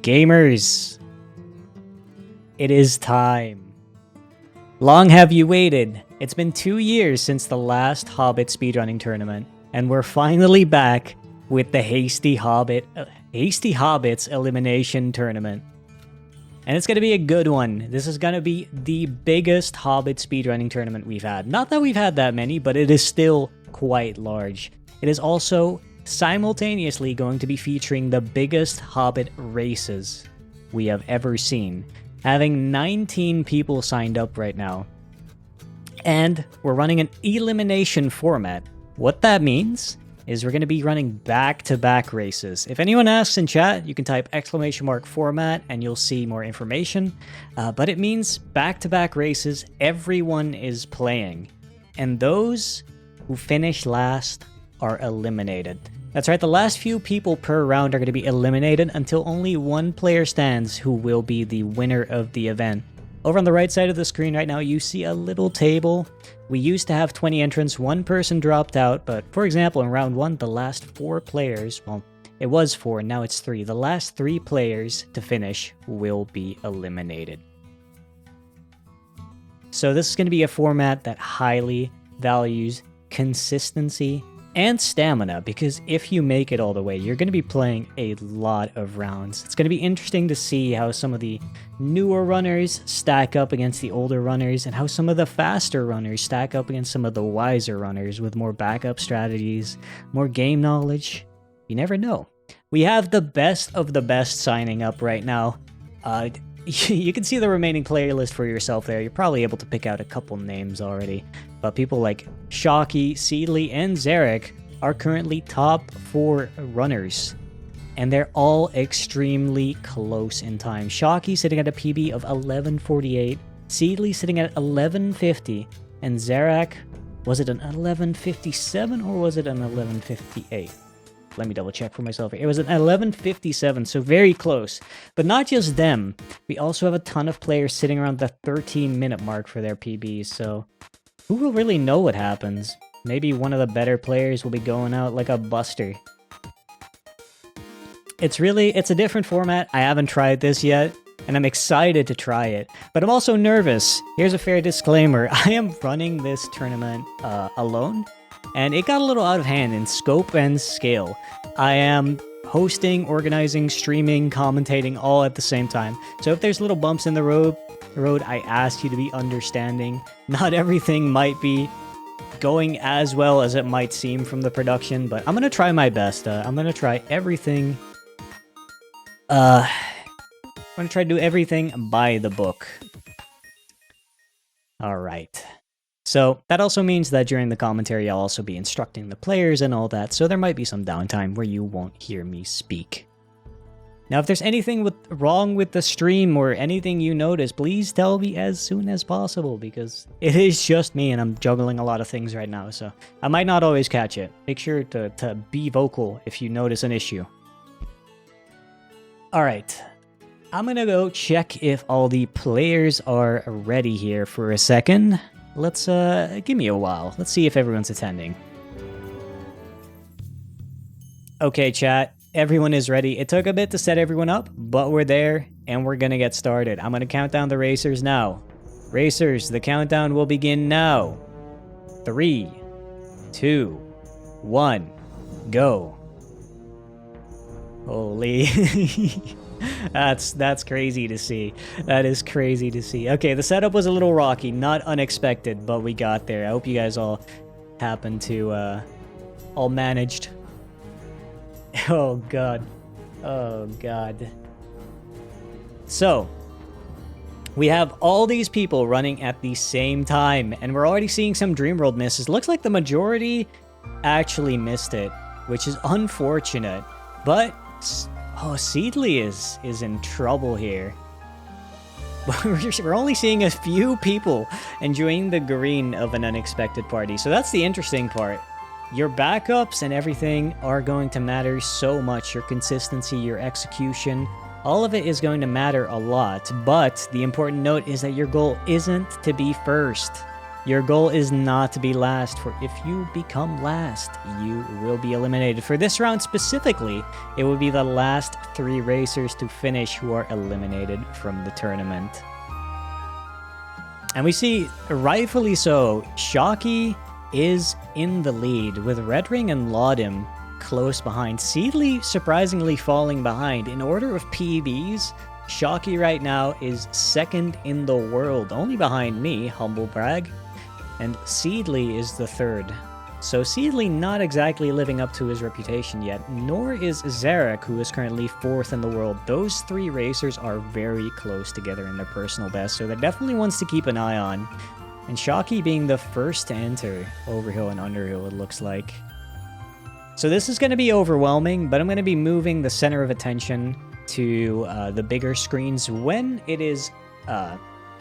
Gamers, it is time. Long have you waited. It's been 2 years since the last Hobbit speedrunning tournament, and we're finally back with the Hasty Hobbits Elimination Tournament. And it's going to be a good one. This is going to be the biggest Hobbit speedrunning tournament we've had. Not that we've had that many, but it is still quite large. It is also simultaneously going to be featuring the biggest Hobbit races we have ever seen, having 19 people signed up right now. And we're running an elimination format. What that means is we're going to be running back-to-back races. If anyone asks in chat, you can type !format and you'll see more information. But it means back-to-back races, everyone is playing. And those who finish last are eliminated. That's right, the last few people per round are going to be eliminated until only one player stands who will be the winner of the event. Over on the right side of the screen right now, you see a little table. We used to have 20 entrants, one person dropped out, but for example, in round 1, the last 4 players, well, it was 4, now it's 3. The last 3 players to finish will be eliminated. So this is going to be a format that highly values consistency and stamina, because if you make it all the way, you're going to be playing a lot of rounds. It's going to be interesting to see how some of the newer runners stack up against the older runners, and how some of the faster runners stack up against some of the wiser runners with more backup strategies, more game knowledge. You never know. We have the best of the best signing up right now. You can see the remaining player list for yourself there. You're probably able to pick out a couple names already. But people like Shocky, Seedly, and Zarek are currently top 4 runners. And they're all extremely close in time. Shocky sitting at a PB of 11:48. Seedly sitting at 11:50. And Zarek, was it an 11:57 or was it an 11:58? Let me double check for myself. It was an 11:57, so very close. But not just them. We also have a ton of players sitting around the 13-minute mark for their PBs, so who will really know what happens? Maybe one of the better players will be going out like a buster. It's a different format. I haven't tried this yet, and I'm excited to try it. But I'm also nervous. Here's a fair disclaimer. I am running this tournament alone. And it got a little out of hand in scope and scale. I am hosting, organizing, streaming, commentating all at the same time. So if there's little bumps in the road, I ask you to be understanding. Not everything might be going as well as it might seem from the production, but I'm going to try my best. I'm going to try everything. I'm going to try to do everything by the book. All right. So that also means that during the commentary, I'll also be instructing the players and all that, so there might be some downtime where you won't hear me speak. Now, if there's anything wrong with the stream or anything you notice, please tell me as soon as possible, because it is just me and I'm juggling a lot of things right now, so I might not always catch it. Make sure to be vocal if you notice an issue. Alright, I'm gonna go check if all the players are ready here for a second. Let's, give me a while. Let's see if everyone's attending. Okay, chat. Everyone is ready. It took a bit to set everyone up, but we're there, and we're gonna get started. I'm gonna count down the racers now. Racers, the countdown will begin now. 3, 2, 1, go. Holy... That's crazy to see. That is crazy to see. Okay, the setup was a little rocky, not unexpected, but we got there. I hope you guys all happened to, all managed. Oh, God. Oh, God. So, we have all these people running at the same time, and we're already seeing some Dreamworld misses. Looks like the majority actually missed it, which is unfortunate, but... Oh, Seedly is in trouble here. We're only seeing a few people enjoying the green of an unexpected party. So that's the interesting part. Your backups and everything are going to matter so much. Your consistency, your execution, all of it is going to matter a lot. But the important note is that your goal isn't to be first. Your goal is not to be last, for if you become last, you will be eliminated. For this round specifically, it will be the last 3 racers to finish who are eliminated from the tournament. And we see, rightfully so, Shocky is in the lead, with Red Ring and Laudim close behind. Seedly surprisingly falling behind. In order of PBs, Shocky right now is 2nd in the world, only behind me, humble brag. And Seedly is the 3rd. So Seedly not exactly living up to his reputation yet, nor is Zarek, who is currently 4th in the world. Those 3 racers are very close together in their personal best, so they're definitely ones to keep an eye on. And Shocky being the first to enter Overhill and Underhill, it looks like. So this is going to be overwhelming, but I'm going to be moving the center of attention to the bigger screens when it is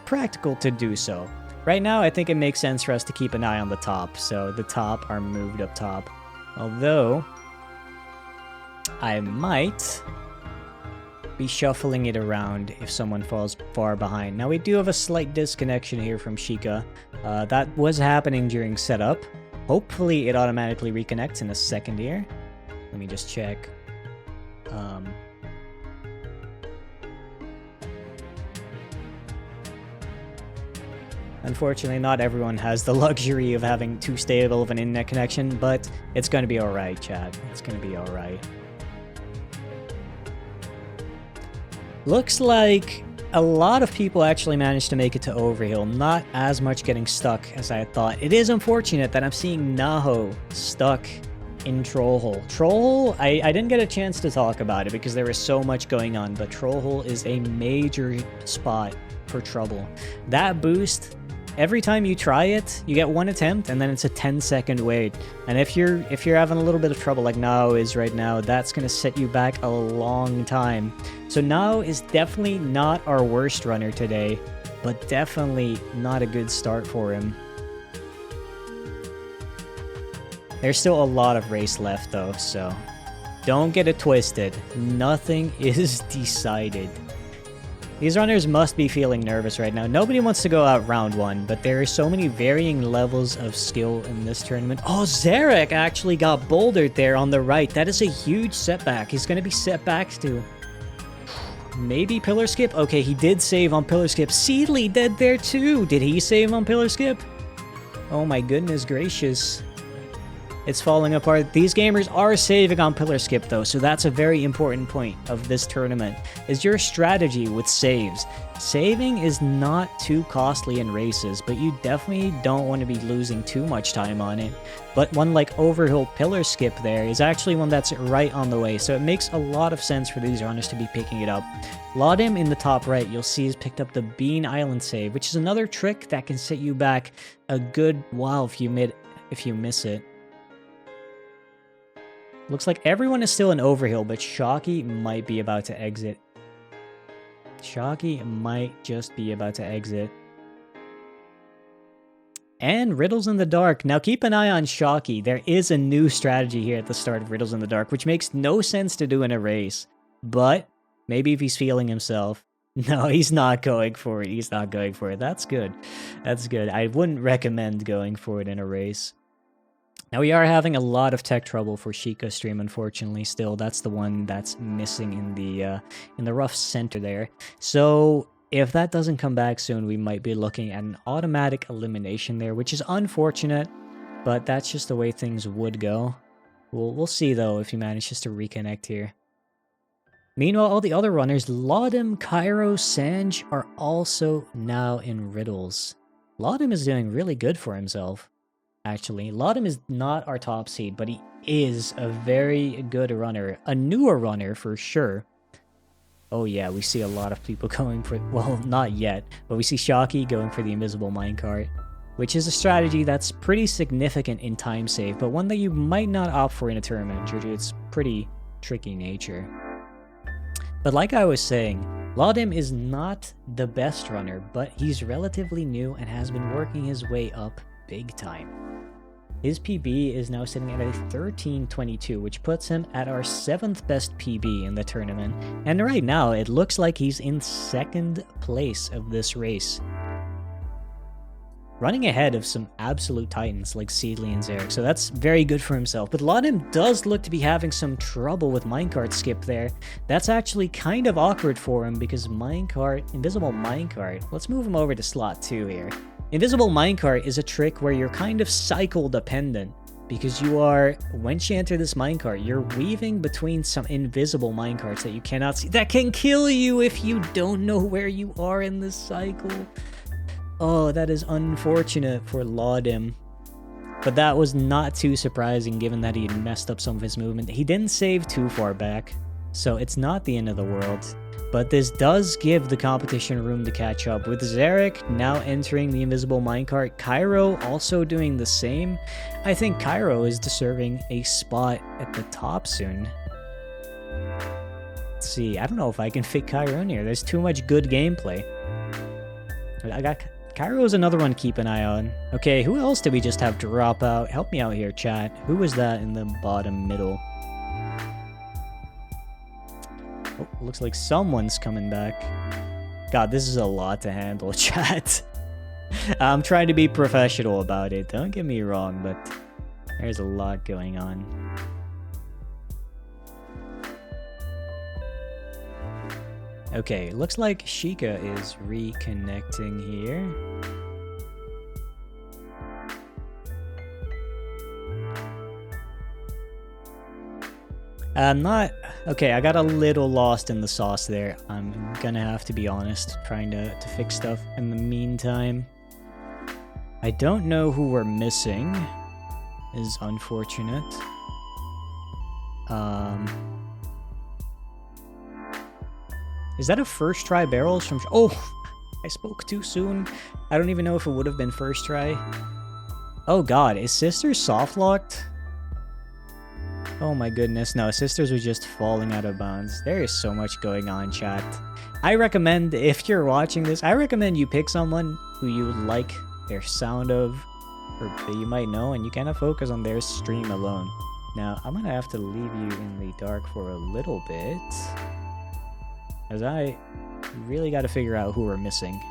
practical to do so. Right now, I think it makes sense for us to keep an eye on the top, so the top are moved up top. Although, I might be shuffling it around if someone falls far behind. Now, we do have a slight disconnection here from Sheikah. That was happening during setup. Hopefully, it automatically reconnects in a second here. Let me just check. Unfortunately, not everyone has the luxury of having too stable of an internet connection, but it's going to be alright, chat. It's going to be alright. Looks like a lot of people actually managed to make it to Overhill, not as much getting stuck as I had thought. It is unfortunate that I'm seeing Naho stuck in Trollhole. Trollhole, I didn't get a chance to talk about it because there was so much going on, but Trollhole is a major spot for trouble. That boost, every time you try it, you get 1 attempt and then it's a 10-second wait. And if you're having a little bit of trouble like Nao is right now, that's going to set you back a long time. So Nao is definitely not our worst runner today, but definitely not a good start for him. There's still a lot of race left though, so don't get it twisted. Nothing is decided. These runners must be feeling nervous right now. Nobody wants to go out round 1, but there are so many varying levels of skill in this tournament. Oh, Zarek actually got bouldered there on the right. That is a huge setback. He's going to be set back to maybe Pillar Skip. Okay, he did save on Pillar Skip. Seedly dead there too. Did he save on Pillar Skip? Oh my goodness gracious. It's falling apart. These gamers are saving on Pillar Skip though, so that's a very important point of this tournament, is your strategy with saves. Saving is not too costly in races, but you definitely don't want to be losing too much time on it. But one like Overhill Pillar Skip there is actually one that's right on the way, so it makes a lot of sense for these runners to be picking it up. Laudim in the top right, you'll see, has picked up the Bean Island save, which is another trick that can set you back a good while if you miss it. Looks like everyone is still in Overhill, but Shocky might be about to exit. Shocky might just be about to exit. And Riddles in the Dark. Now keep an eye on Shocky. There is a new strategy here at the start of Riddles in the Dark, which makes no sense to do in a race. But maybe if he's feeling himself. No, he's not going for it. He's not going for it. That's good. That's good. I wouldn't recommend going for it in a race. Now, we are having a lot of tech trouble for Sheikah's stream, unfortunately, still. That's the one that's missing in the rough center there. So, if that doesn't come back soon, we might be looking at an automatic elimination there, which is unfortunate, but that's just the way things would go. We'll see, though, if he manages to reconnect here. Meanwhile, all the other runners, Laudim, Cairo, Sanj, are also now in Riddles. Laudim is doing really good for himself. Actually, Laudim is not our top seed, but he is a very good runner. A newer runner, for sure. Oh yeah, we see a lot of people going for... Well, not yet, but we see Shocky going for the invisible minecart, which is a strategy that's pretty significant in time save, but one that you might not opt for in a tournament due to its pretty tricky nature. But like I was saying, Laudim is not the best runner, but he's relatively new and has been working his way up big time. His PB is now sitting at a 13:22, which puts him at our 7th best PB in the tournament. And right now, it looks like he's in 2nd place of this race. running ahead of some absolute titans like Seedly and Zarek, so that's very good for himself. But Laudem does look to be having some trouble with minecart skip there. That's actually kind of awkward for him because minecart, invisible minecart, let's move him over to slot 2 here. Invisible minecart is a trick where you're kind of cycle dependent because you are, once you enter this minecart, you're weaving between some invisible minecarts that you cannot see. That can kill you if you don't know where you are in this cycle. Oh, that is unfortunate for Laudem. But that was not too surprising given that he had messed up some of his movement. He didn't save too far back, so it's not the end of the world. But this does give the competition room to catch up, with Zarek now entering the invisible minecart, Cairo also doing the same. I think Cairo is deserving a spot at the top soon. Let's see, I don't know if I can fit Cairo in here. There's too much good gameplay. I got Cairo is another one to keep an eye on. Okay, who else did we just have drop out? Help me out here, chat. Who was that in the bottom middle? Oh, looks like someone's coming back. God, this is a lot to handle, chat. I'm trying to be professional about it. Don't get me wrong, but there's a lot going on. Okay, looks like Sheikah is reconnecting here. I'm not... Okay, I got a little lost in the sauce there. I'm gonna have to be honest, trying to fix stuff in the meantime. I don't know who we're missing. Is unfortunate. Is that a first try barrels from... Oh! I spoke too soon. I don't even know if it would have been first try. Oh god, is Sisters soft locked? Oh my goodness, no, Sisters was just falling out of bounds. There is so much going on, chat. I recommend, if you're watching this, I recommend you pick someone who you like their sound of, or that you might know, and you kind of focus on their stream alone. Now, I'm gonna have to leave you in the dark for a little bit, as I really gotta figure out who we're missing.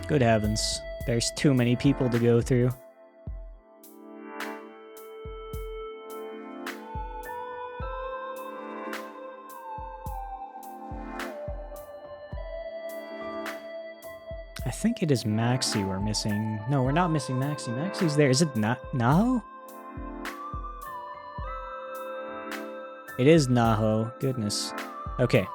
Good heavens, there's too many people to go through. I think it is Maxi we're missing. No, we're not missing Maxi. Maxi's there. Is it not Naho? It is Naho. Goodness. Okay.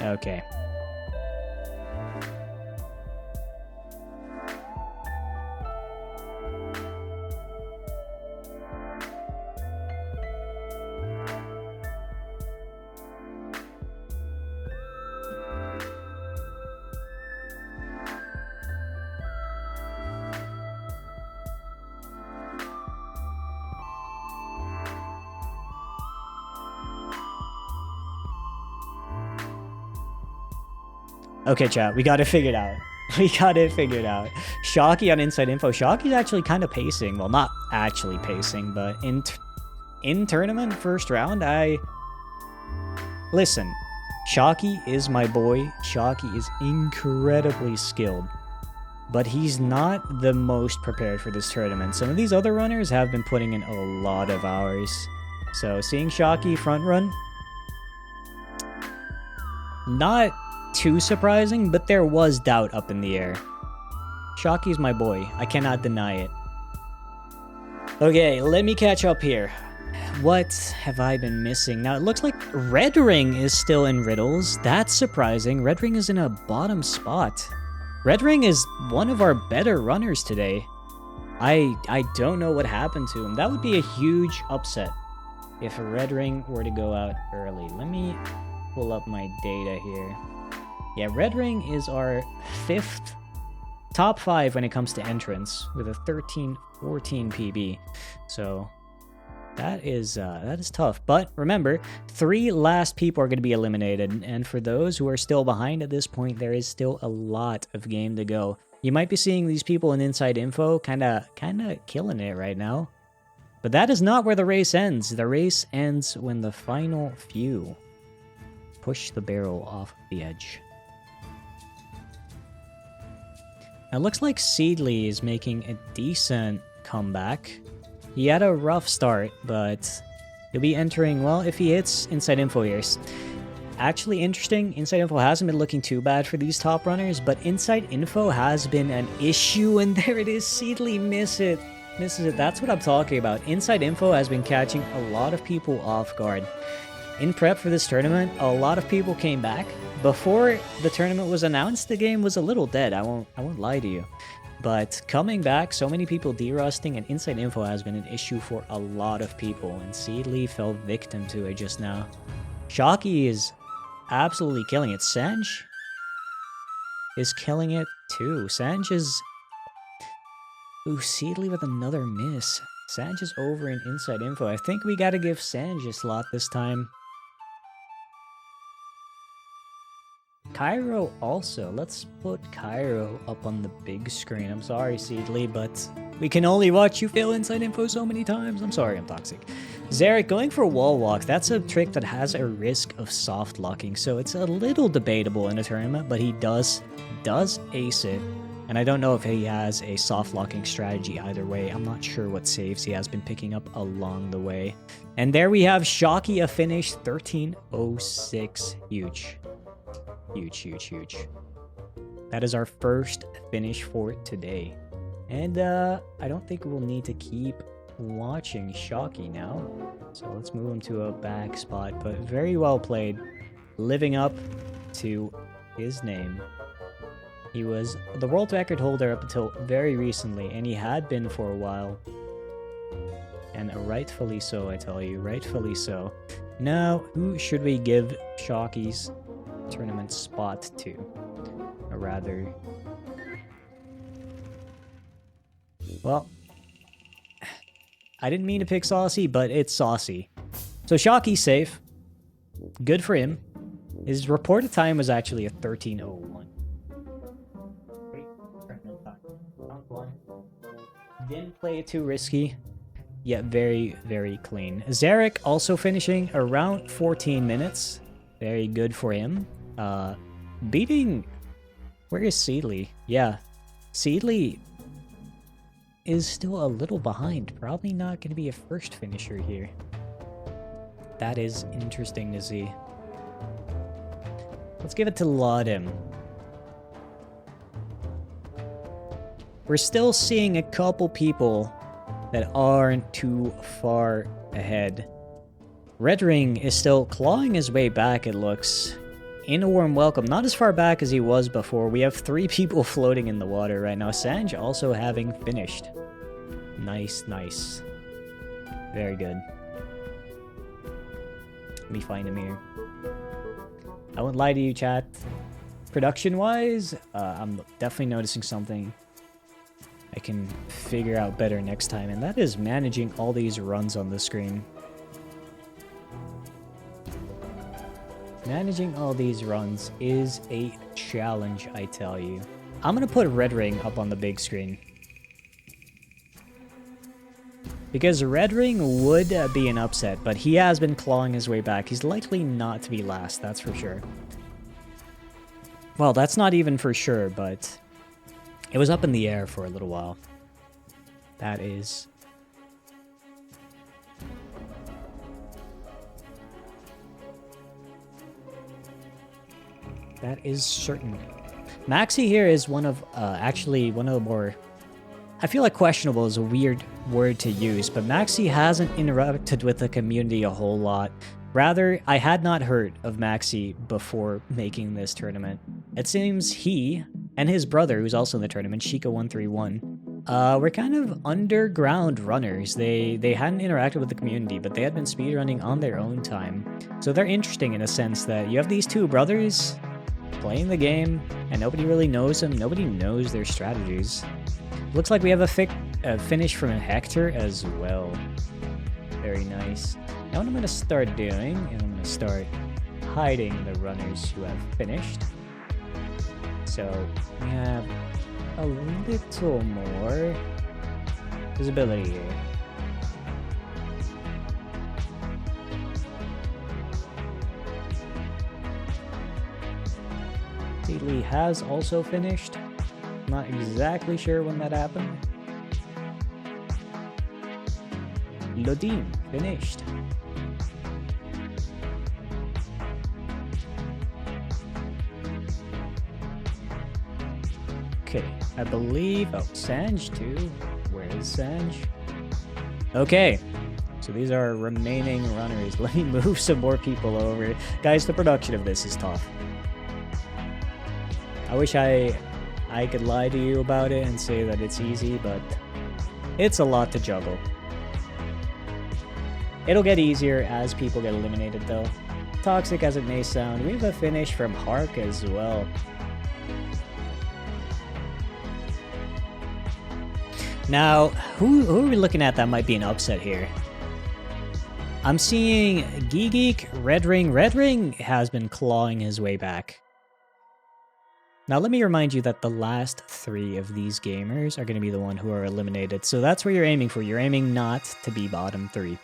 Okay. Okay, chat, we got it figured out. We got it figured out. Shocky on Inside Info. Shocky's actually kind of pacing. Well, not actually pacing, but in tournament first round, Listen, Shocky is my boy. Shocky is incredibly skilled. But he's not the most prepared for this tournament. Some of these other runners have been putting in a lot of hours. So seeing Shocky front run, not too surprising, but there was doubt up in the air. Shocky's my boy. I cannot deny it. Okay, let me catch up here. what have I been missing? Now, it looks like Red Ring is still in Riddles. That's surprising. Red Ring is in a bottom spot. Red Ring is one of our better runners today. I don't know what happened to him. That would be a huge upset if Red Ring were to go out early. Let me pull up my data here. Yeah, Red Ring is our 5th top 5 when it comes to entrance with a 13-14 PB. So that is tough. But remember, 3 last people are going to be eliminated, and for those who are still behind at this point, there is still a lot of game to go. You might be seeing these people in Inside Info kind of killing it right now. But that is not where the race ends. The race ends when the final few push the barrel off the edge. Now, it looks like Seedly is making a decent comeback. He had a rough start, but he'll be entering, well, if he hits Inside Info here. Actually interesting, Inside Info hasn't been looking too bad for these top runners, but Inside Info has been an issue, and there it is, Seedly misses it. That's what I'm talking about. Inside Info has been catching a lot of people off guard. In prep for this tournament, a lot of people came back. Before the tournament was announced, the game was a little dead, I won't lie to you. But coming back, so many people derusting, and Inside Info has been an issue for a lot of people, and Seedly fell victim to it just now. Shocky is absolutely killing it. Sanj is killing it too. Sanj is... Ooh, Seedly with another miss. Sanj is over in Inside Info. I think we gotta give Sanj a slot this time. Cairo also. Let's put Cairo up on the big screen. I'm sorry, Seedly, but we can only watch you fail Inside Info so many times. I'm sorry, I'm toxic. Zarek going for wall walk. That's a trick that has a risk of soft locking, so it's a little debatable in a tournament, but he does ace it. And I don't know if he has a soft locking strategy either way. I'm not sure what saves he has been picking up along the way. And there we have Shocky, a finish 13:06. Huge. Huge. That is our first finish for today. And I don't think we'll need to keep watching Shocky now. So let's move him to a back spot. But very well played. Living up to his name. He was the world record holder up until very recently, and he had been for a while. And rightfully so, I tell you, rightfully so. Now, who should we give Shocky's tournament spot to? Or rather... Well, I didn't mean to pick Saucy, but it's Saucy. So Shocky's safe. Good for him. His reported time was actually a 13:01. Didn't play it too risky, yet very, very clean. Zarek also finishing around 14 minutes. Very good for him. Beating... Where is Seedly? Yeah, Seedly is still a little behind. Probably not going to be a first finisher here. That is interesting to see. Let's give it to Laudem. We're still seeing a couple people that aren't too far ahead. Red Ring is still clawing his way back, it looks. In a warm welcome, not as far back as he was before. We have 3 people floating in the water right now. Sanj also having finished. Nice. Very good. Let me find him here. I won't lie to you, chat. Production-wise, I'm definitely noticing something I can figure out better next time, and that is managing all these runs on the screen. Managing all these runs is a challenge, I tell you. I'm gonna put Red Ring up on the big screen. Because Red Ring would be an upset, but he has been clawing his way back. He's likely not to be last, that's for sure. Well, that's not even for sure, but it was up in the air for a little while. That is certain. Maxi here is one of, actually, one of the more I feel like questionable is a weird word to use, but Maxi hasn't interacted with the community a whole lot. Rather, I had not heard of Maxi before making this tournament. It seems he and his brother, who's also in the tournament, Shika131, were kind of underground runners. They hadn't interacted with the community, but they had been speedrunning on their own time. So they're interesting in a sense that you have these two brothers playing the game, and nobody really knows them. Nobody knows their strategies. Looks like we have a finish from Hector as well. Very nice. Now what I'm going to start doing is I'm going to start hiding the runners who have finished. So we have a little more visibility here. Lee has also finished. Not exactly sure when that happened. Lodin finished. Okay, I believe... Oh, Sanj too. Where is Sanj? Okay, so these are remaining runners. Let me move some more people over. Guys, the production of this is tough. I wish I could lie to you about it and say that it's easy, but it's a lot to juggle. It'll get easier as people get eliminated though. Toxic as it may sound, we have a finish from Hark as well. Now, who are we looking at that might be an upset here? I'm seeing Geek, Red Ring. Red Ring has been clawing his way back. Now, let me remind you that the last 3 of these gamers are going to be the one who are eliminated. So that's where you're aiming for. You're aiming not to be bottom 3.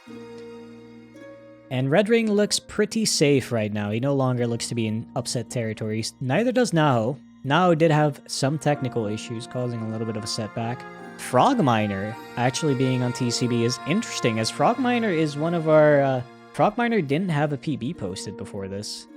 And Red Ring looks pretty safe right now. He no longer looks to be in upset territories. Neither does Nao. Nao did have some technical issues, causing a little bit of a setback. Frogminer actually being on TCB is interesting, as Frogminer is one of our... Frogminer didn't have a PB posted before this.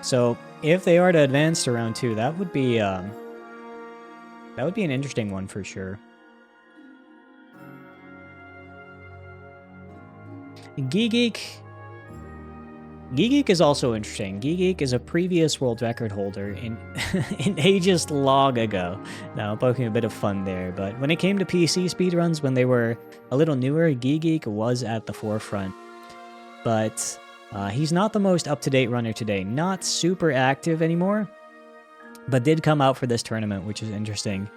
So, if they are to advance to round 2, that would be an interesting one for sure. Geek is also interesting. Geek is a previous world record holder in ages long ago. Now, poking a bit of fun there, but when it came to PC speedruns, when they were a little newer, Geek was at the forefront. But he's not the most up-to-date runner today. Not super active anymore, but did come out for this tournament, which is interesting.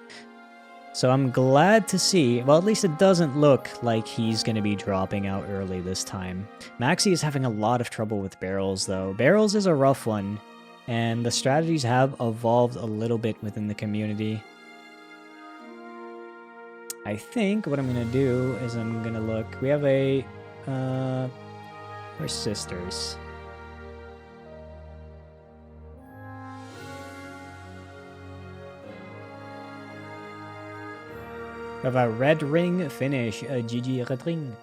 So I'm glad to see, well, at least it doesn't look like he's going to be dropping out early this time. Maxi is having a lot of trouble with barrels, though. Barrels is a rough one, and the strategies have evolved a little bit within the community. I think what I'm going to do is I'm going to look... We have a... We're sisters. We have a Red Ring finish, a GG Red Ring.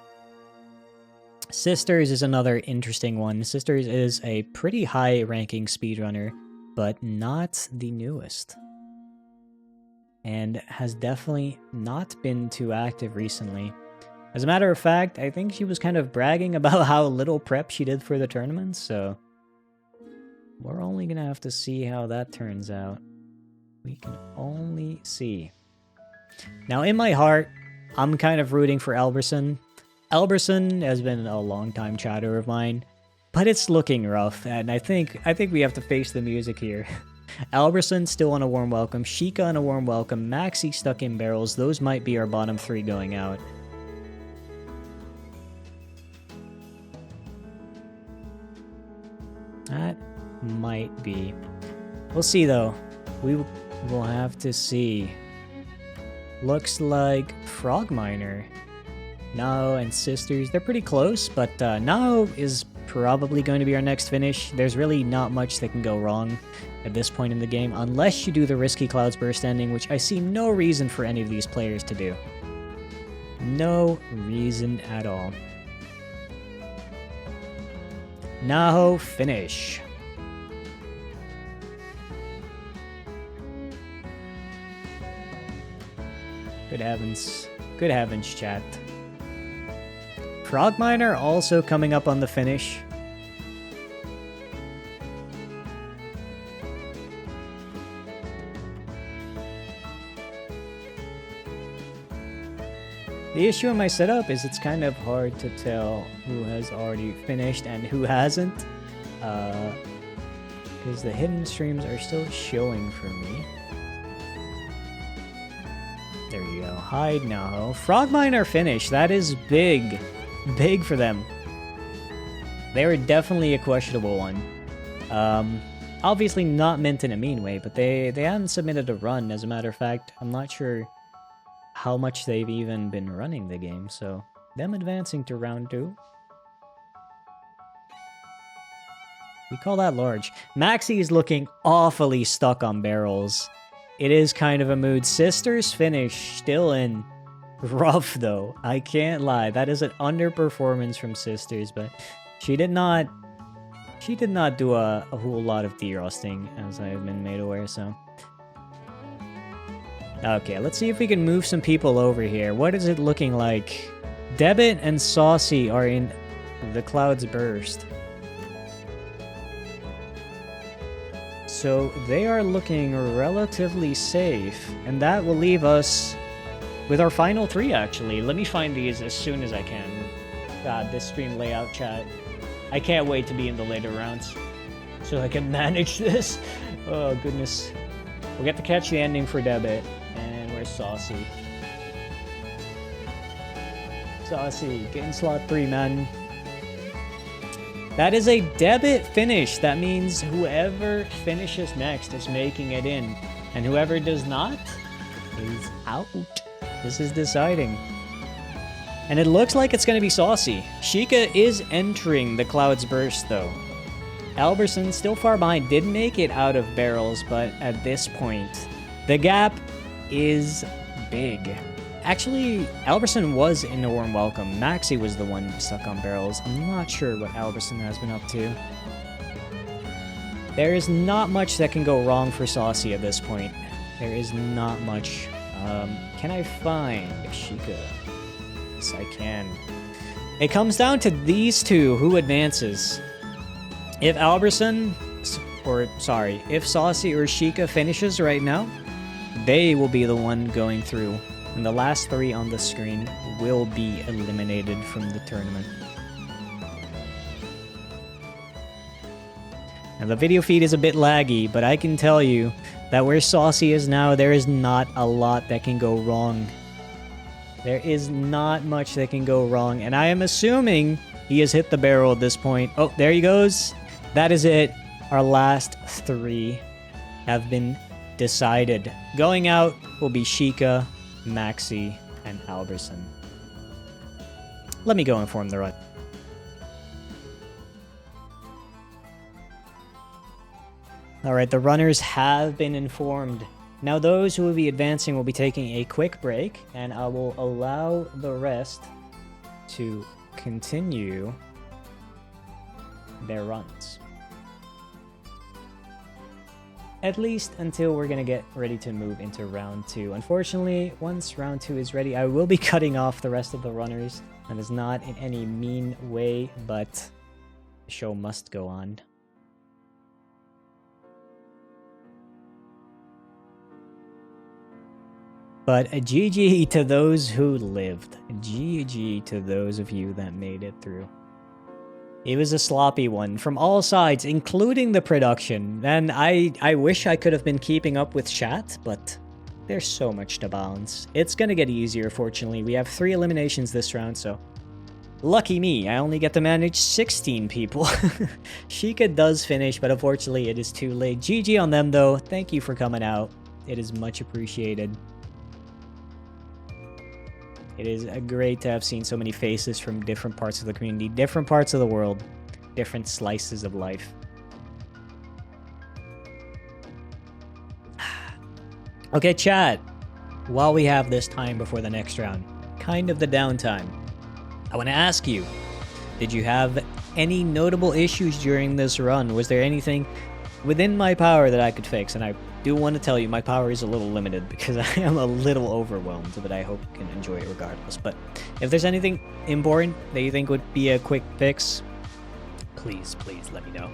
Sisters is another interesting one. Sisters is a pretty high-ranking speedrunner, but not the newest. And has definitely not been too active recently. As a matter of fact, I think she was kind of bragging about how little prep she did for the tournament, so we're only going to have to see how that turns out. We can only see. Now, in my heart, I'm kind of rooting for Elberson. Elberson has been a long-time chatter of mine, but it's looking rough, and I think we have to face the music here. Elberson still on a warm welcome, Sheikah on a warm welcome, Maxi stuck in barrels. Those might be our bottom 3 going out. That might be. We'll see, though. We will have to see. Looks like Frogminer, Nao, and Sisters, they're pretty close, but Nao is probably going to be our next finish. There's really not much that can go wrong at this point in the game, unless you do the risky Clouds Burst ending, which I see no reason for any of these players to do. No reason at all. Naho finish. Good heavens. Good heavens, chat. Frogminer also coming up on the finish. The issue in my setup is it's kind of hard to tell who has already finished and who hasn't. Because the hidden streams are still showing for me. There you go. Hide now. Frogminer finished. That is big. Big for them. They were definitely a questionable one. Obviously not meant in a mean way, but they haven't submitted a run. As a matter of fact, I'm not sure how much they've even been running the game, so them advancing to round 2. We call that large. Maxi is looking awfully stuck on barrels. It is kind of a mood. Sisters finish still in rough though. I can't lie. That is an underperformance from Sisters, but she did not do a whole lot of derusting, as I have been made aware, so. Okay, let's see if we can move some people over here. What is it looking like? Debit and Saucy are in the Cloud's Burst. So they are looking relatively safe, and that will leave us with our final 3, actually. Let me find these as soon as I can. God, this stream layout chat. I can't wait to be in the later rounds so I can manage this. Oh, goodness. We'll get to catch the ending for Debit. Saucy. Saucy, get in slot 3, man. That is a Debit finish. That means whoever finishes next is making it in. And whoever does not is out. This is deciding. And it looks like it's going to be Saucy. Sheikah is entering the Cloud's Burst, though. Alberson, still far behind, did make it out of barrels, but at this point, the gap is big. Actually, Alberson was in a warm welcome. Maxi was the one stuck on barrels. I'm not sure what Alberson has been up to. There is not much that can go wrong for Saucy at this point. There is not much. Can I find Sheikah? Yes, I can. It comes down to these two, who advances. If Alberson, if Saucy or Sheikah finishes right now, they will be the one going through, and the last 3 on the screen will be eliminated from the tournament. And the video feed is a bit laggy, but I can tell you that where Saucy is now, there is not a lot that can go wrong. There is not much that can go wrong, and I am assuming he has hit the barrel at this point. Oh, there he goes. That is it. Our last 3 have been decided. Going out will be Sheikah, Maxi, and Alberson. Let me go inform the run. Alright, the runners have been informed. Now those who will be advancing will be taking a quick break, and I will allow the rest to continue their runs. At least until we're gonna get ready to move into round 2. Unfortunately, once round 2 is ready, I will be cutting off the rest of the runners. That is not in any mean way, but the show must go on. But a GG to those who lived. GG to those of you that made it through. It was a sloppy one from all sides, including the production. And I wish I could have been keeping up with chat, but there's so much to balance. It's gonna get easier, fortunately. We have 3 eliminations this round, so lucky me, I only get to manage 16 people. Sheikah does finish, but unfortunately it is too late. GG on them, though. Thank you for coming out. It is much appreciated. It is great to have seen so many faces from different parts of the community, different parts of the world, different slices of life. Okay, chat. While we have this time before the next round, kind of the downtime, I want to ask you, did you have any notable issues during this run? Was there anything within my power that I could fix? And I do want to tell you my power is a little limited because I am a little overwhelmed, but I hope you can enjoy it regardless. But if there's anything important that you think would be a quick fix, please let me know.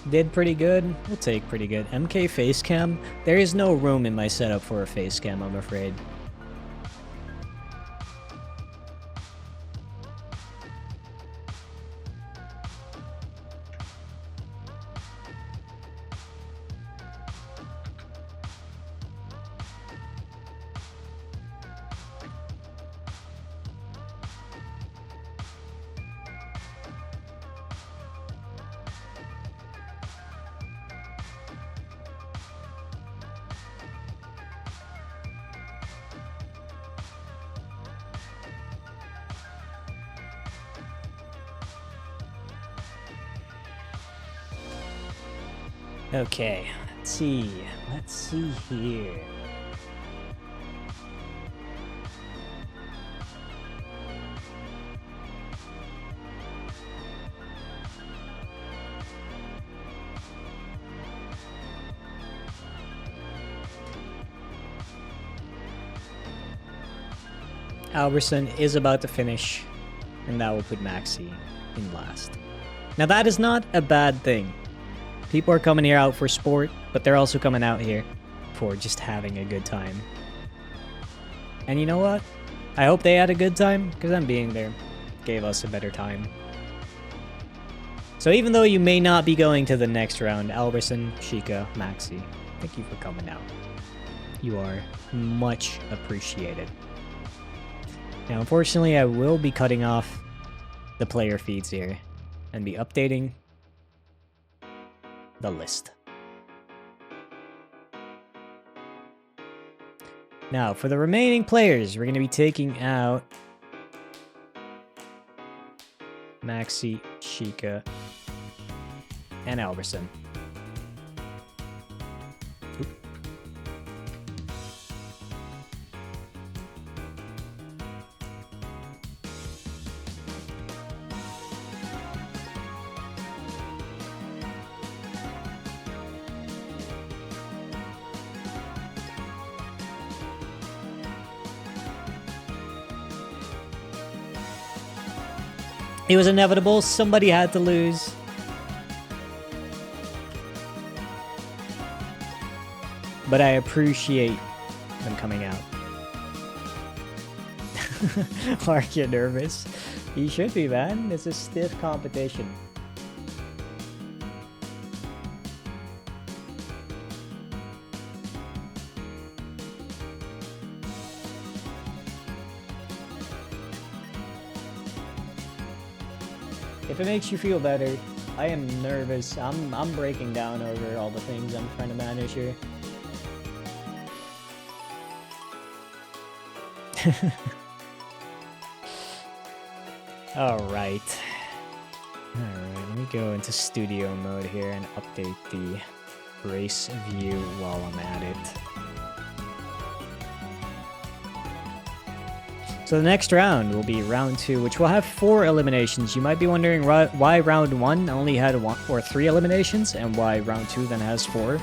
Did pretty good. We'll take pretty good. MK face cam. There is no room in my setup for a face cam, I'm afraid. Okay, let's see here. Alberson is about to finish, and that will put Maxi in last. Now that is not a bad thing. People are coming here out for sport, but they're also coming out here for just having a good time. And you know what? I hope they had a good time, because them being there gave us a better time. So even though you may not be going to the next round, Alberson, Sheikah, Maxi, thank you for coming out. You are much appreciated. Now, unfortunately, I will be cutting off the player feeds here and be updating the list. Now, for the remaining players, we're going to be taking out Maxi, Sheikah, and Alberson. It was inevitable. Somebody had to lose. But I appreciate them coming out. Are you nervous? You should be, man. It's a stiff competition. If it makes you feel better, I am nervous. I'm breaking down over all the things I'm trying to manage here. Alright, let me go into studio mode here and update the race view while I'm at it. So the next round will be round 2, which will have 4 eliminations. You might be wondering why round 1 only had 1 or 3 eliminations and why round 2 then has 4.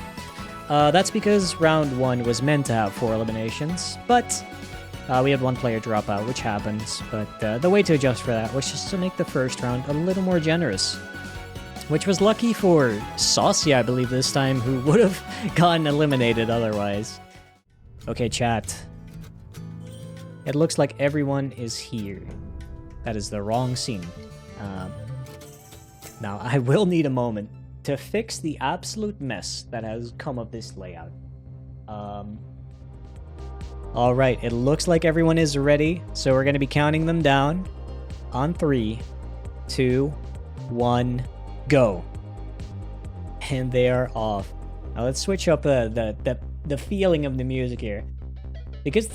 That's because round 1 was meant to have 4 eliminations, but we had 1 player drop out, which happens. But the way to adjust for that was just to make the first round a little more generous, which was lucky for Saucy, I believe, this time, who would have gotten eliminated otherwise. Okay, chat. It looks like everyone is here. That is the wrong scene. Now, I will need a moment to fix the absolute mess that has come of this layout. Alright, it looks like everyone is ready, so we're going to be counting them down on 3, 2, 1, go. And they are off. Now let's switch up the feeling of the music here. Because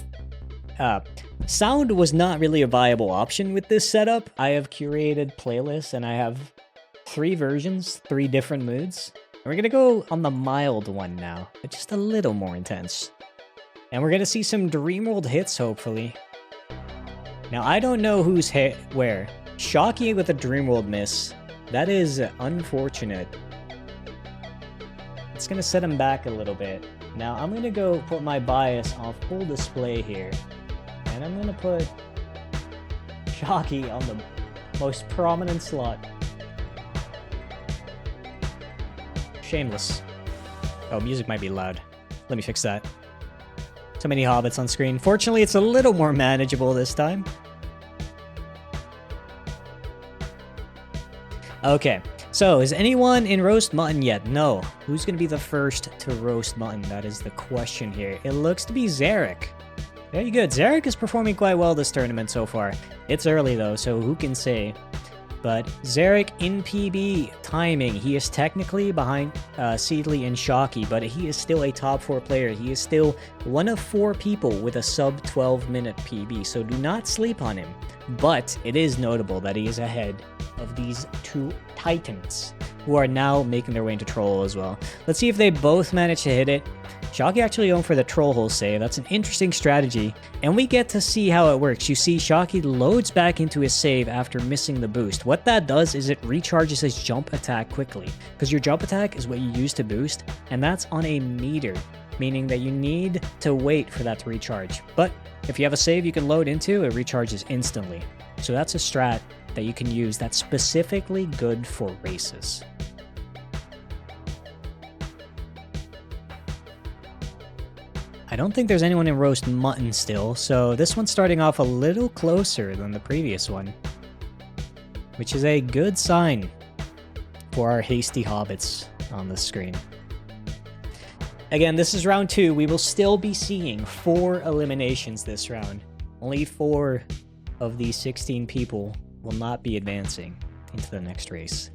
sound was not really a viable option with this setup. I have curated playlists and I have 3 versions, 3 different moods. We're gonna go on the mild one now, but just a little more intense. And we're gonna see some Dreamworld hits, hopefully. Now, I don't know who's hit where. Shocky with a Dreamworld miss. That is unfortunate. It's gonna set him back a little bit. Now, I'm gonna go put my bias on full display here. And I'm gonna put Shocky on the most prominent slot. Shameless. Oh, music might be loud. Let me fix that. So many Hobbits on screen. Fortunately, it's a little more manageable this time. Okay, so is anyone in Roast Mutton yet? No. Who's going to be the first to Roast Mutton? That is the question here. It looks to be Zarek. Very good. Zarek is performing quite well this tournament so far. It's early though, so who can say? But Zarek in PB timing, he is technically behind Seedly and Shocky, but he is still a top 4 player. He is still one of 4 people with a sub 12-minute PB, so do not sleep on him. But it is notable that he is ahead of these 2 titans who are now making their way into Troll Hole as well. Let's see if they both manage to hit it. Shocky actually going for the Troll Hole save. That's an interesting strategy, and we get to see how it works. You see Shocky loads back into his save after missing the boost. What that does is it recharges his jump attack quickly, because your jump attack is what you use to boost, and that's on a meter, meaning that you need to wait for that to recharge. But if you have a save you can load into, it recharges instantly. So that's a strat that you can use that's specifically good for races. I don't think there's anyone in Roast Mutton still, so this one's starting off a little closer than the previous one, which is a good sign for our Hasty Hobbits on the screen. Again, this is round 2. We will still be seeing 4 eliminations this round. Only 4 of these 16 people will not be advancing into the next race.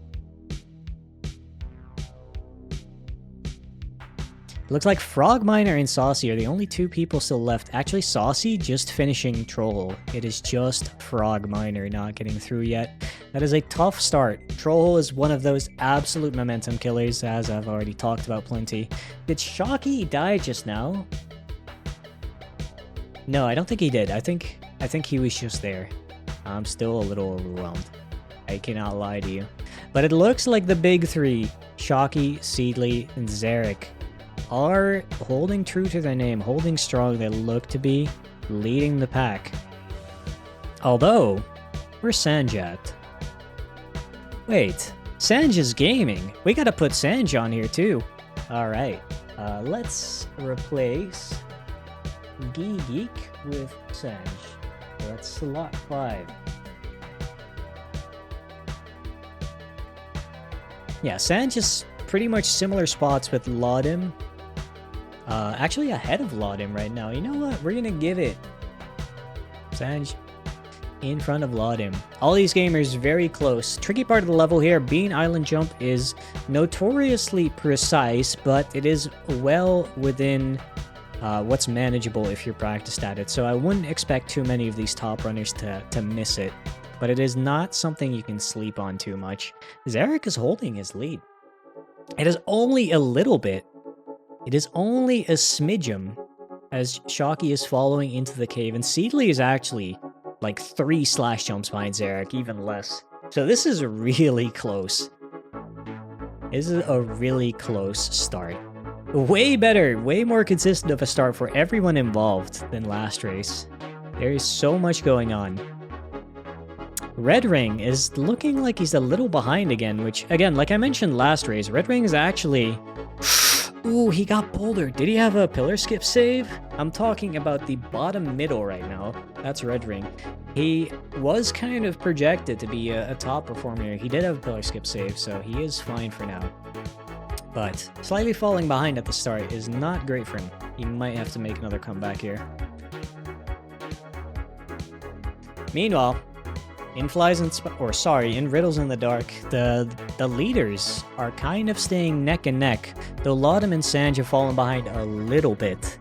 Looks like Frogminer and Saucy are the only 2 people still left. Actually, Saucy just finishing Troll Hole. It is just Frogminer not getting through yet. That is a tough start. Troll Hole is one of those absolute momentum killers, as I've already talked about plenty. Did Shocky die just now? No, I don't think he did. I think he was just there. I'm still a little overwhelmed. I cannot lie to you. But it looks like the big 3, Shocky, Seedly, and Zarek, are holding true to their name, holding strong. They look to be leading the pack. Although, where's Sanj at? Wait, Sanj is gaming. We gotta put Sanj on here too. Alright, let's replace Geek with Sanj. That's slot 5. Yeah, Sanj is pretty much similar spots with Laudim. Actually ahead of Laudim right now. You know what? We're gonna give it Sanj in front of Laudim. All these gamers very close. Tricky part of the level here, Bean Island Jump is notoriously precise, but it is well within what's manageable if you're practiced at it. So I wouldn't expect too many of these top runners to miss it. But it is not something you can sleep on too much. Zarek is holding his lead. It is only a little bit. It is only a smidgen as Shocky is following into the cave, and Seedly is actually like 3 slash jumps behind Zarek, even less. So this is really close. This is a really close start. Way better, way more consistent of a start for everyone involved than last race. There is so much going on. Red Ring is looking like he's a little behind again, which, again, like I mentioned last race, Red Ring is actually... Ooh, he got bouldered. Did he have a pillar skip save? I'm talking about the bottom middle right now. That's Red Ring. He was kind of projected to be a top performer. He did have a pillar skip save, so he is fine for now. But slightly falling behind at the start is not great for him. He might have to make another comeback here. Meanwhile, in Riddles in the Dark, the leaders are kind of staying neck and neck, though Laudim and Sanj have fallen behind a little bit.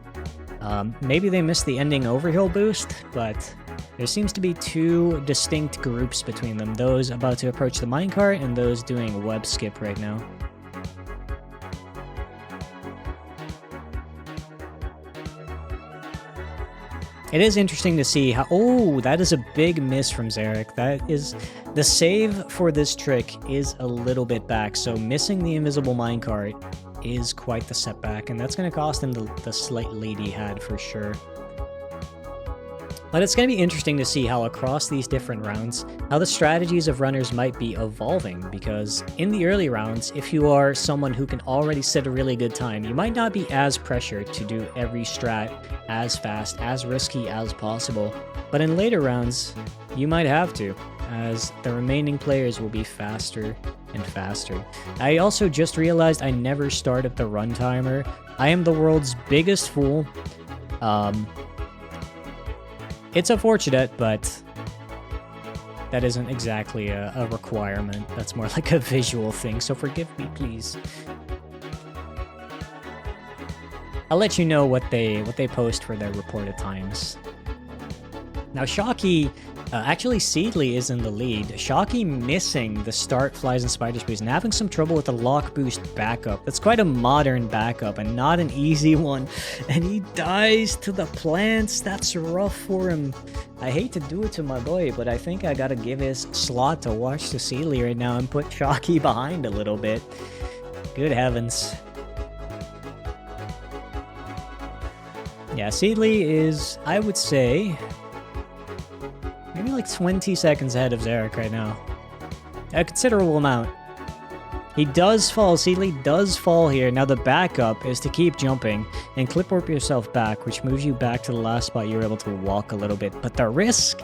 Maybe they missed the ending overhill boost, but there seems to be 2 distinct groups between them, those about to approach the minecart and those doing web skip right now. It is interesting to see how... Oh, that is a big miss from Zarek. That is... The save for this trick is a little bit back, so missing the invisible minecart is quite the setback, and that's going to cost him the slight lead he had for sure. But it's going to be interesting to see how across these different rounds, how the strategies of runners might be evolving, because in the early rounds, if you are someone who can already set a really good time, you might not be as pressured to do every strat as fast, as risky as possible. But in later rounds, you might have to, as the remaining players will be faster and faster. I also just realized I never started the run timer. I am the world's biggest fool. It's unfortunate, but that isn't exactly a requirement. That's more like a visual thing, so forgive me, please. I'll let you know what they post for their reported times. Now, Shocky, actually Seedly is in the lead. Shocky missing the start Flies and Spiders boost and having some trouble with the lock boost backup. That's quite a modern backup and not an easy one. And he dies to the plants. That's rough for him. I hate to do it to my boy, but I think I gotta give his slot to watch the Seedly right now and put Shocky behind a little bit. Good heavens. Yeah, Seedly is, I would say, maybe like 20 seconds ahead of Zarek right now. A considerable amount. He does fall. Seedly does fall here. Now the backup is to keep jumping and clip warp yourself back, which moves you back to the last spot you were able to walk a little bit. But the risk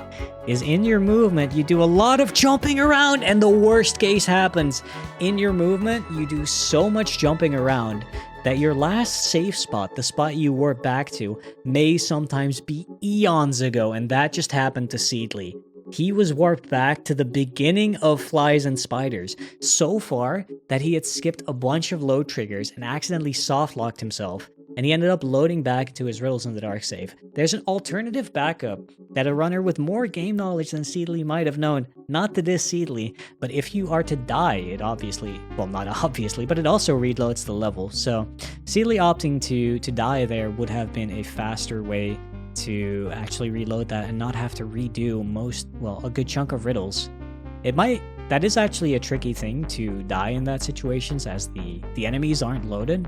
is in your movement. You do a lot of jumping around and the worst case happens. In your movement, you do so much jumping around that your last safe spot, the spot you warp back to, may sometimes be eons ago, and that just happened to Seedly. He was warped back to the beginning of Flies and Spiders, so far that he had skipped a bunch of load triggers and accidentally soft-locked himself, and he ended up loading back to his Riddles in the Dark save. There's an alternative backup that a runner with more game knowledge than Seedly might have known, not to diss Seedly, but if you are to die, it obviously, well not obviously, but it also reloads the level, so Seedly opting to die there would have been a faster way to actually reload that and not have to redo a good chunk of riddles. That is actually a tricky thing to die in that situations as the enemies aren't loaded.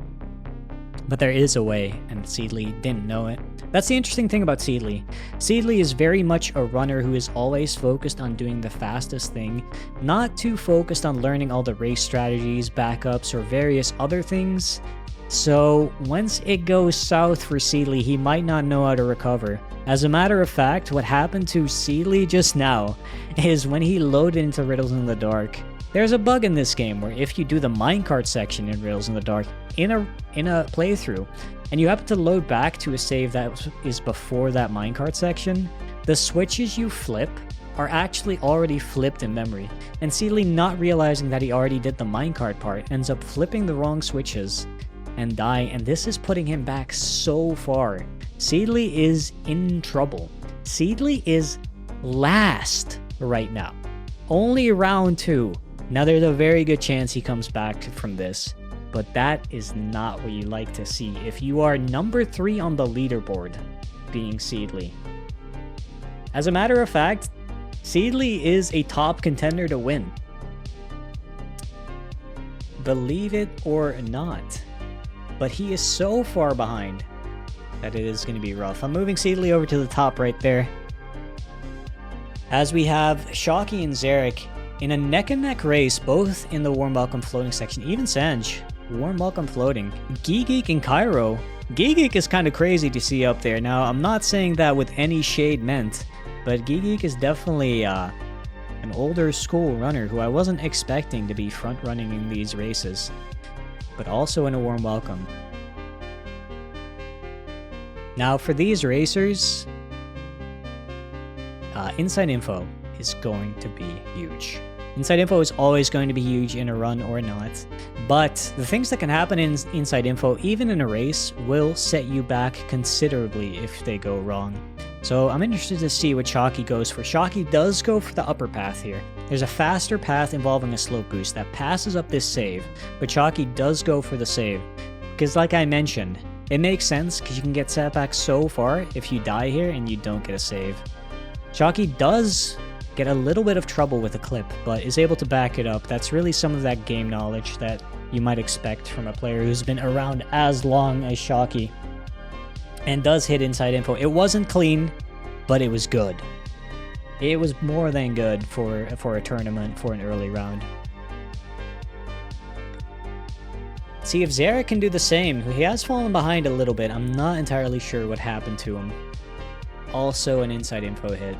But there is a way, and Seedly didn't know it. That's the interesting thing about Seedly. Seedly is very much a runner who is always focused on doing the fastest thing, not too focused on learning all the race strategies, backups, or various other things. So once it goes south for Seedly, he might not know how to recover. As a matter of fact, what happened to Seedly just now is when he loaded into Riddles in the Dark, there's a bug in this game where if you do the minecart section in Riddles in the Dark in a playthrough, and you happen to load back to a save that is before that minecart section, the switches you flip are actually already flipped in memory. And Seedly, not realizing that he already did the minecart part, ends up flipping the wrong switches and dying, and this is putting him back so far. Seedly is in trouble. Seedly is last right now. Only round 2. Now there's a very good chance he comes back from this, but that is not what you like to see if you are number 3 on the leaderboard, being Seedly. As a matter of fact, Seedly is a top contender to win. Believe it or not. But he is so far behind that it is going to be rough. I'm moving Seedly over to the top right there, as we have Shocky and Zarek in a neck-and-neck race, both in the warm welcome floating section. Even Sanj, warm welcome floating. Geek and Cairo. Geek is kind of crazy to see up there. Now, I'm not saying that with any shade meant, but Geek is definitely an older school runner who I wasn't expecting to be front-running in these races, but also in a warm welcome. Now, for these racers, inside info is going to be huge. Inside info is always going to be huge in a run or not, but the things that can happen in inside info, even in a race, will set you back considerably if they go wrong. So I'm interested to see what Shocky goes for. Shocky does go for the upper path here. There's a faster path involving a slope boost that passes up this save, but Shocky does go for the save. Because like I mentioned, It makes sense because you can get set back so far if you die here and you don't get a save. Shocky does get a little bit of trouble with a clip, but is able to back it up. That's really some of that game knowledge that you might expect from a player who's been around as long as Shocky. And does hit inside info. It wasn't clean, but it was good. It was more than good for a tournament, for an early round. See if Zarek can do the same. He has fallen behind a little bit. I'm not entirely sure what happened to him. Also an inside info hit.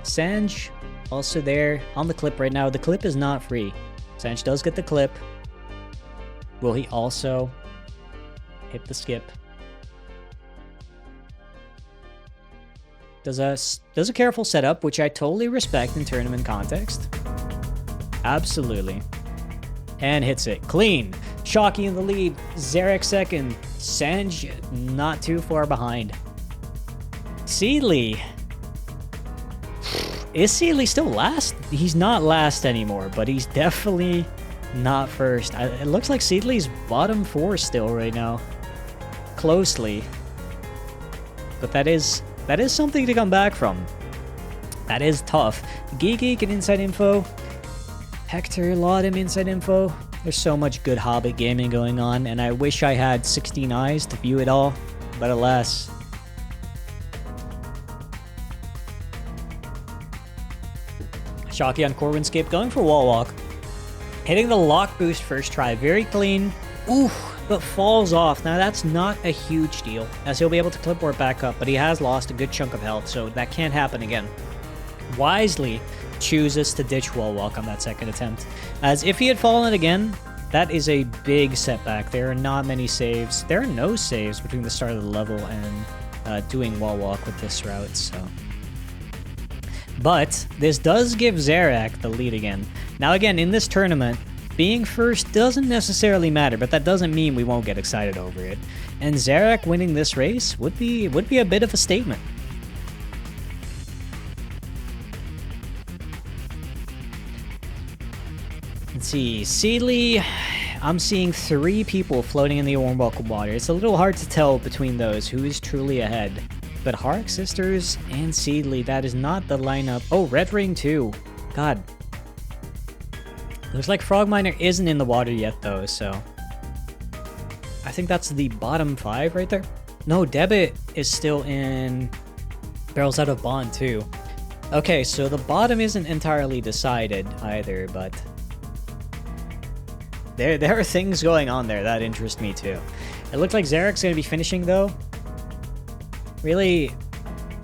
Sanj, also there on the clip right now. The clip is not free. Sanj does get the clip. Will he also hit the skip? Does a careful setup, which I totally respect in tournament context. Absolutely. And hits it. Clean. Shocky in the lead. Zarek second. Sanj not too far behind. Seedly. Is Seedly still last? He's not last anymore, but he's definitely not first. It looks like Seedly's bottom 4 still right now. Closely. But that is something to come back from. That is tough. Geek and inside info. Hector, Laudem, inside info. There's so much good Hobbit gaming going on, and I wish I had 16 eyes to view it all, but alas. Shocky on Corwin skip, going for wall walk. Hitting the lock boost first try, very clean. Ooh, but falls off. Now that's not a huge deal, as he'll be able to clipboard back up, but he has lost a good chunk of health, so that can't happen again. Wisely chooses to ditch wall walk on that second attempt, as if he had fallen again, that is a big setback. There are not many saves. There are no saves between the start of the level and doing wall walk with this route, so. But this does give Zarek the lead again. Now again, in this tournament, being first doesn't necessarily matter, but that doesn't mean we won't get excited over it. And Zarek winning this race would be a bit of a statement. Let's see, Seedly, I'm seeing 3 people floating in the warm welcome water. It's a little hard to tell between those who is truly ahead. But Hark Sisters and Seedly, that is not the lineup. Oh, Red Ring too. God. Looks like Frogminer isn't in the water yet though, so. I think that's the bottom 5 right there. No, Debit is still in Barrels Out of Bond too. Okay, so the bottom isn't entirely decided either, but there are things going on there that interest me too. It looks like Zarek's going to be finishing though. Really,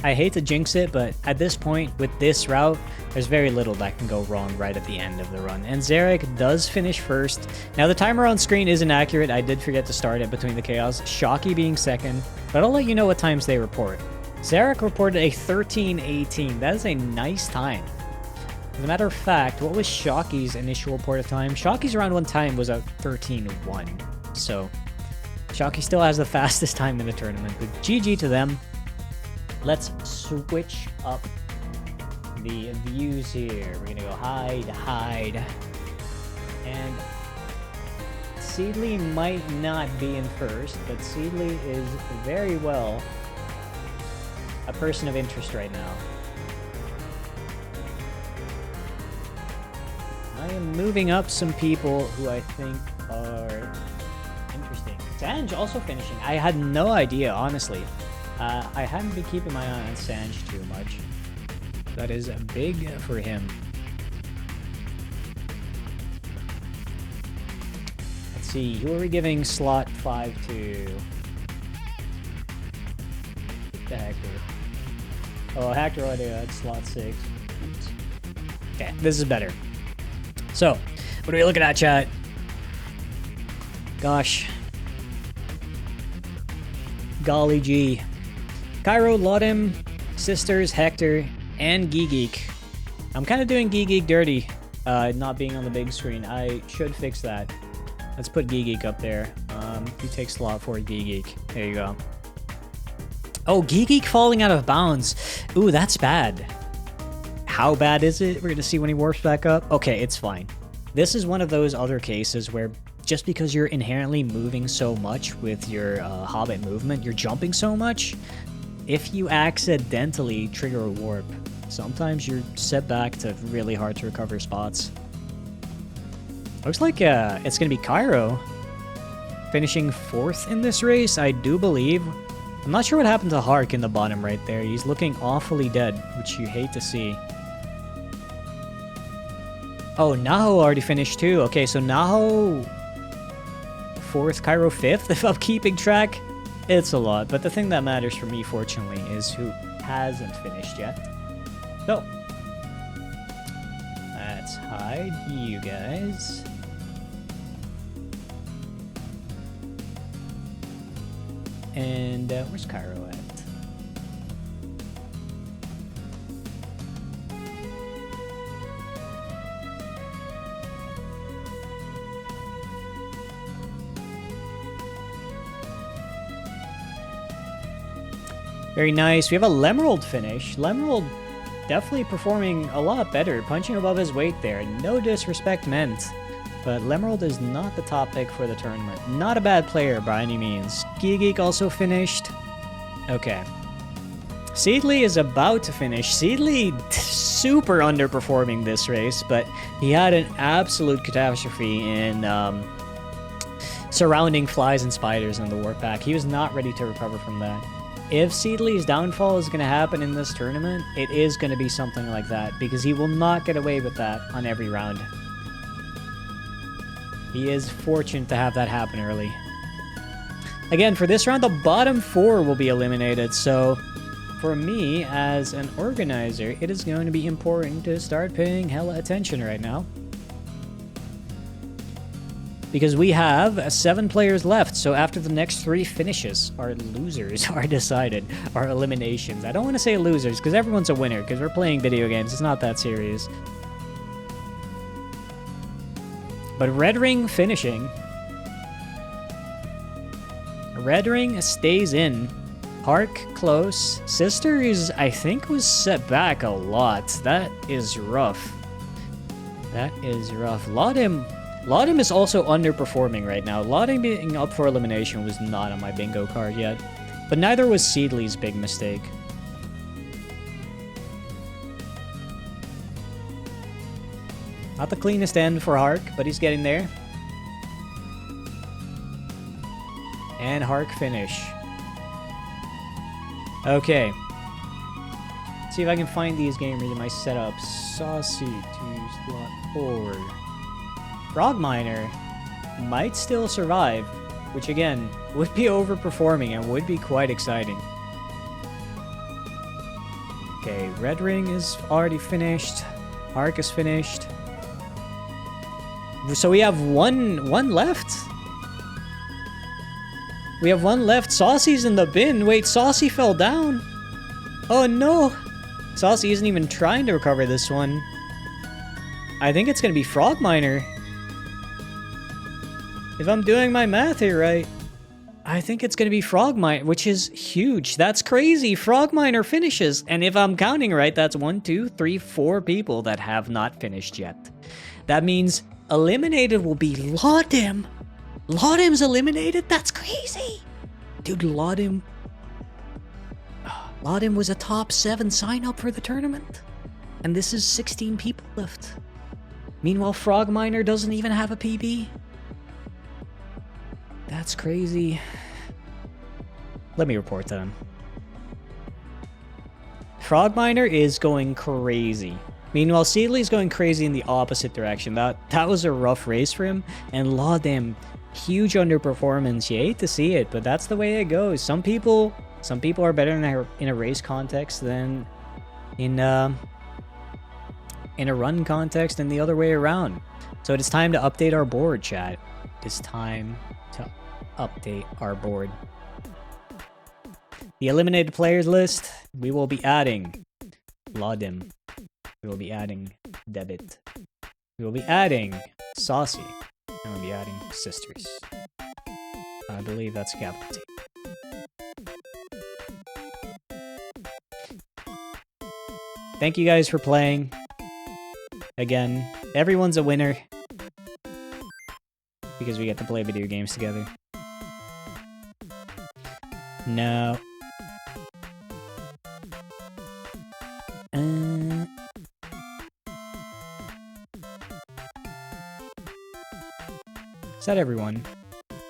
I hate to jinx it, but at this point with this route, there's very little that can go wrong right at the end of the run. And Zarek does finish first. Now the timer on screen isn't accurate. I did forget to start it between the chaos. Shocky being second, but I'll let you know what times they report. Zarek reported a 13:18. That is a nice time. As a matter of fact, what was Shocky's initial report of time? Shocky's round 1 time was a 13:1. So Shocky still has the fastest time in the tournament, but GG to them. Let's switch up the views here. We're gonna go hide. And Seedly might not be in first, but Seedly is very well a person of interest right now. I am moving up some people who I think are interesting. Sanj also finishing. I had no idea, honestly. I hadn't been keeping my eye on Sanj too much. That is big for him. Let's see, who are we giving slot 5 to? The Hector. Oh, Hector already at slot 6. Okay, this is better. So, what are we looking at, chat? Gosh. Golly gee. Cairo, Laudem, Sisters, Hector, and Geek. I'm kind of doing Geek dirty, not being on the big screen. I should fix that. Let's put Geek up there. You take slot 4, Geek. There you go. Oh, Geek falling out of bounds. Ooh, that's bad. How bad is it? We're going to see when he warps back up. Okay, it's fine. This is one of those other cases where just because you're inherently moving so much with your Hobbit movement, you're jumping so much, if you accidentally trigger a warp, sometimes you're set back to really hard to recover spots. Looks like it's going to be Cairo finishing 4th in this race, I do believe. I'm not sure what happened to Hark in the bottom right there. He's looking awfully dead, which you hate to see. Oh, Naho already finished too. Okay, so Naho 4th, Cairo 5th, if I'm keeping track. It's a lot, but the thing that matters for me, fortunately, is who hasn't finished yet. So, let's hide you guys. And where's Cairo at? Very nice. We have a Lemerald finish. Lemerald definitely performing a lot better, punching above his weight there. No disrespect meant, but Lemerald is not the top pick for the tournament. Not a bad player by any means. Geek also finished. Okay. Seedly is about to finish. Seedly super underperforming this race, but he had an absolute catastrophe in surrounding flies and spiders in the warp pack. He was not ready to recover from that. If Seedly's downfall is going to happen in this tournament, it is going to be something like that, because he will not get away with that on every round. He is fortunate to have that happen early. Again, for this round, the bottom 4 will be eliminated, so for me, as an organizer, it is going to be important to start paying hella attention right now. Because we have 7 players left, so after the next 3 finishes, our losers are decided, our eliminations. I don't want to say losers, because everyone's a winner, because we're playing video games, it's not that serious. But Red Ring finishing. Red Ring stays in. Hark close. Sister is, I think, was set back a lot. That is rough. That is rough. Laudim is also underperforming right now. Laudim being up for elimination was not on my bingo card yet. But neither was Seedly's big mistake. Not the cleanest end for Hark, but he's getting there. And Hark finish. Okay. Let's see if I can find these gamers in my setup. Saucy to slot 4. Frogminer might still survive, which again would be overperforming and would be quite exciting. Okay, Red Ring is already finished. Hark is finished. So we have one left. We have one left. Saucy's in the bin. Wait, Saucy fell down. Oh no. Saucy isn't even trying to recover this one. I think it's going to be Frogminer. If I'm doing my math here right, I think it's going to be Frogminer, which is huge. That's crazy. Frogminer finishes. And if I'm counting right, that's 1, 2, 3, 4 people that have not finished yet. That means eliminated will be Laudim. Laudim's eliminated? That's crazy. Dude, Laudim was a top 7 sign-up for the tournament. And this is 16 people left. Meanwhile, Frogminer doesn't even have a PB. That's crazy. Let me report to him. Frogminer is going crazy. Meanwhile, Seedly's going crazy in the opposite direction. That was a rough race for him. And Laudim, huge underperformance. You hate to see it, but that's the way it goes. Some people are better in a race context than in a run context, and the other way around. So it is time to update our board, chat. It is time to update our board. The eliminated players list, we will be adding Laudim. We will be adding Debit. We will be adding Saucy. And we'll be adding Sisters. I believe that's a capital T. Thank you guys for playing. Again, everyone's a winner. because we get to play video games together. No. Is that everyone?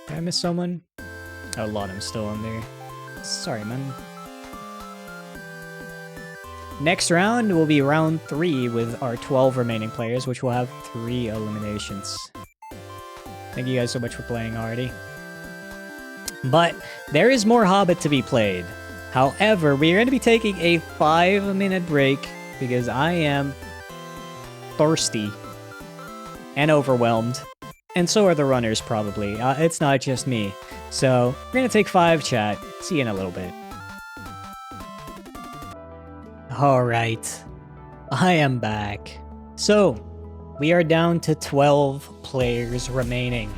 Did I miss someone? Oh, Lauden's still on there. Sorry, man. Next round will be round 3 with our 12 remaining players, which will have 3 eliminations. Thank you guys so much for playing already. But there is more Hobbit to be played. However, we are going to be taking a 5-minute break because I am thirsty and overwhelmed. And so are the runners, probably. It's not just me. So, we're going to take 5, chat. See you in a little bit. Alright. I am back. So, we are down to 12 players remaining.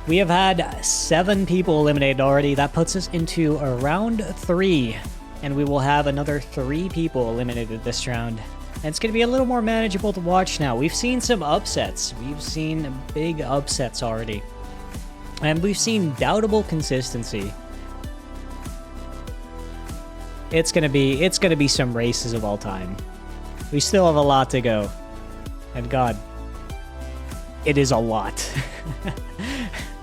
We have had 7 people eliminated already. That puts us into a round 3. And we will have another 3 people eliminated this round. And it's going to be a little more manageable to watch now. We've seen some upsets. We've seen big upsets already. And we've seen doubtable consistency. It's gonna be some races of all time. We still have a lot to go. And God, it is a lot.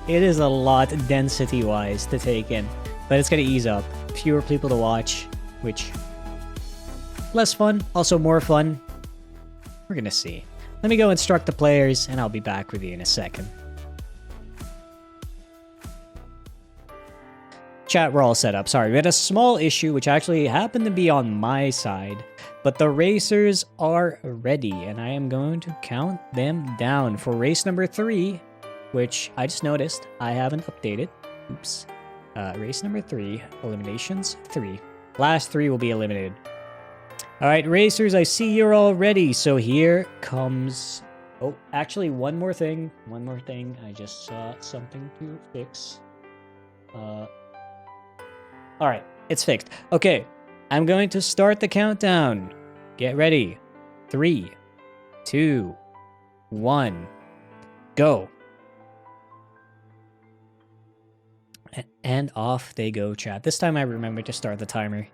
It is a lot density-wise to take in. But it's gonna ease up. Fewer people to watch, which... less fun, also more fun. We're gonna see. Let me go instruct the players, and I'll be back with you in a second. Chat, we're all set up. Sorry, we had a small issue, which actually happened to be on my side. But the racers are ready, and I am going to count them down for race number 3, which I just noticed I haven't updated. Oops. Race number 3, eliminations 3. Last 3 will be eliminated. Alright, racers, I see you're all ready, so here comes... oh, actually, one more thing. I just saw something to fix. Alright, it's fixed. Okay, I'm going to start the countdown. Get ready. 3, 2, 1, go. And off they go, chat. This time I remember to start the timer.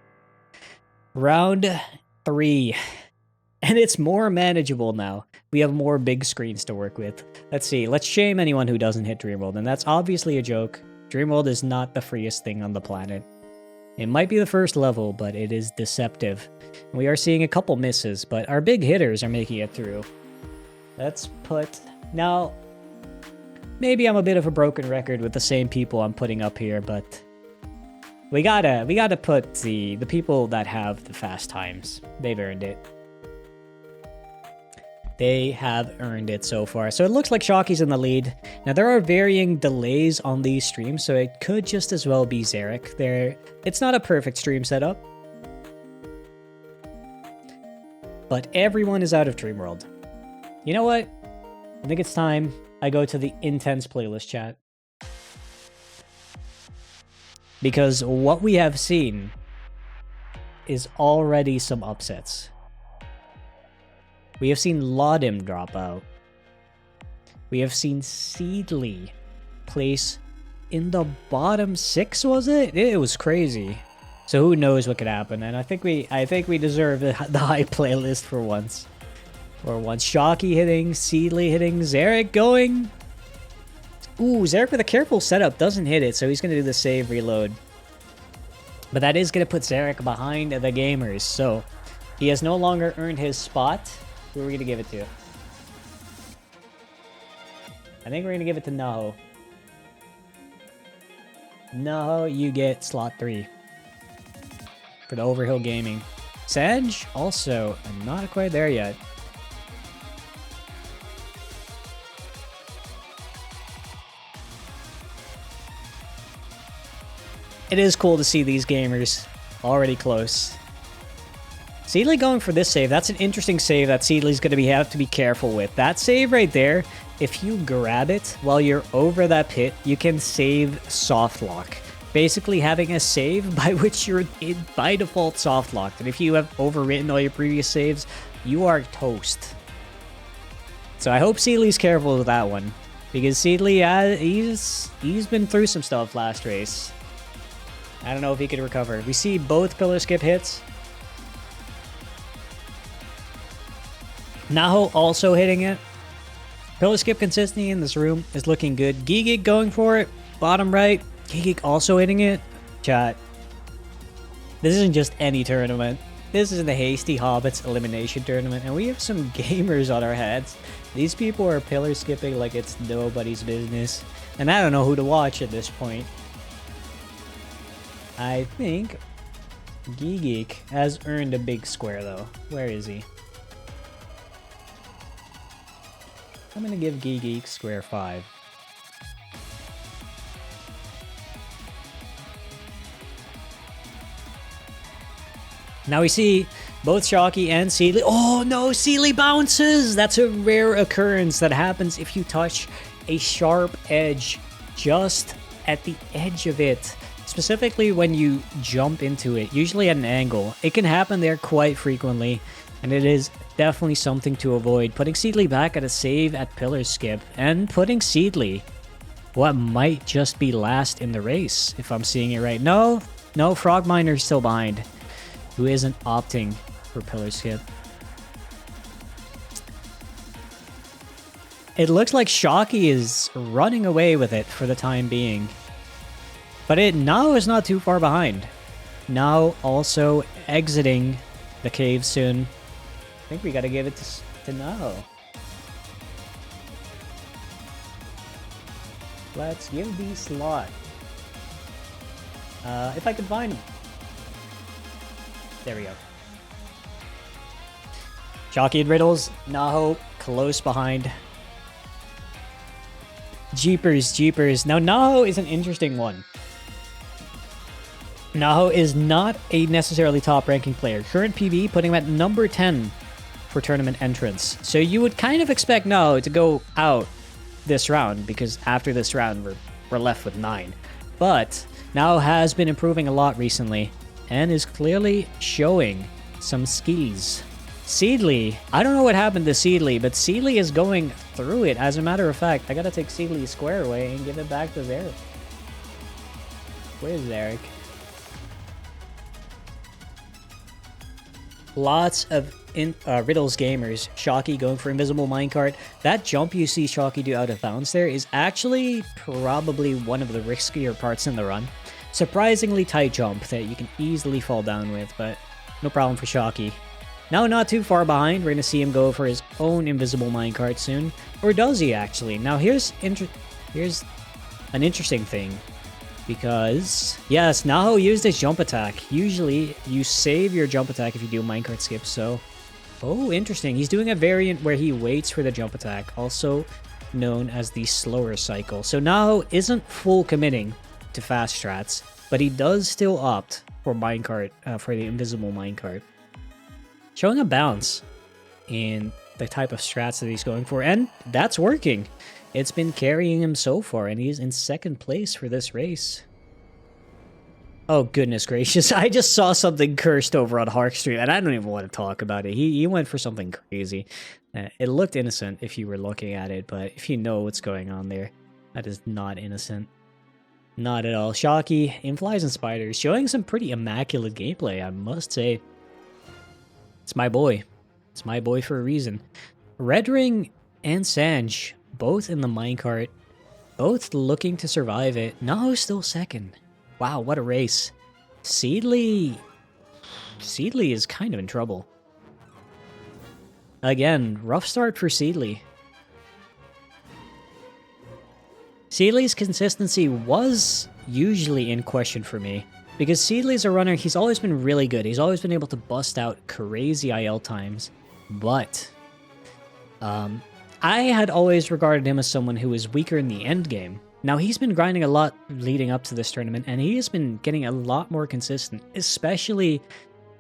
Round 3. And it's more manageable now. We have more big screens to work with. Let's see. Let's shame anyone who doesn't hit Dreamworld. And that's obviously a joke. Dreamworld is not the freest thing on the planet. It might be the first level, but it is deceptive. We are seeing a couple misses, but our big hitters are making it through. Let's put... now, maybe I'm a bit of a broken record with the same people I'm putting up here, but... We gotta put the people that have the fast times. They've earned it. They have earned it so far. So it looks like Shocky's in the lead. Now there are varying delays on these streams, so it could just as well be Zarek. It's not a perfect stream setup. But everyone is out of Dreamworld. You know what? I think it's time I go to the intense playlist, chat. Because what we have seen is already some upsets. We have seen Laudim drop out. We have seen Seedly place in the bottom 6, was it? It was crazy. So who knows what could happen, and I think we deserve the high playlist for once. For once. Shocky hitting, Seedly hitting, Zarek going. Ooh, Zarek with a careful setup doesn't hit it, so he's gonna do the save reload. But that is gonna put Zarek behind the gamers, so he has no longer earned his spot. Who are we gonna give it to? I think we're gonna give it to Naho. Naho, you get slot 3 for the Overhill Gaming. Sage, also not quite there yet. It is cool to see these gamers already close. Seedly going for this save. That's an interesting save that Seedly's going to have to be careful with. That save right there, if you grab it while you're over that pit, you can save soft lock. Basically having a save by which you're by default soft locked. And if you have overwritten all your previous saves, you are toast. So I hope Seedly's careful with that one. Because Seedly, he's been through some stuff last race. I don't know if he could recover. We see both pillar skip hits. Naho also hitting it. Pillar skip consistency in this room is looking good. Gigig going for it. Bottom right. Gigig also hitting it. Chat. This isn't just any tournament. This is the Hasty Hobbits Elimination Tournament, and we have some gamers on our heads. These people are pillar skipping like it's nobody's business, and I don't know who to watch at this point. I think Gigik has earned a big square, though. Where is he? I'm gonna give Gigik square 5. Now we see both Shocky and Seedly. Oh no, Seedly bounces! That's a rare occurrence that happens if you touch a sharp edge just at the edge of it. Specifically when you jump into it, usually at an angle. It can happen there quite frequently, and it is definitely something to avoid. Putting Seedly back at a save at pillar skip, and putting Seedly what might just be last in the race, if I'm seeing it right. No, Frogminer's still behind, who isn't opting for pillar skip. It looks like Shocky is running away with it for the time being. But now is not too far behind. Now also exiting the cave soon. I think we gotta give it to Now. Let's give the slot. If I could find him. There we go. Shocky and Riddles, Naho close behind. Jeepers. Now Naho is an interesting one. Naho is not a necessarily top-ranking player. Current PB putting him at number 10 for tournament entrance. So you would kind of expect Naho to go out this round, because after this round we're left with 9. But Naho has been improving a lot recently, and is clearly showing some skills. Seedly, I don't know what happened to Seedly, but Seedly is going through it. As a matter of fact, I gotta take Seedly's square away and give it back to Zarek. Where's Zarek? Lots of Riddles gamers. Shocky going for invisible minecart. That jump you see Shocky do out of bounds there is actually probably one of the riskier parts in the run. Surprisingly tight jump that you can easily fall down with, but no problem for Shocky. Now not too far behind, we're going to see him go for his own invisible minecart soon. Or does he actually? Now here's an interesting thing. Because, yes, Naho used his jump attack. Usually, you save your jump attack if you do a minecart skip, so... Oh, interesting. He's doing a variant where he waits for the jump attack, also known as the slower cycle. So Naho isn't full committing to fast strats, but he does still opt for minecart, for the invisible minecart. Showing a bounce in the type of strats that he's going for, and that's working. It's been carrying him so far, and he's in second place for this race. Oh, goodness gracious. I just saw something cursed over on Hark Street, and I don't even want to talk about it. He went for something crazy. It looked innocent if you were looking at it, but if you know what's going on there, that is not innocent. Not at all. Shocky, Inflies and Spiders, showing some pretty immaculate gameplay, I must say. It's my boy. It's my boy for a reason. Red Ring and Sanj, both in the minecart, both looking to survive it. Naho's still second. Wow, what a race. Seedly is kind of in trouble. Again, rough start for Seedly. Seedly's consistency was usually in question for me, because Seedly's a runner, he's always been really good. He's always been able to bust out crazy IL times, but I had always regarded him as someone who was weaker in the end game. Now, he's been grinding a lot leading up to this tournament, and he has been getting a lot more consistent, especially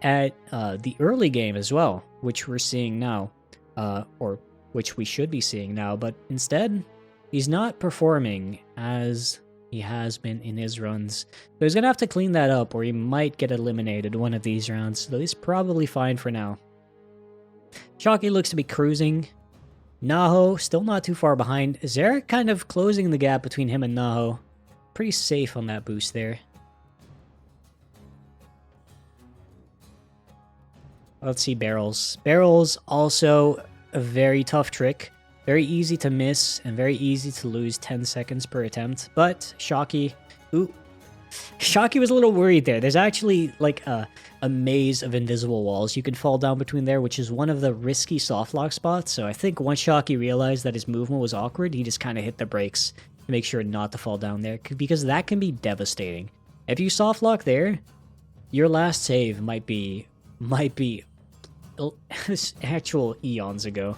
at the early game as well, which we're seeing now, or which we should be seeing now, but instead, he's not performing as he has been in his runs. So he's going to have to clean that up, or he might get eliminated one of these rounds, though he's probably fine for now. Shocky looks to be cruising. Naho, still not too far behind. Zarek kind of closing the gap between him and Naho. Pretty safe on that boost there. Let's see barrels. Barrels, also a very tough trick. Very easy to miss and very easy to lose 10 seconds per attempt. But Shocky, ooh, Shocky was a little worried there. There's actually like a maze of invisible walls you can fall down between there, which is one of the risky softlock spots. So I think once Shocky realized that his movement was awkward, he just kind of hit the brakes to make sure not to fall down there, because that can be devastating. If you softlock there, your last save might be actual eons ago.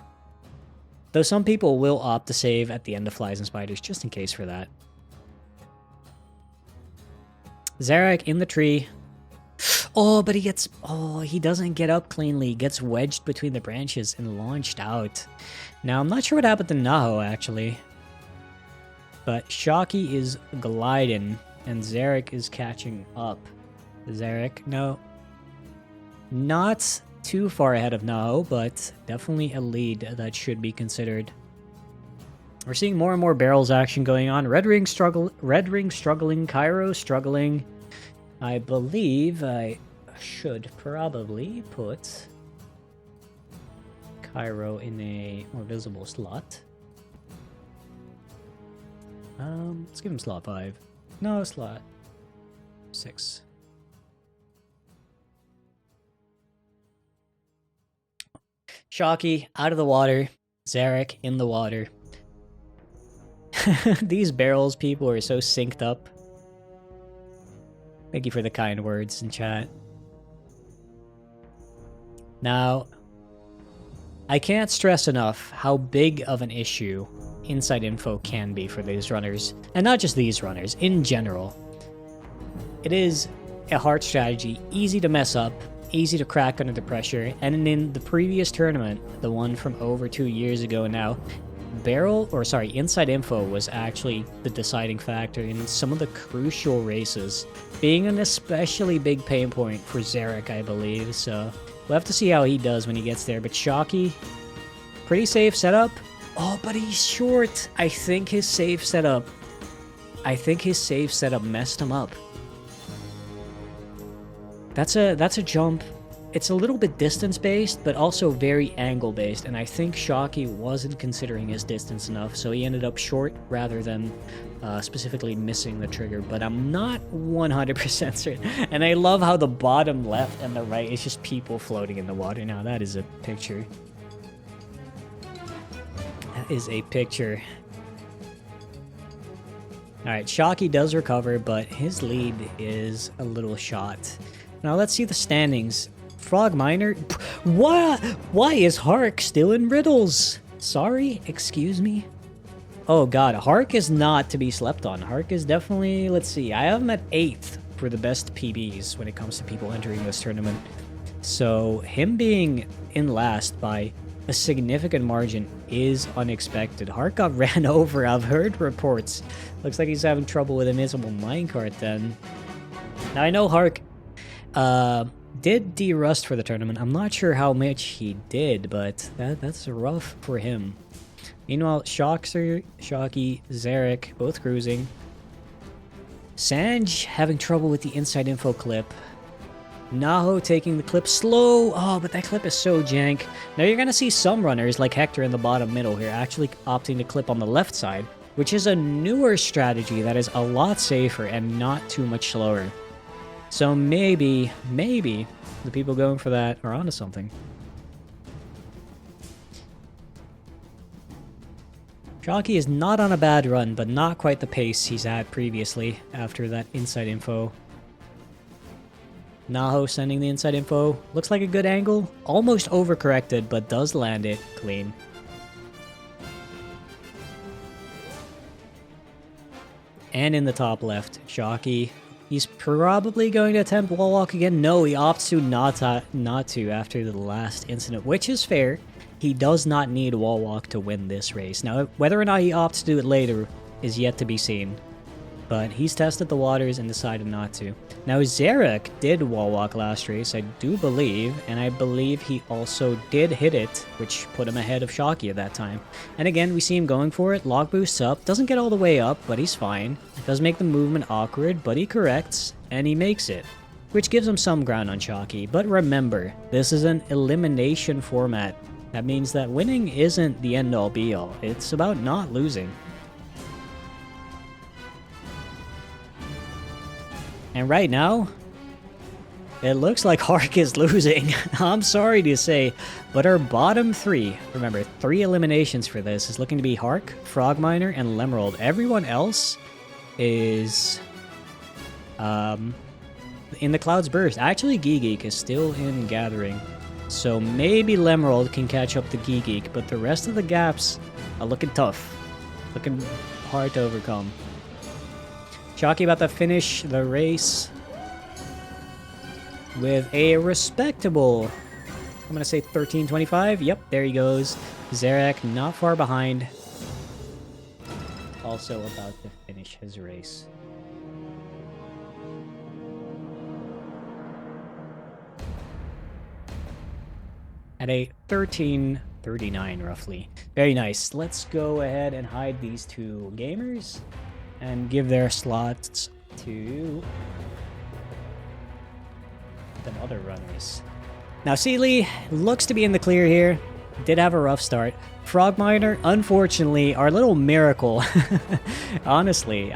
Though some people will opt to save at the end of Flies and Spiders, just in case for that. Zarek in the tree. Oh, but he doesn't get up cleanly. He gets wedged between the branches and launched out. Now, I'm not sure what happened to Naho, actually. But Shocky is gliding, and Zarek is catching up. Zarek, no. Not too far ahead of Naho, but definitely a lead that should be considered. We're seeing more and more barrels action going on. Red Ring struggling, Cairo struggling. I believe I should probably put Cairo in a more visible slot. Let's give him slot 5. No, slot 6. Shocky out of the water. Zarek in the water. These barrels, people are so synced up. Thank you for the kind words in chat. Now, I can't stress enough how big of an issue inside info can be for these runners. And not just these runners, in general. It is a hard strategy, easy to mess up, easy to crack under the pressure, and in the previous tournament, the one from over 2 years ago now, inside info was actually the deciding factor in some of the crucial races, being an especially big pain point for Zarek, I believe, so we'll have to see how he does when he gets there. But Shocky, pretty safe setup. Oh, but he's short. I think his safe setup messed him up. That's a jump. It's a little bit distance-based, but also very angle-based, and I think Shocky wasn't considering his distance enough, so he ended up short rather than specifically missing the trigger, but I'm not 100% certain. And I love how the bottom left and the right is just people floating in the water. Now, that is a picture. That is a picture. Alright, Shocky does recover, but his lead is a little shot. Now let's see the standings. Frog Miner? Why is Hark still in riddles? Sorry? Excuse me? Oh god, Hark is not to be slept on. Hark is definitely, let's see, I have him at 8th for the best PBs when it comes to people entering this tournament. So him being in last by a significant margin is unexpected. Hark got ran over, I've heard reports. Looks like he's having trouble with Invisible Minecart then. Now I know Hark did de-rust for the tournament. I'm not sure how much he did, but that's rough for him. Meanwhile, Shocky, Zarek, both cruising. Sanj having trouble with the inside info clip. Naho taking the clip slow. Oh, but that clip is so jank. Now you're going to see some runners, like Hector in the bottom middle here, actually opting to clip on the left side, which is a newer strategy that is a lot safer and not too much slower. So maybe the people going for that are onto something. Shocky is not on a bad run, but not quite the pace he's at previously after that inside info. Naho sending the inside info. Looks like a good angle. Almost overcorrected, but does land it clean. And in the top left, Shocky. He's probably going to attempt wall walk again. No, he opts to not to after the last incident, which is fair. He does not need wall walk to win this race. Now, whether or not he opts to do it later is yet to be seen. but he's tested the waters and decided not to. Now, Zarek did wall walk last race, I do believe, and I believe he also did hit it, which put him ahead of Shocky at that time. And again, we see him going for it, log boosts up, doesn't get all the way up, but he's fine. Does make the movement awkward, but he corrects, and he makes it, which gives him some ground on Shocky. But remember, this is an elimination format. That means that winning isn't the end-all be-all, it's about not losing. And right now, it looks like Hark is losing. I'm sorry to say, but our bottom three, remember, 3 eliminations for this, is looking to be Hark, Frogminer, and Lemerald. Everyone else is in the Cloud's Burst. Actually, Geek is still in Gathering, so maybe Lemerald can catch up to Geek, but the rest of the gaps are looking tough, looking hard to overcome. Shocky about to finish the race with a respectable, I'm going to say 13:25. Yep, there he goes. Zarek not far behind. Also about to finish his race. At a 13:39 roughly. Very nice. Let's go ahead and hide these 2 gamers and give their slots to the other runners. Now, Sealy looks to be in the clear here. Did have a rough start. Frogminer, unfortunately, our little miracle. Honestly,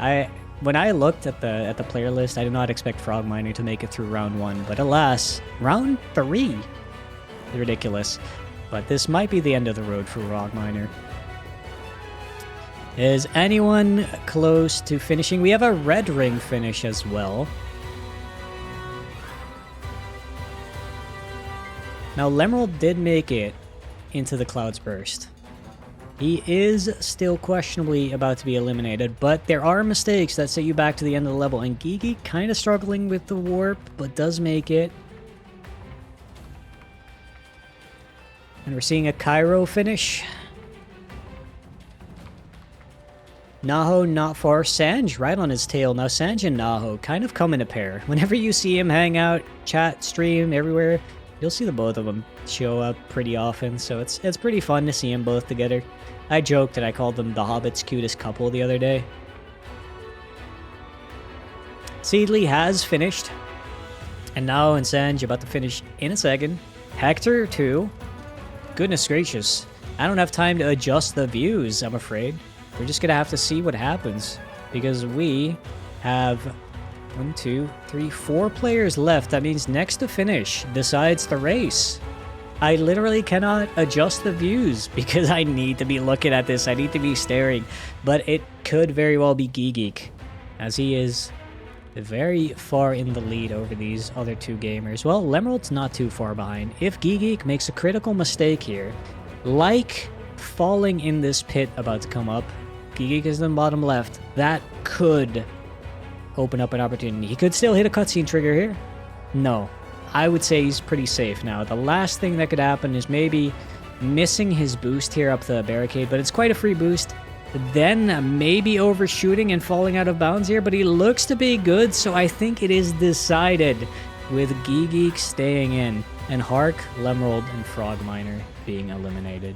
when I looked at the player list, I did not expect Frogminer to make it through round 1, but alas, round 3. Ridiculous. But this might be the end of the road for Frogminer. Is anyone close to finishing? We have a red ring finish as well. Now, Lemerald did make it into the Cloud's Burst. He is still questionably about to be eliminated, but there are mistakes that set you back to the end of the level, and Geeky kind of struggling with the warp, but does make it. And we're seeing a Cairo finish. Naho not far. Sanj right on his tail. Now Sanj and Naho kind of come in a pair. Whenever you see him hang out, chat, stream, everywhere, you'll see the both of them show up pretty often. So it's pretty fun to see them both together. I joked that I called them the Hobbit's cutest couple the other day. Seedly has finished. And Naho and Sanj about to finish in a second. Hector too. Goodness gracious. I don't have time to adjust the views, I'm afraid. We're just gonna have to see what happens, because we have 1, 2, 3, 4 players left. That means next to finish decides the race. I literally cannot adjust the views because I need to be looking at this. I need to be staring, but it could very well be Geek, as he is very far in the lead over these other 2 gamers. Well, Lemerald's not too far behind. If Geek makes a critical mistake here, like falling in this pit about to come up, Geek is in the bottom left, that could open up an opportunity. He could still hit a cutscene trigger here. No, I would say he's pretty safe now. The last thing that could happen is maybe missing his boost here up the barricade, but it's quite a free boost. Then maybe overshooting and falling out of bounds here, but he looks to be good, so I think it is decided with Geek staying in and Hark, Lemerald, and Frogminer being eliminated.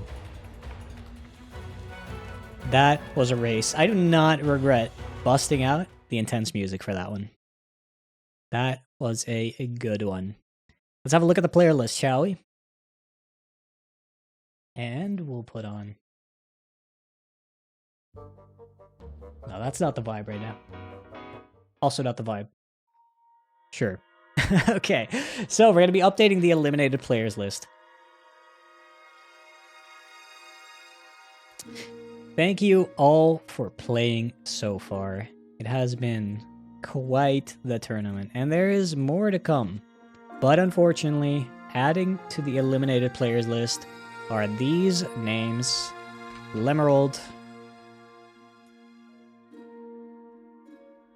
That was a race. I do not regret busting out the intense music for that one. That was a good one. Let's have a look at the player list, shall we? And we'll put on... No, that's not the vibe right now. Also not the vibe. Sure. Okay, so we're going to be updating the eliminated players list. Thank you all for playing so far. It has been quite the tournament, and there is more to come. But unfortunately, adding to the eliminated players list are these names: Lemerald,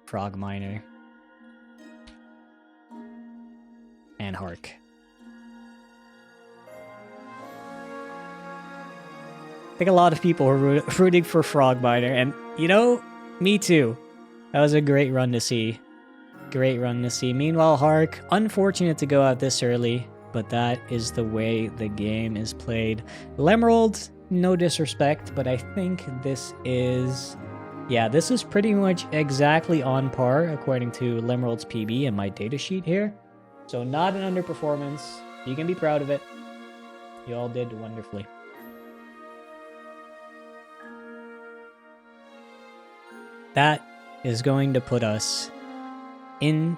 Frogminer, and Hark. I think a lot of people are rooting for Frogminer, and you know, me too. That was a great run to see. Great run to see. Meanwhile, Hark, unfortunate to go out this early, but that is the way the game is played. Lemerold, no disrespect, but I think this is... Yeah, this is pretty much exactly on par according to Lemerold's PB and my datasheet here. So not an underperformance. You can be proud of it. You all did wonderfully. That is going to put us into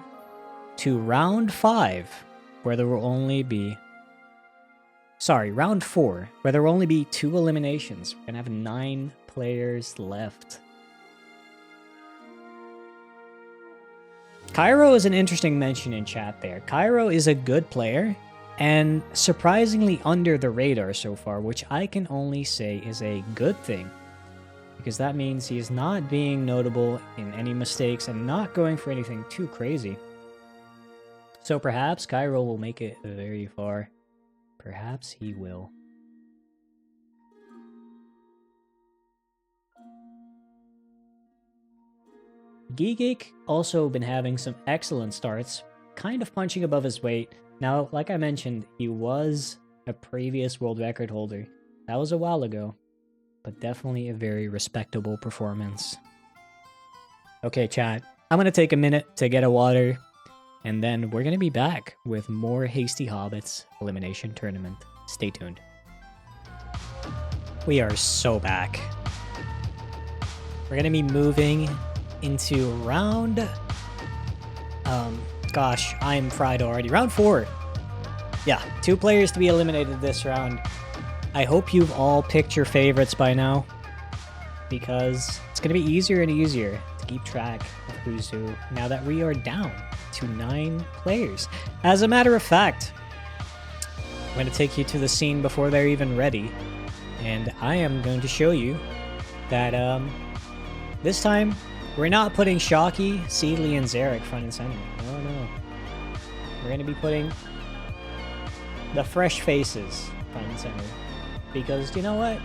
round 5, where there will only be... Sorry, round 4, where there will only be 2 eliminations. We're gonna have 9 players left. Cairo is an interesting mention in chat there. Cairo is a good player, and surprisingly under the radar so far, which I can only say is a good thing. Because that means he is not being notable in any mistakes and not going for anything too crazy. So perhaps Cairo will make it very far. Perhaps he will. Geek also been having some excellent starts, kind of punching above his weight. Now, like I mentioned, he was a previous world record holder. That was a while ago. But definitely a very respectable performance. Okay, chat. I'm going to take a minute to get a water, and then we're going to be back with more Hasty Hobbits Elimination Tournament. Stay tuned. We are so back. We're going to be moving into round... gosh, I'm fried already. Round 4. Yeah, 2 players to be eliminated this round. I hope you've all picked your favorites by now, because it's going to be easier and easier to keep track of who's who now that we are down to 9 players. As a matter of fact, I'm going to take you to the scene before they're even ready, and I am going to show you that this time we're not putting Shocky, Seedly, and Zarek front and center. No. We're going to be putting the fresh faces front and center. Because, you know what?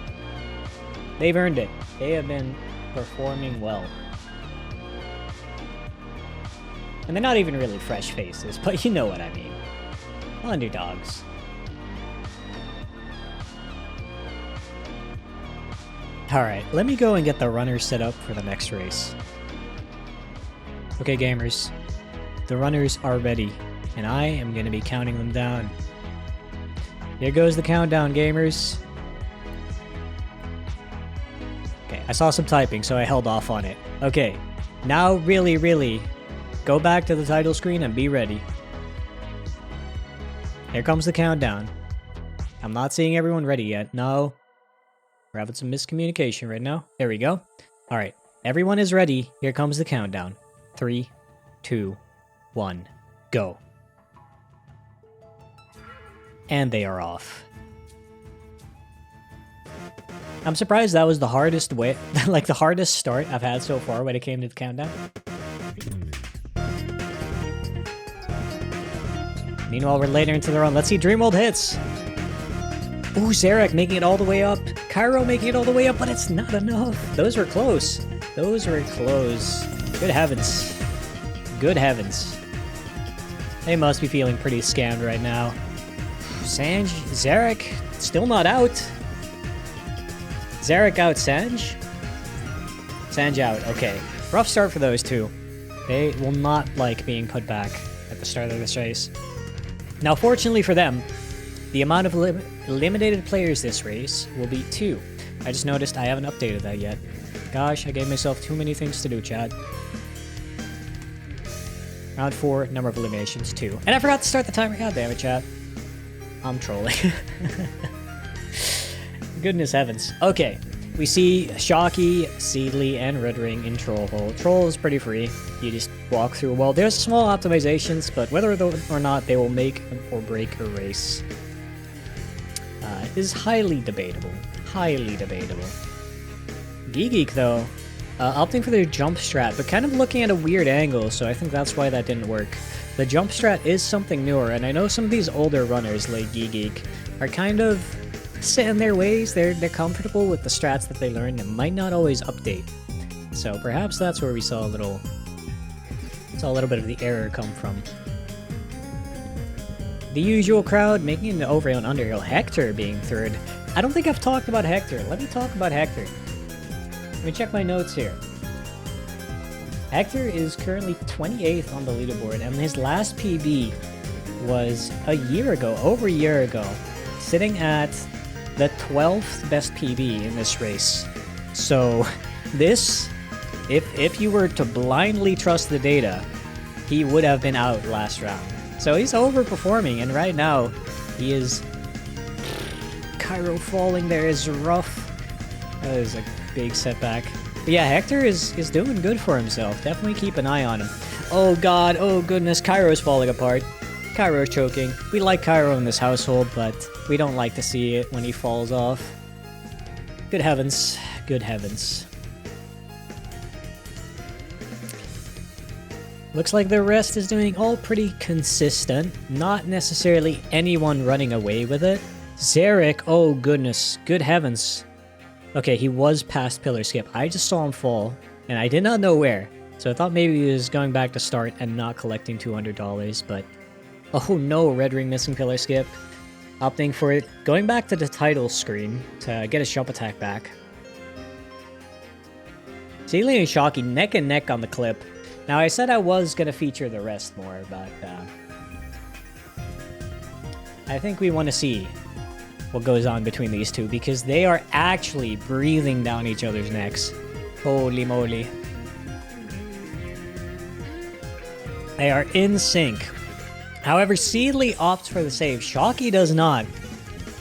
They've earned it. They have been performing well. And they're not even really fresh faces, but you know what I mean. Underdogs. Alright, let me go and get the runners set up for the next race. Okay, gamers. The runners are ready, and I am going to be counting them down. Here goes the countdown, gamers. Okay, I saw some typing, so I held off on it. Okay, now really, go back to the title screen and be ready. Here comes the countdown. I'm not seeing everyone ready yet. No. We're having some miscommunication right now. There we go. Alright, everyone is ready. Here comes the countdown. 3, 2, 1, go. And they are off. I'm surprised that was the hardest way, like the hardest start I've had so far when it came to the countdown. Meanwhile, we're later into the run. Let's see Dreamworld hits. Ooh, Zarek making it all the way up. Cairo making it all the way up, but it's not enough. Those were close. Those were close. Good heavens. Good heavens. They must be feeling pretty scammed right now. Sanj, Zarek, still not out. Zarek out, Sanj? Sanj out, okay. Rough start for those two. They will not like being put back at the start of this race. Now, fortunately for them, the amount of eliminated players this race will be 2. I just noticed I haven't updated that yet. Gosh, I gave myself too many things to do, Chad. Round 4, number of eliminations, 2. And I forgot to start the timer. God damn it, chat. I'm trolling. Goodness heavens. Okay, we see Shocky, Seedly, and Red Ring in Troll Hole. Troll is pretty free. You just walk through a wall. There's small optimizations, but whether or not they will make or break a race is highly debatable. Highly debatable. Geek, though, opting for their jump strat, but kind of looking at a weird angle, so I think that's why that didn't work. The jump strat is something newer, and I know some of these older runners, like Geek, are kind of set in their ways. They're comfortable with the strats that they learned and might not always update. So perhaps that's where we saw a little saw a little bit of the error come from. The usual crowd making it into overhill and underhill. Hector being third. I don't think I've talked about Hector. Let me talk about Hector. Let me check my notes here. Hector is currently 28th on the leaderboard, and his last PB was a year ago, over a year ago, sitting at the 12th best PB in this race. So this, if you were to blindly trust the data, he would have been out last round. So he's overperforming, and right now he is... Cairo falling there is rough. That is a big setback. But yeah, Hector is doing good for himself. Definitely keep an eye on him. Oh god, oh goodness, Cairo is falling apart. Cairo is choking. We like Cairo in this household, but we don't like to see it when he falls off. Good heavens. Good heavens. Looks like the rest is doing all pretty consistent. Not necessarily anyone running away with it. Zarek, oh goodness. Good heavens. Okay, he was past Pillar Skip. I just saw him fall, and I did not know where. So I thought maybe he was going back to start and not collecting $200, but... Oh no, Red Ring missing Pillar Skip. Opting for it. Going back to the title screen to get his jump attack back. Sealy and Shocky neck and neck on the clip. Now I said I was going to feature the rest more, but I think we want to see what goes on between these two, because they are actually breathing down each other's necks. Holy moly. They are in sync. However, Seedly opts for the save. Shocky does not.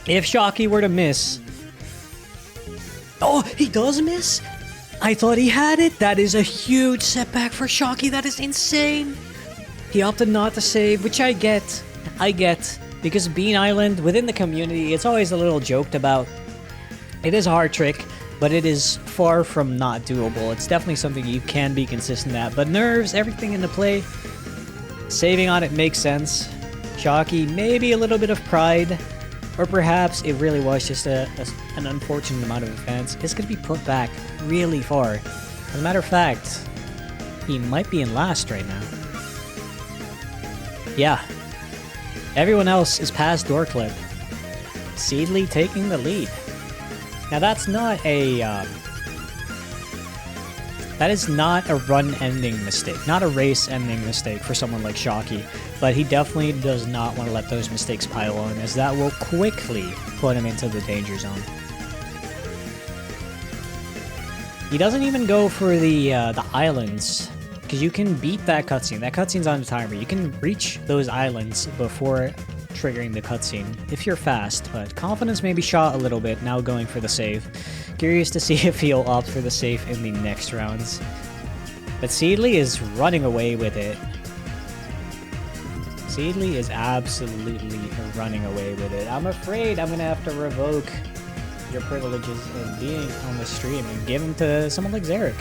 If Shocky were to miss... Oh, he does miss? I thought he had it. That is a huge setback for Shocky. That is insane. He opted not to save, which I get. Because Bean Island, within the community, it's always a little joked about. It is a hard trick, but it is far from not doable. It's definitely something you can be consistent at. But nerves, everything into play. Saving on it makes sense. Shocky, maybe a little bit of pride. Or perhaps it really was just an unfortunate amount of advance. It's going to be put back really far. As a matter of fact, he might be in last right now. Yeah. Everyone else is past Doorclip. Seedly taking the lead. Now that's not a... That is not a run-ending mistake, not a race-ending mistake for someone like Shocky, but he definitely does not want to let those mistakes pile on, as that will quickly put him into the danger zone. He doesn't even go for the islands, because you can beat that cutscene. That cutscene's on the timer. You can reach those islands before triggering the cutscene if you're fast, but confidence may be shot a little bit now going for the save. Curious to see if he'll opt for the save in the next rounds. But Seedly is running away with it. Seedly is absolutely running away with it. I'm afraid I'm gonna have to revoke your privileges of being on the stream and give them to someone like Zarek.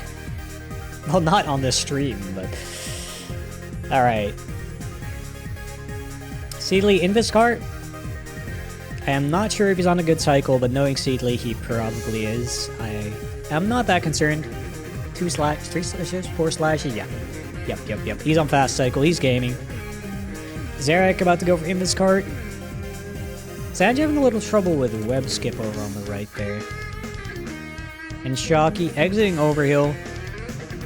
Well, not on the stream, but... Alright. Seedly in this cart. I am not sure if he's on a good cycle, but knowing Seedly, he probably is. I am not that concerned. 2 slash, 3 slashes, 4 slashes, yeah. Yep. He's on fast cycle, he's gaming. Zarek about to go for Invis cart. Sanj having a little trouble with web skip over on the right there. And Shocky exiting overhill.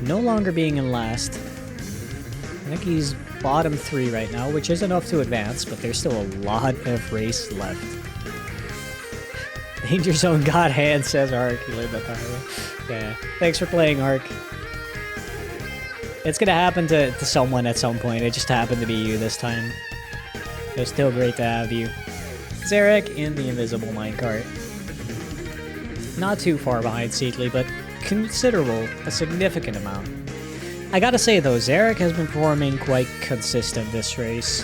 No longer being in last. I think he's bottom 3 right now, which is enough to advance, but there's still a lot of race left. Danger Zone got hand, says Ark. You live that power. Yeah. Thanks for playing, Ark. It's gonna happen to someone at some point. It just happened to be you this time. It was still great to have you. Zarek in the invisible minecart. Not too far behind Seedly, but considerable, a significant amount. I gotta say though, Zarek has been performing quite consistent this race.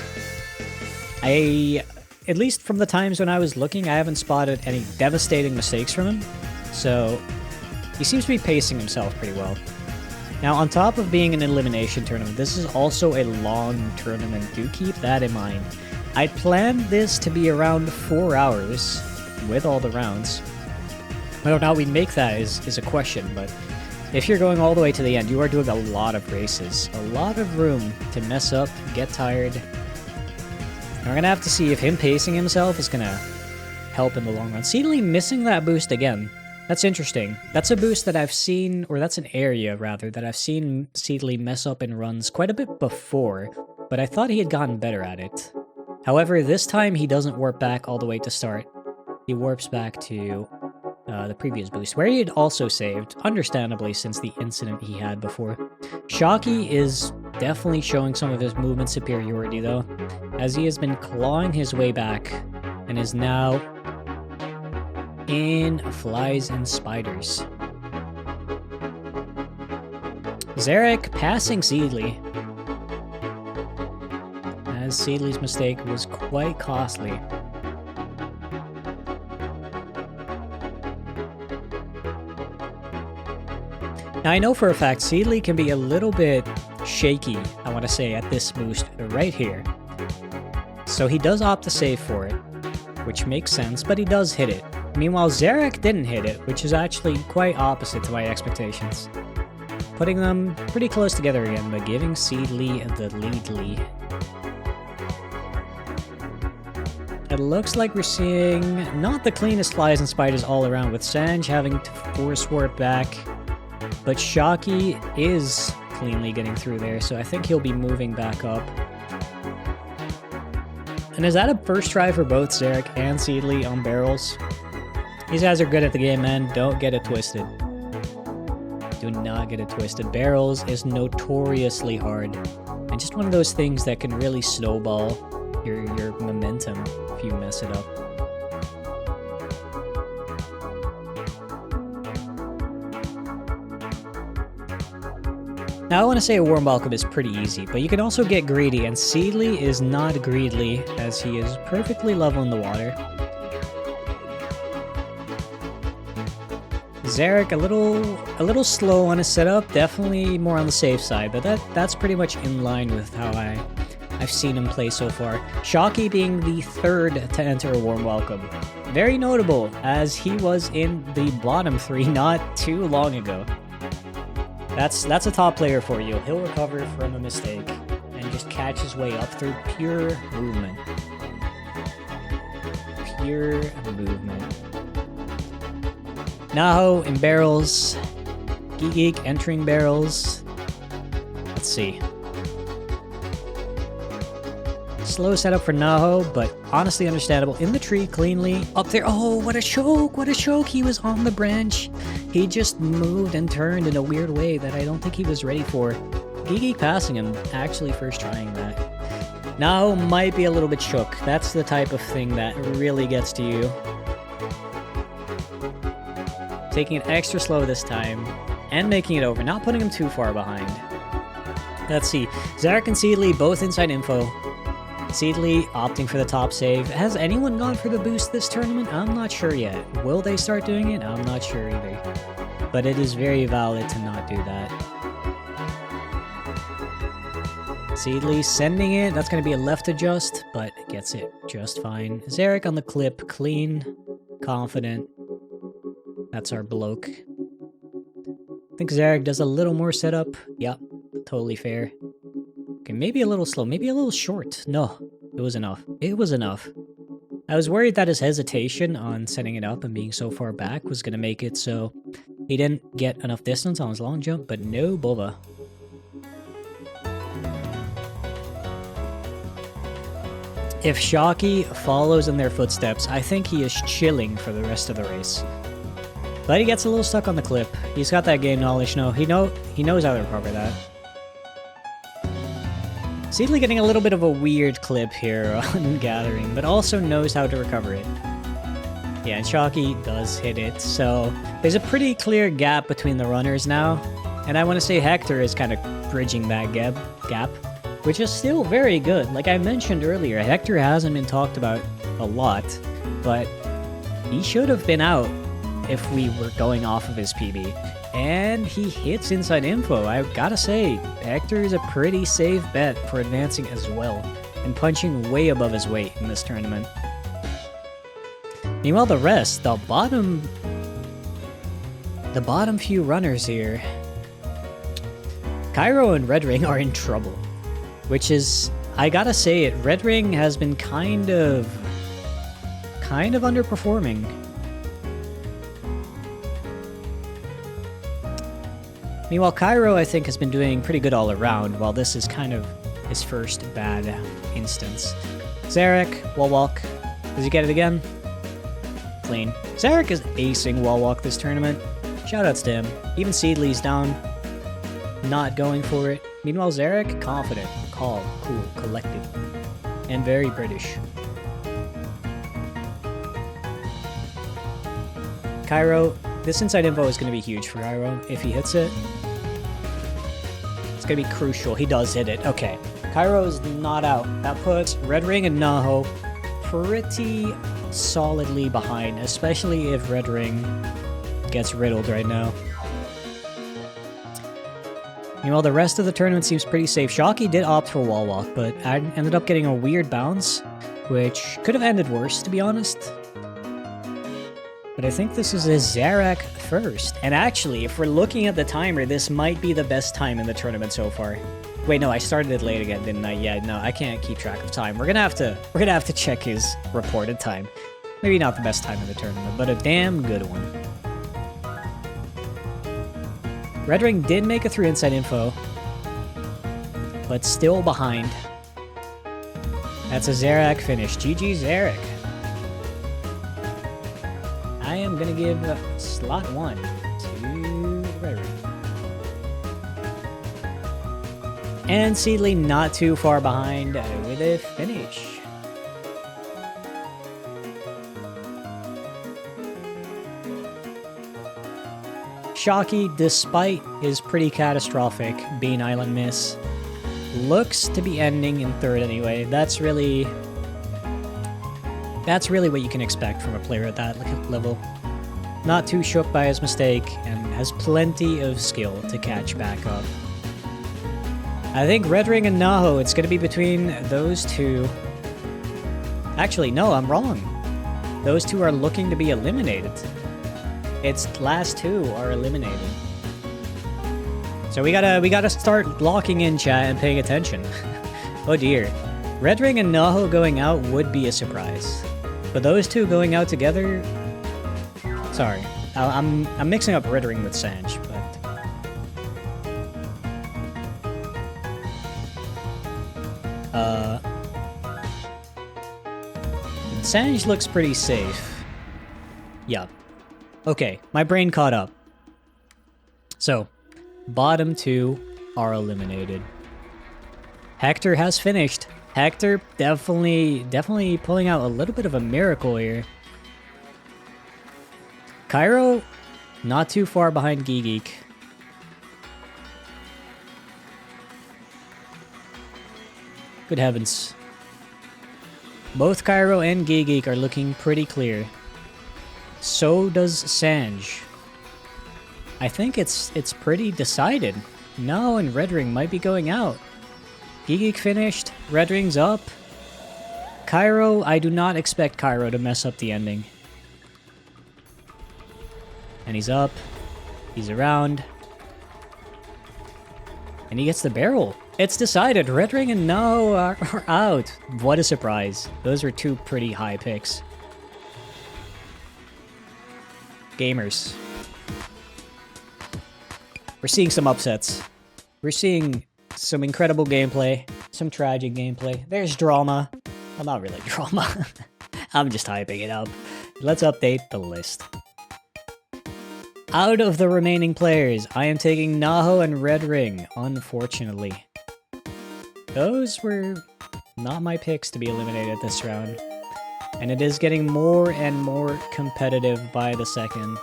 At least from the times when I was looking, I haven't spotted any devastating mistakes from him. So, he seems to be pacing himself pretty well. Now, on top of being an elimination tournament, this is also a long tournament. Do keep that in mind. I planned this to be around 4 hours with all the rounds. Whether or not we make that is a question, but if you're going all the way to the end, you are doing a lot of races. A lot of room to mess up, get tired. And we're going to have to see if him pacing himself is going to help in the long run. Seedly missing that boost again. That's interesting. That's a boost that I've seen, or that's an area, rather, that I've seen Seedly mess up in runs quite a bit before, but I thought he had gotten better at it. However, this time he doesn't warp back all the way to start. He warps back to the previous boost, where he had also saved, understandably, since the incident he had before. Shocky is definitely showing some of his movement superiority, though, as he has been clawing his way back, and is now in Flies and Spiders. Zarek passing Seedly, as Seedly's mistake was quite costly. Now I know for a fact Seedly can be a little bit shaky, I want to say, at this boost right here. So he does opt to save for it, which makes sense, but he does hit it. Meanwhile, Zarek didn't hit it, which is actually quite opposite to my expectations. Putting them pretty close together again, but giving Seedly the lead. It looks like we're seeing not the cleanest Flies and Spiders all around, with Sanj having to force warp back, but Shocky is cleanly getting through there, so I think he'll be moving back up. And is that a first try for both Zarek and Seedly on barrels? These guys are good at the game, man. Don't get it twisted. Do not get it twisted. Barrels is notoriously hard, and just one of those things that can really snowball your momentum if you mess it up. Now I want to say a warm welcome is pretty easy, but you can also get greedy, and Seedly is not greedy as he is perfectly level in the water. Zarek a little slow on his setup, definitely more on the safe side, but that's pretty much in line with how I've seen him play so far. Shocky being the third to enter a warm welcome. Very notable, as he was in the bottom three not too long ago. That's a top player for you. He'll recover from a mistake and just catch his way up through pure movement. Pure movement. Naho in barrels. Geek entering barrels. Let's see. Slow setup for Naho, but honestly understandable. In the tree, cleanly. Up there. Oh, what a choke! What a choke! He was on the branch. He just moved and turned in a weird way that I don't think he was ready for. Geek passing him, actually first trying that. Naho might be a little bit shook. That's the type of thing that really gets to you. Taking it extra slow this time, and making it over, not putting him too far behind. Let's see. Zarek and Seedly both inside info. Seedly opting for the top save. Has anyone gone for the boost this tournament? I'm not sure yet. Will they start doing it? I'm not sure either. But it is very valid to not do that. Seedly sending it. That's going to be a left adjust, but gets it just fine. Zarek on the clip. Clean. Confident. That's our bloke. I think Zarek does a little more setup. Yep. Totally fair. Okay, maybe a little slow, maybe a little short. No, it was enough. It was enough. I was worried that his hesitation on setting it up and being so far back was going to make it so he didn't get enough distance on his long jump, but no bova. If Shocky follows in their footsteps, I think he is chilling for the rest of the race. But he gets a little stuck on the clip. He's got that game knowledge, no, he knows how to recover that. Seedly getting a little bit of a weird clip here on Gathering, but also knows how to recover it. Yeah, and Shocky does hit it, so there's a pretty clear gap between the runners now, and I want to say Hector is kind of bridging that gap, which is still very good. Like I mentioned earlier, Hector hasn't been talked about a lot, but he should have been out if we were going off of his PB. And he hits inside info. I gotta say, Hector is a pretty safe bet for advancing as well, and punching way above his weight in this tournament. Meanwhile, the rest, the bottom The bottom few runners here, Cairo and Red Ring are in trouble, which is, I gotta say it, Red Ring has been kind of underperforming. Meanwhile, Cairo, I think, has been doing pretty good all around, while this is kind of his first bad instance. Zarek, wall walk. Does he get it again? Clean. Zarek is acing wall walk this tournament. Shoutouts to him. Even Seedley's down. Not going for it. Meanwhile, Zarek, confident, calm, cool, collected, and very British. Cairo, this inside info is going to be huge for Cairo. If he hits it, it's going to be crucial. He does hit it. Okay. Cairo's not out. That puts Red Ring and Naho pretty solidly behind, especially if Red Ring gets riddled right now. Meanwhile, the rest of the tournament seems pretty safe. Shockey did opt for wall walk, but I ended up getting a weird bounce, which could have ended worse, to be honest. But I think this is a Zarek first. And actually, if we're looking at the timer, this might be the best time in the tournament so far. Wait, no, I started it late again, didn't I? Yeah, no, I can't keep track of time. We're gonna have to check his reported time. Maybe not the best time in the tournament, but a damn good one. Red Ring did make it through inside info, but still behind. That's a Zarek finish. GG Zarek. I am gonna give slot 1 to Red Ring. And Seedley not too far behind with a finish. Shockey, despite his pretty catastrophic Bean Island miss, looks to be ending in third anyway. That's really what you can expect from a player at that level. Not too shook by his mistake, and has plenty of skill to catch back up. I think Red Ring and Naho, it's going to be between those two. Actually, no, I'm wrong. Those two are looking to be eliminated. Its last two are eliminated. So we gotta start locking in chat and paying attention. Oh dear. Red Ring and Naho going out would be a surprise. But those two going out together... Sorry. I'm mixing up Red Ring with Sanj, but... Sanj looks pretty safe. Yeah. Okay, my brain caught up. So, bottom two are eliminated. Hector has finished. Hector definitely pulling out a little bit of a miracle here. Cairo, not too far behind Geek. Good heavens. Both Cairo and Geek are looking pretty clear. So does Sanj. I think it's pretty decided. No, and Red Ring might be going out. Geek finished. Red Ring's up. Cairo, I do not expect Cairo to mess up the ending. And he's up. He's around. And he gets the barrel. It's decided. Red Ring and No are out. What a surprise. Those were two pretty high picks. Gamers. We're seeing some upsets. We're seeing some incredible gameplay. Some tragic gameplay. There's drama. Well, not really drama. I'm just hyping it up. Let's update the list. Out of the remaining players, I am taking Naho and Red Ring, unfortunately. Those were not my picks to be eliminated this round. And it is getting more and more competitive by the second.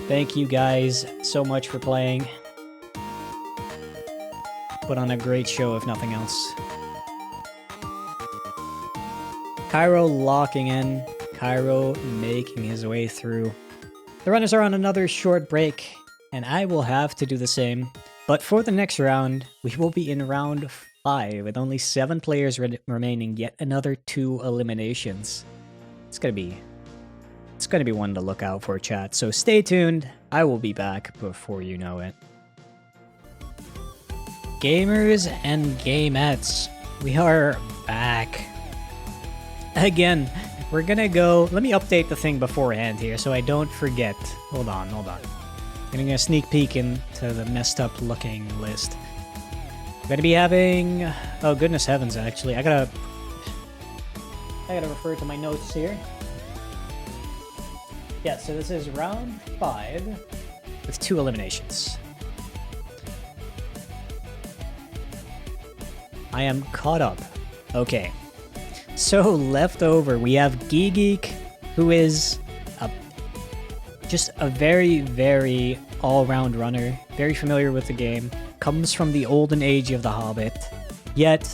Thank you guys so much for playing. Put on a great show if nothing else. Cairo locking in. Cairo making his way through. The runners are on another short break, and I will have to do the same. But for the next round, we will be in round 5 with only 7 players remaining, yet another 2 eliminations. It's gonna be It's going to be one to look out for, chat. So stay tuned. I will be back before you know it. Gamers and gamettes, we are back. Again, we're going to go... Let me update the thing beforehand here so I don't forget. Hold on. Getting a sneak peek into the messed up looking list. I'm gonna be having... Oh, goodness heavens, actually. I gotta refer to my notes here. Yeah, so this is round 5 with 2 eliminations. I am caught up. Okay. So, left over, we have Geek, who is just a very, very all-round runner. Very familiar with the game. Comes from the olden age of the Hobbit. Yet,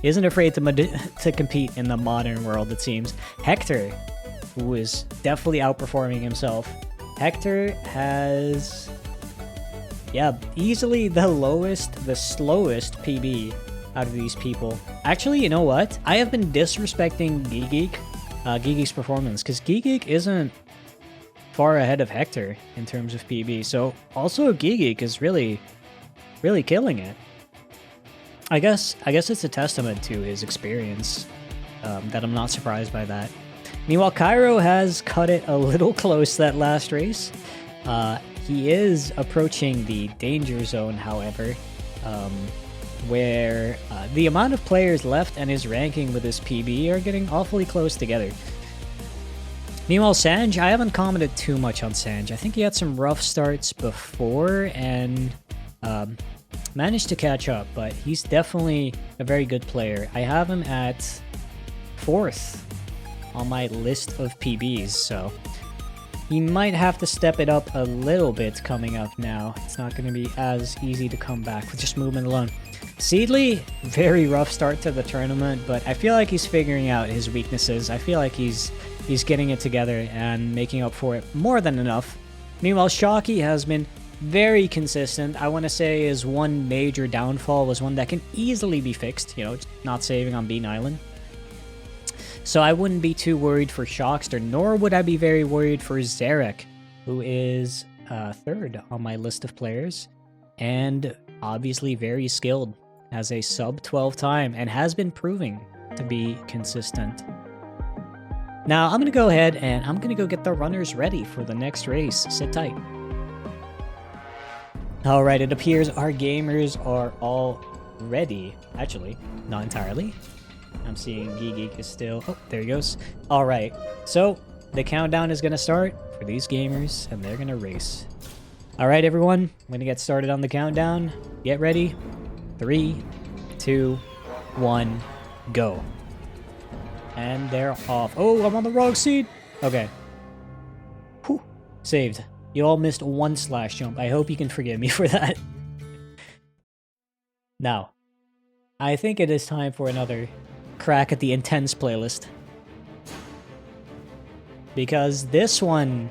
isn't afraid to compete in the modern world, it seems. Hector, who is definitely outperforming himself. Hector has... Yeah, easily the slowest PB out of these people. Actually, you know what? I have been disrespecting Geek's performance, because Geek isn't far ahead of Hector in terms of PB. So also Geek is really killing it. I guess it's a testament to his experience that I'm not surprised by that. Meanwhile, Cairo has cut it a little close that last race. He is approaching the danger zone, however, where the amount of players left and his ranking with his PB are getting awfully close together. Meanwhile, Sanj, I haven't commented too much on Sanj. I think he had some rough starts before and managed to catch up, but he's definitely a very good player. I have him at 4th on my list of PBs, so he might have to step it up a little bit coming up now. It's not going to be as easy to come back with just movement alone. Seedly, very rough start to the tournament, but I feel like he's figuring out his weaknesses. I feel like he's getting it together and making up for it more than enough. Meanwhile, Shocky has been very consistent. I want to say his one major downfall was one that can easily be fixed, you know, not saving on Bean Island. So I wouldn't be too worried for Shockster, nor would I be very worried for Zarek, who is 3rd on my list of players, and obviously very skilled. Has a sub 12 time and has been proving to be consistent. Now I'm going to go ahead and I'm going to go get the runners ready for the next race. Sit tight. Alright, it appears our gamers are all ready. Actually, not entirely. I'm seeing Geek is still... Oh, there he goes. Alright, so the countdown is going to start for these gamers and they're going to race. Alright everyone, I'm going to get started on the countdown. Get ready. 3, 2, 1, go. And they're off. Oh, I'm on the wrong seat. Okay. Whew. Saved. You all missed 1 slash jump. I hope you can forgive me for that. Now, I think it is time for another crack at the intense playlist. Because this one,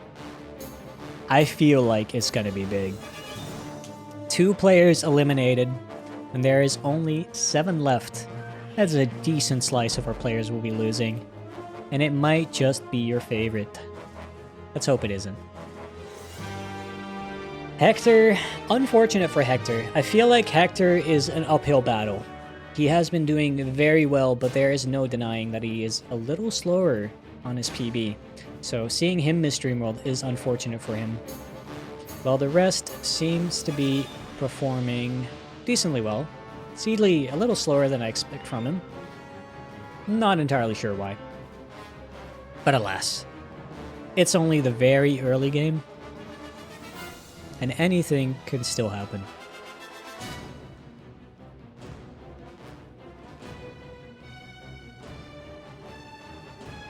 I feel like it's gonna be big. 2 players eliminated, and there is only 7 left. That's a decent slice of our players will be losing. And it might just be your favorite. Let's hope it isn't. Hector, unfortunate for Hector. I feel like Hector is an uphill battle. He has been doing very well, but there is no denying that he is a little slower on his PB. So seeing him miss Dreamworld is unfortunate for him. While the rest seems to be performing decently well. Seedly a little slower than I expect from him. Not entirely sure why. But alas, it's only the very early game, and anything can still happen.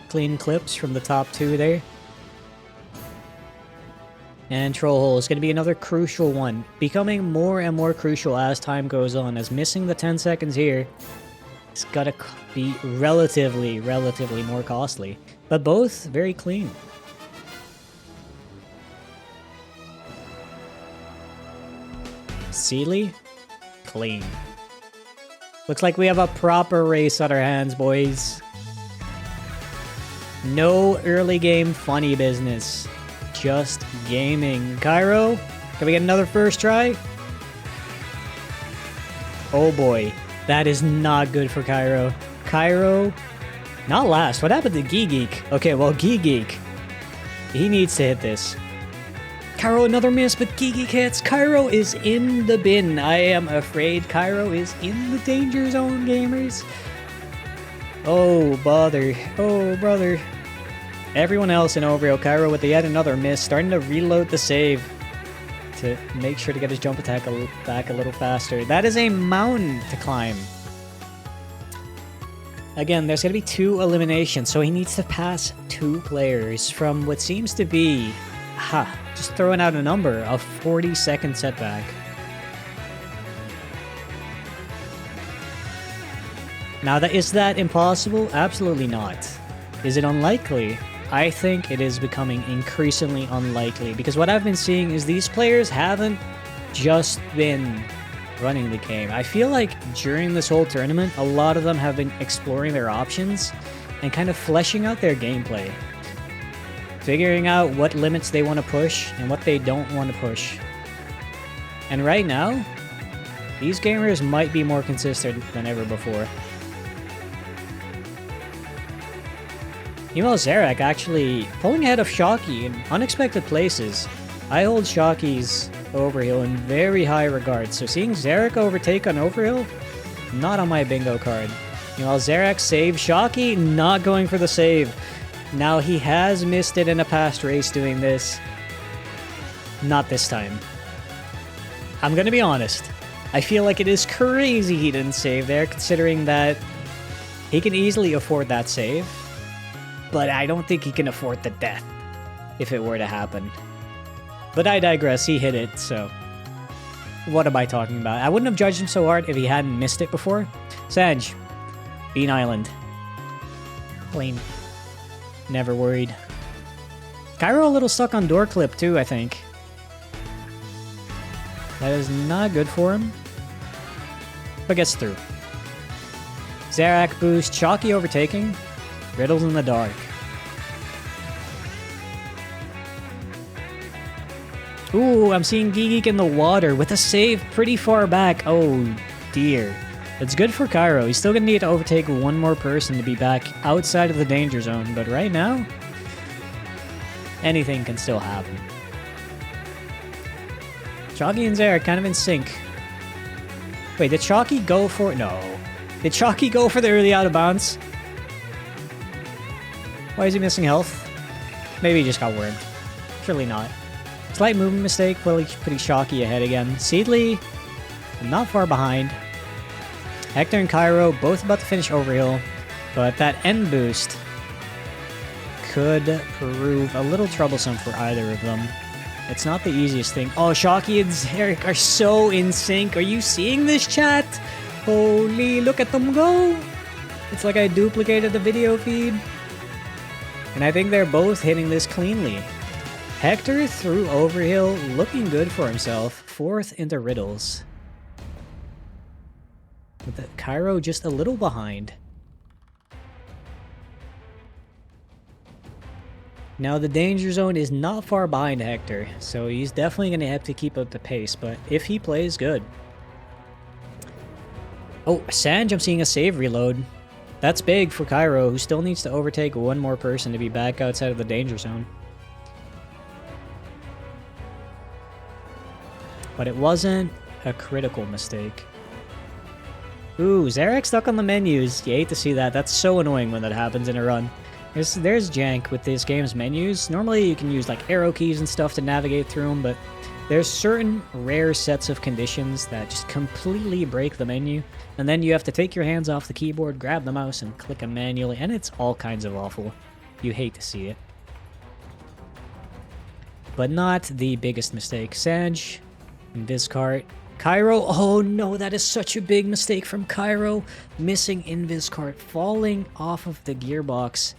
Clean clips from the top 2 there. And Troll Hole is going to be another crucial one, becoming more and more crucial as time goes on, as missing the 10 seconds here is going to be relatively more costly. But both very clean. Seedly, clean. Looks like we have a proper race on our hands, boys. No early game funny business. Just gaming. Cairo, can we get another first try? Oh boy, that is not good for Cairo. Cairo, not last. What happened to Geek? Okay, well, Geek, he needs to hit this. Cairo, another miss, but Geek hits. Cairo is in the bin. I am afraid Cairo is in the danger zone, gamers. Oh, bother. Oh, brother. Everyone else in Overhill, Cairo with yet another miss, starting to reload the save to make sure to get his jump attack back a little faster. That is a mountain to climb. Again, there's going to be 2 eliminations, so he needs to pass 2 players from what seems to be, just throwing out a number, a 40-second setback. Now, is that impossible? Absolutely not. Is it unlikely? I think it is becoming increasingly unlikely, because what I've been seeing is these players haven't just been running the game. I feel like during this whole tournament, a lot of them have been exploring their options and kind of fleshing out their gameplay. Figuring out what limits they want to push and what they don't want to push. And right now, these gamers might be more consistent than ever before. Meanwhile, Zarak actually pulling ahead of Shocky in unexpected places. I hold Shocky's Overhill in very high regard, so seeing Zarak overtake on Overhill, not on my bingo card. Meanwhile, Zarak saves Shocky, not going for the save. Now he has missed it in a past race doing this. Not this time. I'm gonna be honest. I feel like it is crazy he didn't save there, considering that he can easily afford that save. But I don't think he can afford the death if it were to happen. But I digress, he hit it, so what am I talking about? I wouldn't have judged him so hard if he hadn't missed it before. Sanj, Bean Island. Clean. Never worried. Cairo a little stuck on door clip too, I think. That is not good for him. But gets through. Zarak boost, Chalky overtaking. Riddles in the dark. Ooh, I'm seeing Geek in the water with a save pretty far back. Oh dear. It's good for Cairo. He's still going to need to overtake one more person to be back outside of the danger zone. But right now, anything can still happen. Chalky and Zare are kind of in sync. Wait, did Chalky go for... No. Did Chalky go for the early out of bounds? Why is he missing health? Maybe he just got wormed. Surely not. Slight movement mistake, putting Chalky ahead again. Seedly, not far behind. Hector and Cairo both about to finish Overhill, but that end boost could prove a little troublesome for either of them. It's not the easiest thing. Oh, Chalky and Zarek are so in sync. Are you seeing this, chat? Holy, look at them go. It's like I duplicated the video feed. And I think they're both hitting this cleanly. Hector through Overhill, looking good for himself. 4th into Riddles. With the Cairo just a little behind. Now the danger zone is not far behind Hector, so he's definitely going to have to keep up the pace, but if he plays good. Oh, Sanj, I'm seeing a save reload. That's big for Cairo, who still needs to overtake one more person to be back outside of the danger zone. But it wasn't a critical mistake. Ooh, Zarek stuck on the menus. You hate to see that. That's so annoying when that happens in a run. There's jank with this game's menus. Normally you can use like arrow keys and stuff to navigate through them, but there's certain rare sets of conditions that just completely break the menu, and then you have to take your hands off the keyboard, grab the mouse, and click them manually, and it's all kinds of awful. You hate to see it. But not the biggest mistake. Sanj, Inviscart, Cairo. Oh no, that is such a big mistake from Cairo. Missing Inviscart, falling off of the gearbox.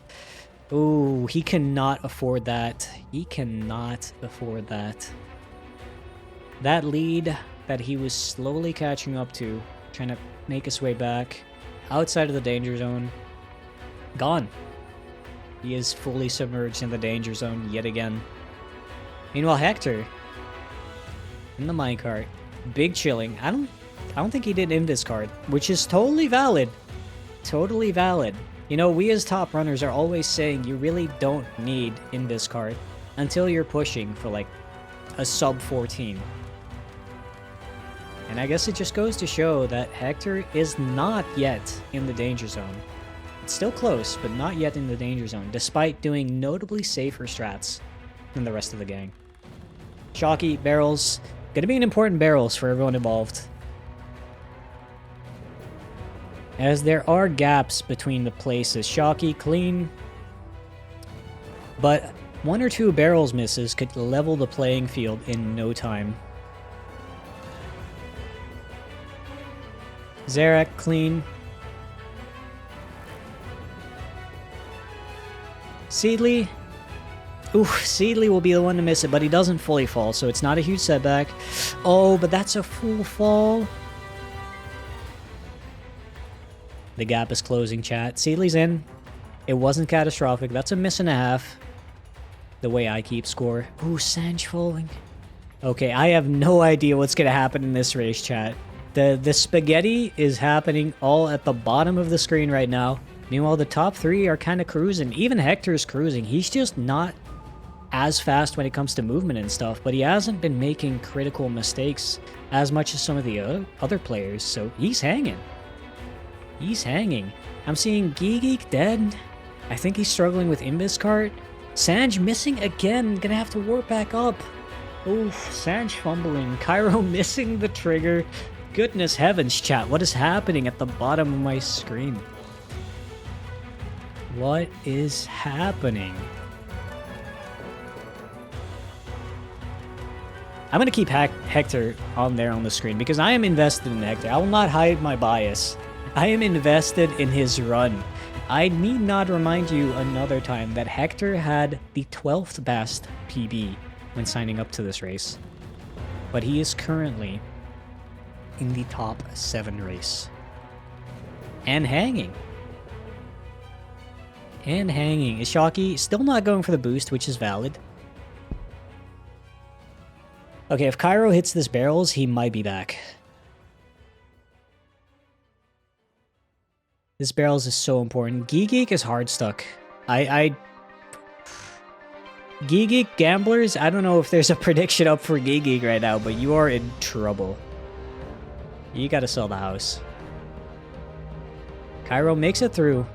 Oh, he cannot afford that. He cannot afford that. That lead that he was slowly catching up to, trying to make his way back outside of the danger zone, gone. He is fully submerged in the danger zone yet again. Meanwhile, Hector in the minecart, big chilling. I don't think he did invis card, which is totally valid. Totally valid. You know, we as top runners are always saying you really don't need invis card until you're pushing for like a sub 14. And I guess it just goes to show that Hector is not yet in the danger zone. It's still close, but not yet in the danger zone, despite doing notably safer strats than the rest of the gang. Shocky, barrels. Gonna be an important barrels for everyone involved, as there are gaps between the places. Shocky, clean. But 1 or 2 barrels misses could level the playing field in no time. Zarek, clean. Seedly. Ooh, Seedly will be the one to miss it, but he doesn't fully fall, so it's not a huge setback. Oh, but that's a full fall. The gap is closing, chat. Seedly's in. It wasn't catastrophic. That's a miss and a half. The way I keep score. Ooh, Sanj falling. Okay, I have no idea what's going to happen in this race, chat. The spaghetti is happening all at the bottom of the screen right now. Meanwhile, the top 3 are kind of cruising. Even Hector's cruising. He's just not as fast when it comes to movement and stuff, but he hasn't been making critical mistakes as much as some of the other players, so he's hanging. He's hanging. I'm seeing Geek dead. I think he's struggling with Invis cart. Sanj missing again. Gonna have to warp back up. Oof, Sanj fumbling. Cairo missing the trigger. Goodness heavens, chat. What is happening at the bottom of my screen? What is happening? I'm going to keep Hector on there on the screen because I am invested in Hector. I will not hide my bias. I am invested in his run. I need not remind you another time that Hector had the 12th best PB when signing up to this race. But he is currently in the top 7 race. And hanging. And hanging. Is Shocky still not going for the boost, which is valid? Okay, if Cairo hits this barrels, he might be back. This barrels is so important. Geek is hard stuck. Geek gamblers, I don't know if there's a prediction up for Geek right now, but you are in trouble. You gotta sell the house. Cairo makes it through.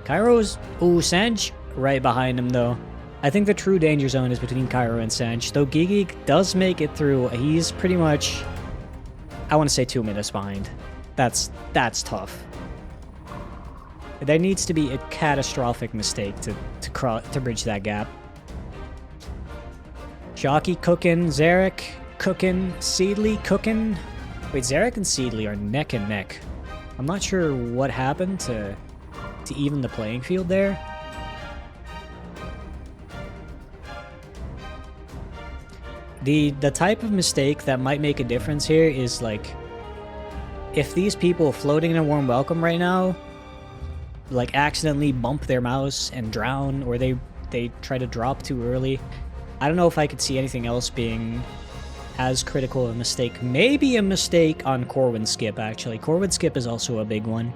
Cairo's... Ooh, Sanj right behind him, though. I think the true danger zone is between Cairo and Sanj. Though Geek does make it through, he's pretty much... I want to say 2 minutes behind. That's tough. There needs to be a catastrophic mistake to bridge that gap. Shocky cooking, Zarek cooking, Seedly cooking. Wait, Zarek and Seedly are neck and neck. I'm not sure what happened to even the playing field there. The type of mistake that might make a difference here is like if these people floating in a warm welcome right now like accidentally bump their mouse and drown, or they try to drop too early. I don't know if I could see anything else being as critical of a mistake. Maybe a mistake on Corwin skip, actually. Corwin skip is also a big one.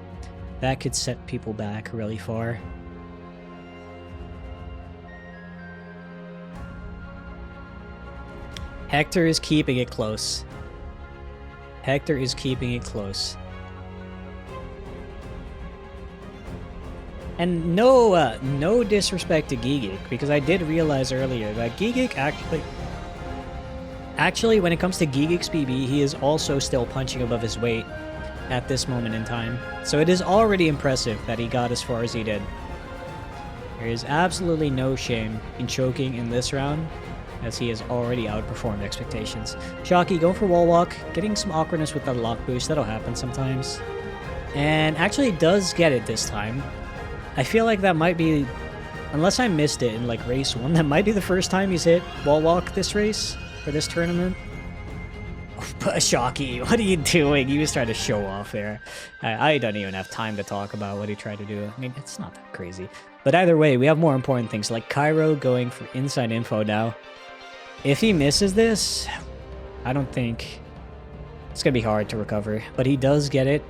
That could set people back really far. Hector is keeping it close. Hector is keeping it close. And no disrespect to Gigik, because I did realize earlier that Gigik actually when it comes to Gigik's PB, he is also still punching above his weight at this moment in time. So it is already impressive that he got as far as he did. There is absolutely no shame in choking in this round, as he has already outperformed expectations. Shocky going for wall walk, getting some awkwardness with that lock boost. That'll happen sometimes. And actually does get it this time. I feel like that might be, unless I missed it in like race 1, that might be the first time he's hit wall walk this race, for this tournament. Oh, Shocky, what are you doing? He was trying to show off there. I don't even have time to talk about what he tried to do. I mean, it's not that crazy. But either way, we have more important things, like Cairo going for inside info now. If he misses this, I don't think... It's going to be hard to recover, but he does get it.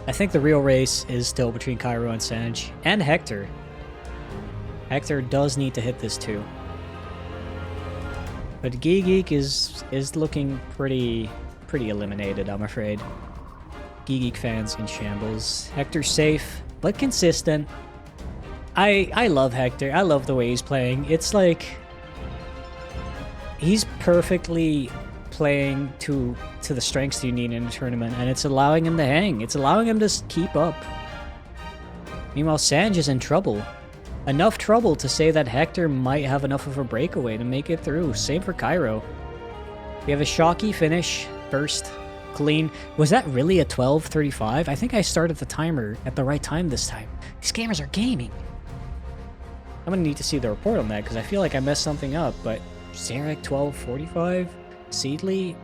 I think the real race is still between Cairo and Sanj, and Hector. Hector does need to hit this too. But Geek is looking pretty eliminated, I'm afraid. Geek fans in shambles. Hector's safe, but consistent. I love Hector. I love the way he's playing. It's like... He's perfectly playing to the strengths you need in a tournament, and it's allowing him to hang. It's allowing him to keep up. Meanwhile, Sanj is in trouble. Enough trouble to say that Hector might have enough of a breakaway to make it through. Same for Cairo. We have a shocky finish. First, clean. Was that really a 12:35? I think I started the timer at the right time this time. These gamers are gaming. I'm gonna need to see the report on that because I feel like I messed something up, but Zarek 12:45? Seedly?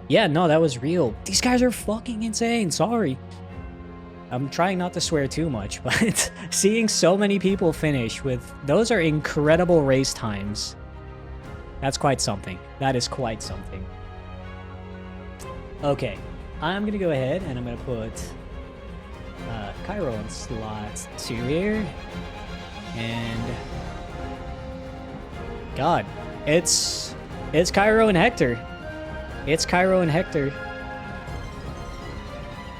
Yeah, no, that was real. These guys are fucking insane. Sorry. I'm trying not to swear too much, but seeing so many people finish with... Those are incredible race times. That's quite something. That is quite something. Okay. I'm going to go ahead and I'm going to put Cairo in slot 2 here. And... God. It's Cairo and Hector. It's Cairo and Hector.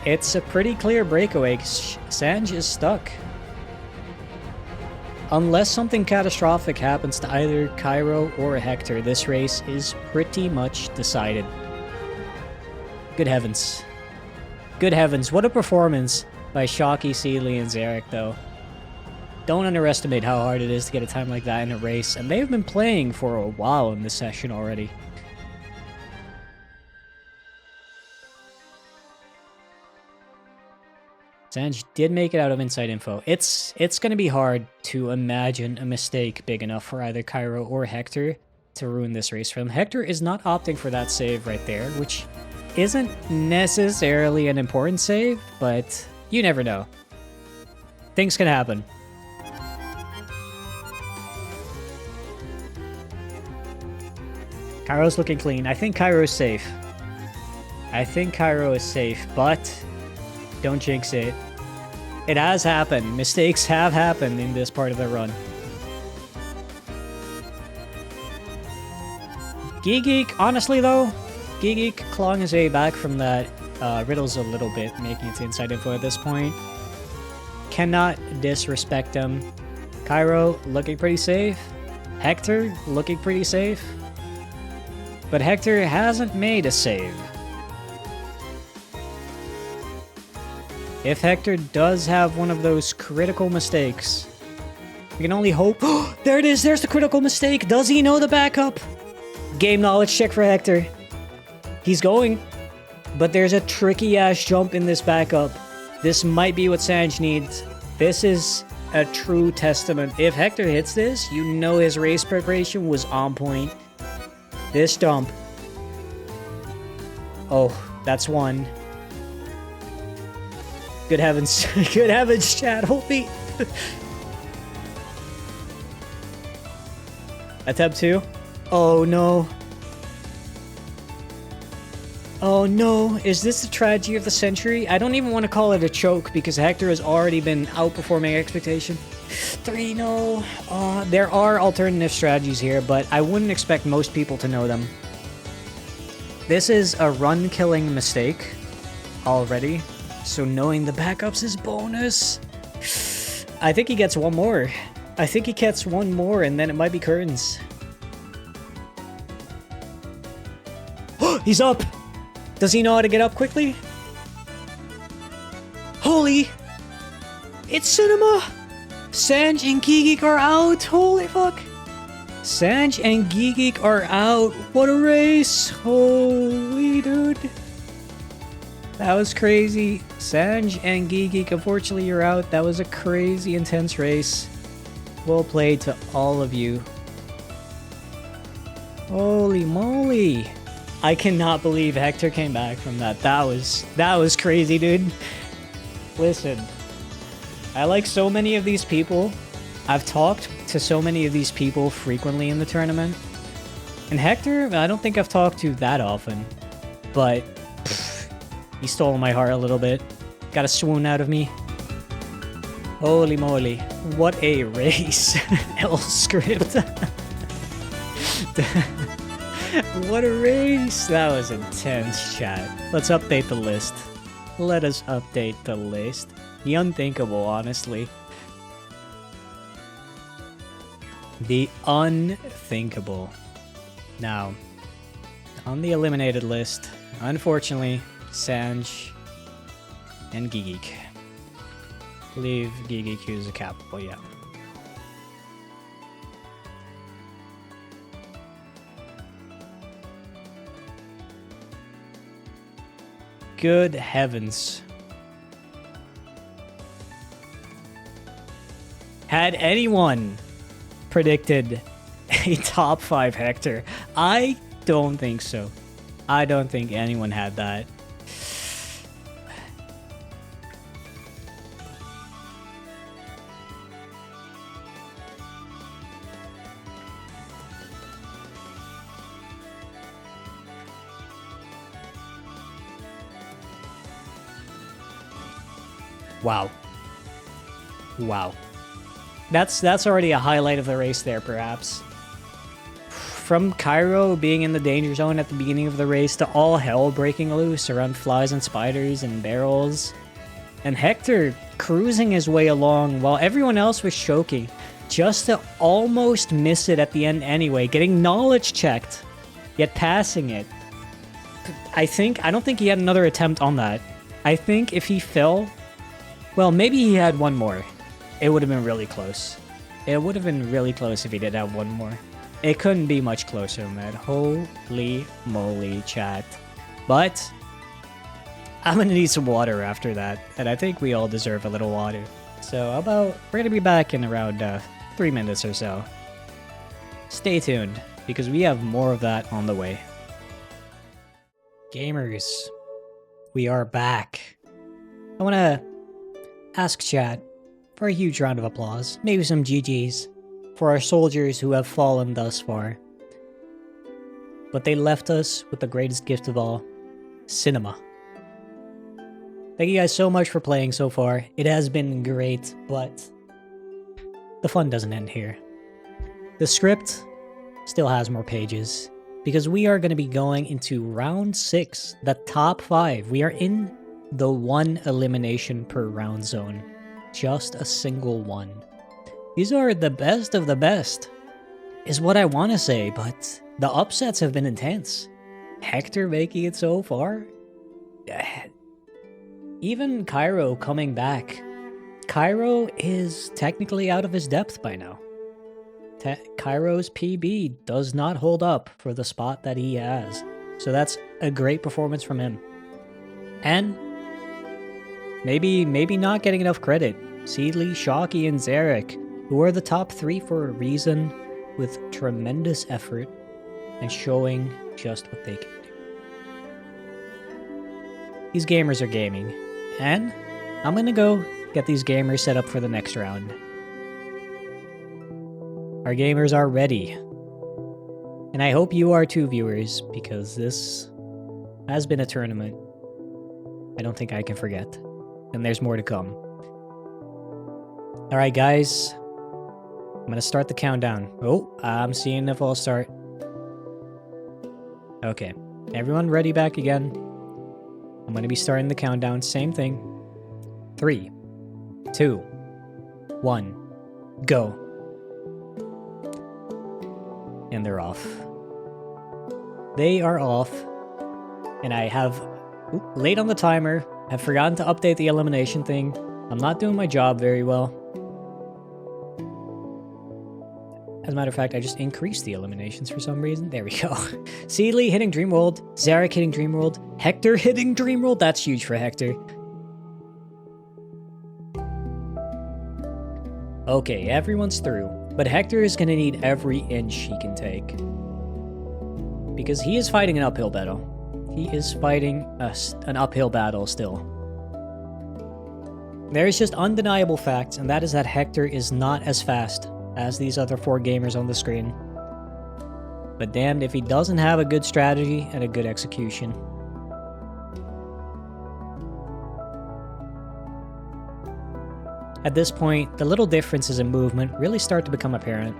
It's a pretty clear breakaway. Sanj is stuck. Unless something catastrophic happens to either Cairo or Hector, this race is pretty much decided. Good heavens. Good heavens. What a performance by Shocky, Seedly, and Zarek, though. Don't underestimate how hard it is to get a time like that in a race, and they've been playing for a while in this session already. Sanj did make it out of inside info. It's going to be hard to imagine a mistake big enough for either Cairo or Hector to ruin this race for them. Hector is not opting for that save right there, which isn't necessarily an important save, but you never know. Things can happen. Cairo's looking clean. I think Cairo's safe. I think Cairo is safe, but don't jinx it. It has happened. Mistakes have happened in this part of the run. Geek, honestly though, Geek clawing his way back from that riddles a little bit, making it to inside info at this point. Cannot disrespect him. Cairo looking pretty safe. Hector looking pretty safe. But Hector hasn't made a save. If Hector does have one of those critical mistakes, we can only hope... There it is! There's the critical mistake! Does he know the backup? Game knowledge check for Hector. He's going. But there's a tricky-ass jump in this backup. This might be what Sanj needs. This is a true testament. If Hector hits this, you know his race preparation was on point. This jump. Oh, that's one. Good heavens. Good heavens, chat. Holy. Attempt 2. Oh, no. Oh, no. Is this the tragedy of the century? I don't even want to call it a choke because Hector has already been outperforming expectation. 3, no. There are alternative strategies here, but I wouldn't expect most people to know them. This is a run-killing mistake already. So knowing the backups is bonus. I think he gets one more. I think he gets one more and then it might be curtains. He's up! Does he know how to get up quickly? Holy! It's cinema! Sanj and Geek are out! Holy fuck! Sanj and Geek are out! What a race! Holy dude! That was crazy. Sanj and Geek, unfortunately you're out. That was a crazy intense race. Well played to all of you. Holy moly. I cannot believe Hector came back from that. That was crazy, dude. Listen. I like so many of these people. I've talked to so many of these people frequently in the tournament. And Hector, I don't think I've talked to that often. But he stole my heart a little bit. Got a swoon out of me. Holy moly. What a race. L script. What a race. That was intense, chat. Let's update the list. Let us update the list. The unthinkable, honestly. The unthinkable. Now, on the eliminated list, unfortunately, Sanj and Gigik. I believe Gigik is a capital, yeah. Good heavens. Had anyone predicted a top 5 Hector? I don't think so. I don't think anyone had that. Wow. Wow. That's already a highlight of the race there, perhaps. From Cairo being in the danger zone at the beginning of the race to all hell breaking loose around flies and spiders and barrels. And Hector cruising his way along while everyone else was choking. Just to almost miss it at the end anyway. Getting knowledge checked. Yet passing it. I don't think he had another attempt on that. I think if he fell... Well, maybe he had one more. It would have been really close. It would have been really close if he did have one more. It couldn't be much closer than that. Holy moly, chat. But I'm gonna need some water after that, and I think we all deserve a little water. So we're gonna be back in around 3 minutes or so. Stay tuned, because we have more of that on the way. Gamers, we are back. I wanna ask chat for a huge round of applause, maybe some GGs, for our soldiers who have fallen thus far. But they left us with the greatest gift of all, cinema. Thank you guys so much for playing so far. It has been great, but the fun doesn't end here. The script still has more pages, because we are going to be going into round 6, the top 5. We are in the 1 elimination per round zone. Just a single one. These are the best of the best, is what I want to say, but the upsets have been intense. Hector making it so far. Even Cairo coming back. Cairo is technically out of his depth by now. Cairo's PB does not hold up for the spot that he has. So that's a great performance from him. And maybe not getting enough credit. Seedly, Shocky, and Zarek, who are the top 3 for a reason, with tremendous effort and showing just what they can do. These gamers are gaming, and I'm gonna go get these gamers set up for the next round. Our gamers are ready, and I hope you are too, viewers, because this has been a tournament I don't think I can forget, and there's more to come. Alright guys, I'm gonna start the countdown. Oh, I'm seeing if I'll start. Okay, everyone ready back again? I'm gonna be starting the countdown, same thing. 3, 2, 1, go. And they're off. They are off, and I have, late on the timer, have forgotten to update the elimination thing. I'm not doing my job very well. As a matter of fact, I just increased the eliminations for some reason. There we go. Seedly hitting Dreamworld. Zarek hitting Dreamworld. Hector hitting Dreamworld. That's huge for Hector. Okay, everyone's through. But Hector is going to need every inch he can take. Because he is fighting an uphill battle. He is fighting an uphill battle still. There's just undeniable facts, and that is that Hector is not as fast as these other 4 gamers on the screen. But damned if he doesn't have a good strategy and a good execution. At this point, the little differences in movement really start to become apparent.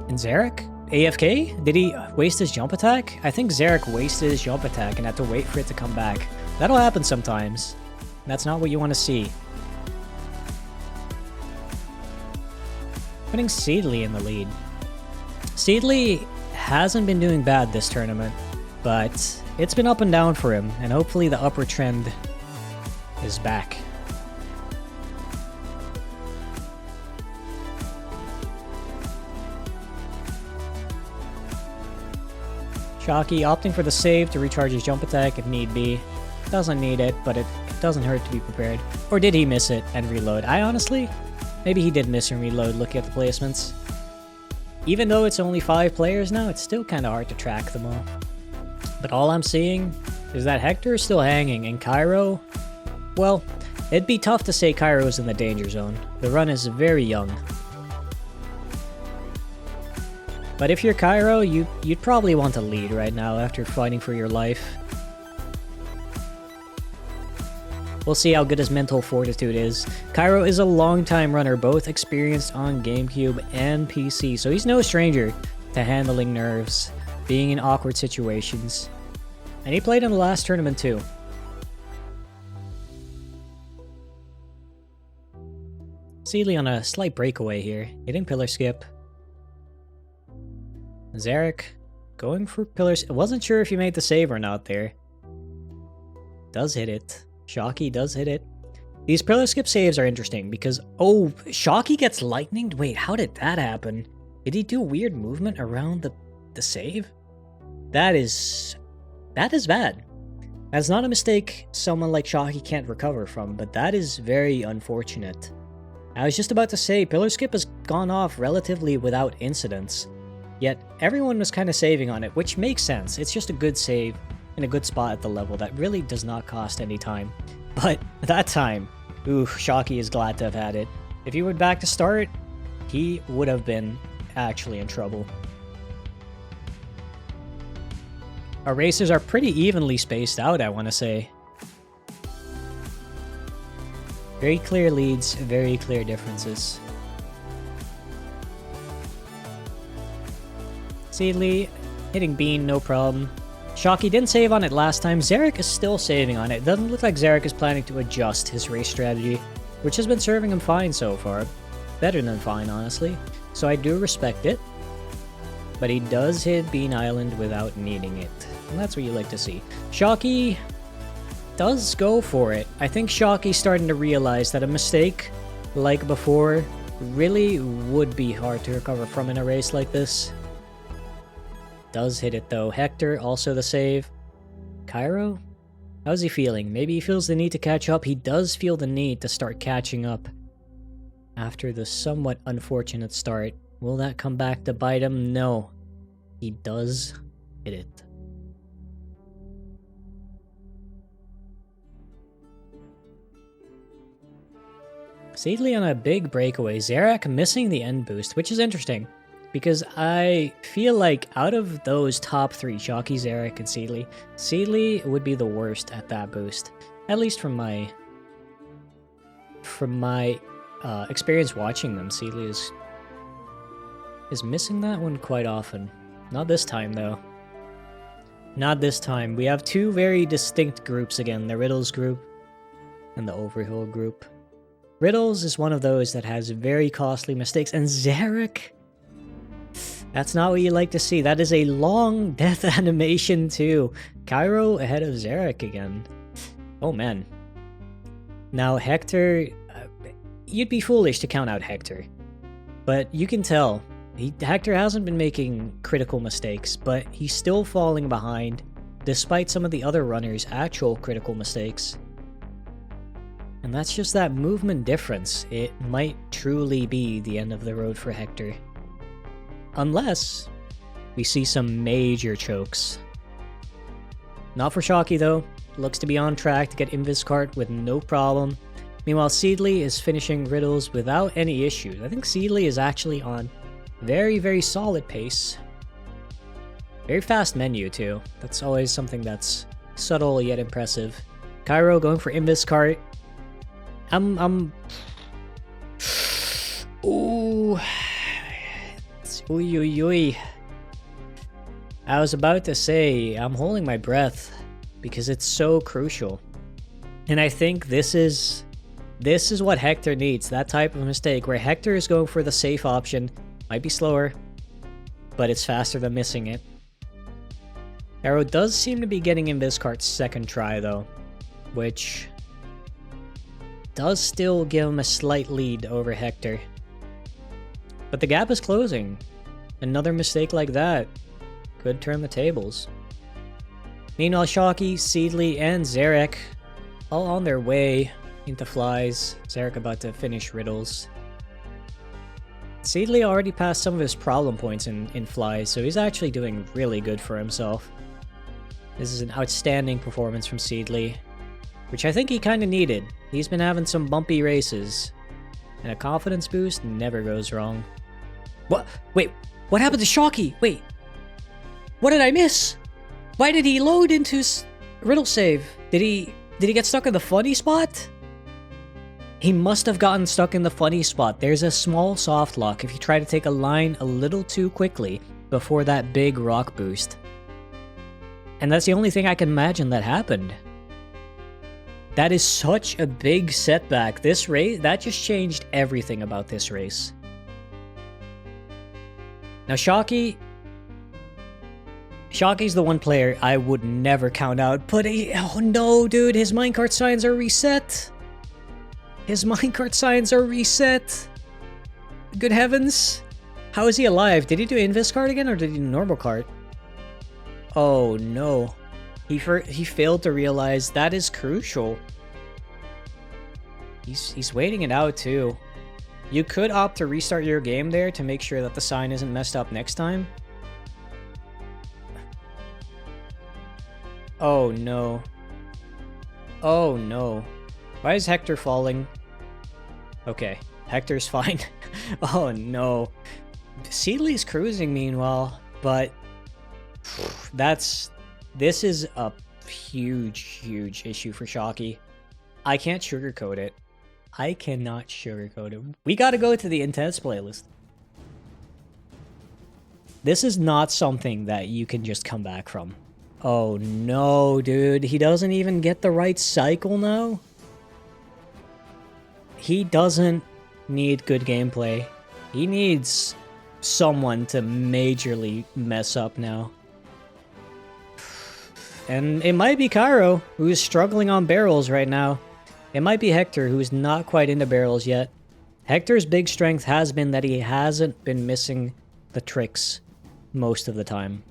And Zarek? AFK? Did he waste his jump attack? I think Zarek wasted his jump attack and had to wait for it to come back. That'll happen sometimes. That's not what you want to see. Putting Seedly in the lead. Seedly hasn't been doing bad this tournament, but it's been up and down for him, and hopefully the upward trend is back. Shocky opting for the save to recharge his jump attack if need be. Doesn't need it, but it doesn't hurt to be prepared. Or did he miss it and reload? I honestly, maybe he did miss and reload looking at the placements. Even though it's only 5 players now, it's still kind of hard to track them all. But all I'm seeing is that Hector is still hanging, and Cairo, well, it'd be tough to say Cairo's in the danger zone. The run is very young. But if you're Cairo, you'd probably want to lead right now after fighting for your life. We'll see how good his mental fortitude is. Cairo is a long-time runner, both experienced on GameCube and PC, so he's no stranger to handling nerves, being in awkward situations. And he played in the last tournament too. Seedly on a slight breakaway here, hitting pillar skip. Zarek going for pillars. I wasn't sure if he made the save or not there. Does hit it. Shocky does hit it. These pillar skip saves are interesting because, oh, Shocky gets lightninged? Wait, how did that happen? Did he do weird movement around the save? That is bad. That's not a mistake someone like Shocky can't recover from, but that is very unfortunate. I was just about to say, pillar skip has gone off relatively without incidents. Yet, everyone was kind of saving on it, which makes sense. It's just a good save in a good spot at the level that really does not cost any time. But that time, ooh, Shocky is glad to have had it. If he went back to start, he would have been actually in trouble. Our races are pretty evenly spaced out, I want to say. Very clear leads, very clear differences. Seedly hitting Bean, no problem. Shocky didn't save on it last time. Zarek is still saving on it. Doesn't look like Zarek is planning to adjust his race strategy, which has been serving him fine so far. Better than fine, honestly. So I do respect it. But he does hit Bean Island without needing it. And that's what you like to see. Shocky does go for it. I think Shocky's starting to realize that a mistake like before really would be hard to recover from in a race like this. Does hit it though. Hector, also the save. Cairo? How's he feeling? Maybe he feels the need to catch up. He does feel the need to start catching up after the somewhat unfortunate start. Will that come back to bite him? No. He does hit it. Seedly on a big breakaway. Zarek missing the end boost, which is interesting. Because I feel like out of those top 3, Shocky, Zarek, and Seedly, Seedly would be the worst at that boost. At least from my experience watching them, Seedly is missing that one quite often. Not this time, though. Not this time. We have 2 very distinct groups again, the Riddles group and the Overhill group. Riddles is one of those that has very costly mistakes, and Zarek... That's not what you like to see. That is a long death animation too. Cairo ahead of Zarek again. Oh man. Now Hector, you'd be foolish to count out Hector. But you can tell, Hector hasn't been making critical mistakes, but he's still falling behind despite some of the other runners' actual critical mistakes. And that's just that movement difference. It might truly be the end of the road for Hector. Unless we see some major chokes. Not for Shocky though. looks to be on track to get Inviscart with no problem. Meanwhile, Seedly is finishing riddles without any issues. I think Seedly is actually on very, very solid pace. Very fast menu, too. That's always something that's subtle yet impressive. Cairo going for Inviscart. Ooh. Uy. I was about to say, I'm holding my breath because it's so crucial. And I think this is what Hector needs, that type of mistake where Hector is going for the safe option. Might be slower, but it's faster than missing it. Arrow does seem to be getting Inviscart's second try though, which does still give him a slight lead over Hector. But the gap is closing. Another mistake like that could turn the tables. Meanwhile, Shocky, Seedly, and Zarek all on their way into flies. Zarek about to finish riddles. Seedly already passed some of his problem points in flies, so he's actually doing really good for himself. This is an outstanding performance from Seedly, which I think he kind of needed. He's been having some bumpy races, and a confidence boost never goes wrong. What? Wait, what happened to Shocky? Wait, what did I miss? Why did he load into his riddle save? Did he get stuck in the funny spot? He must have gotten stuck in the funny spot. There's a small soft lock if you try to take a line a little too quickly before that big rock boost. And that's the only thing I can imagine that happened. That is such a big setback. This race, that just changed everything about this race. Now Shocky... Shocky's the one player I would never count out, but oh no, dude, his minecart signs are reset. His minecart signs are reset. Good heavens. How is he alive? Did he do Inviscart again, or did he do normal cart? Oh no. He failed to realize that is crucial. He's waiting it out too. You could opt to restart your game there to make sure that the sign isn't messed up next time. Oh no. Oh no. Why is Hector falling? Okay, Hector's fine. Oh no. Seedly's cruising meanwhile, but this is a huge issue for Shocky. I can't sugarcoat it. I cannot sugarcoat it. We gotta go to the intense playlist. This is not something that you can just come back from. Oh no, dude. He doesn't even get the right cycle now? He doesn't need good gameplay. He needs someone to majorly mess up now. And it might be Cairo, who's struggling on barrels right now. It might be Hector, who's not quite into barrels yet. Hector's big strength has been that he hasn't been missing the tricks most of the time.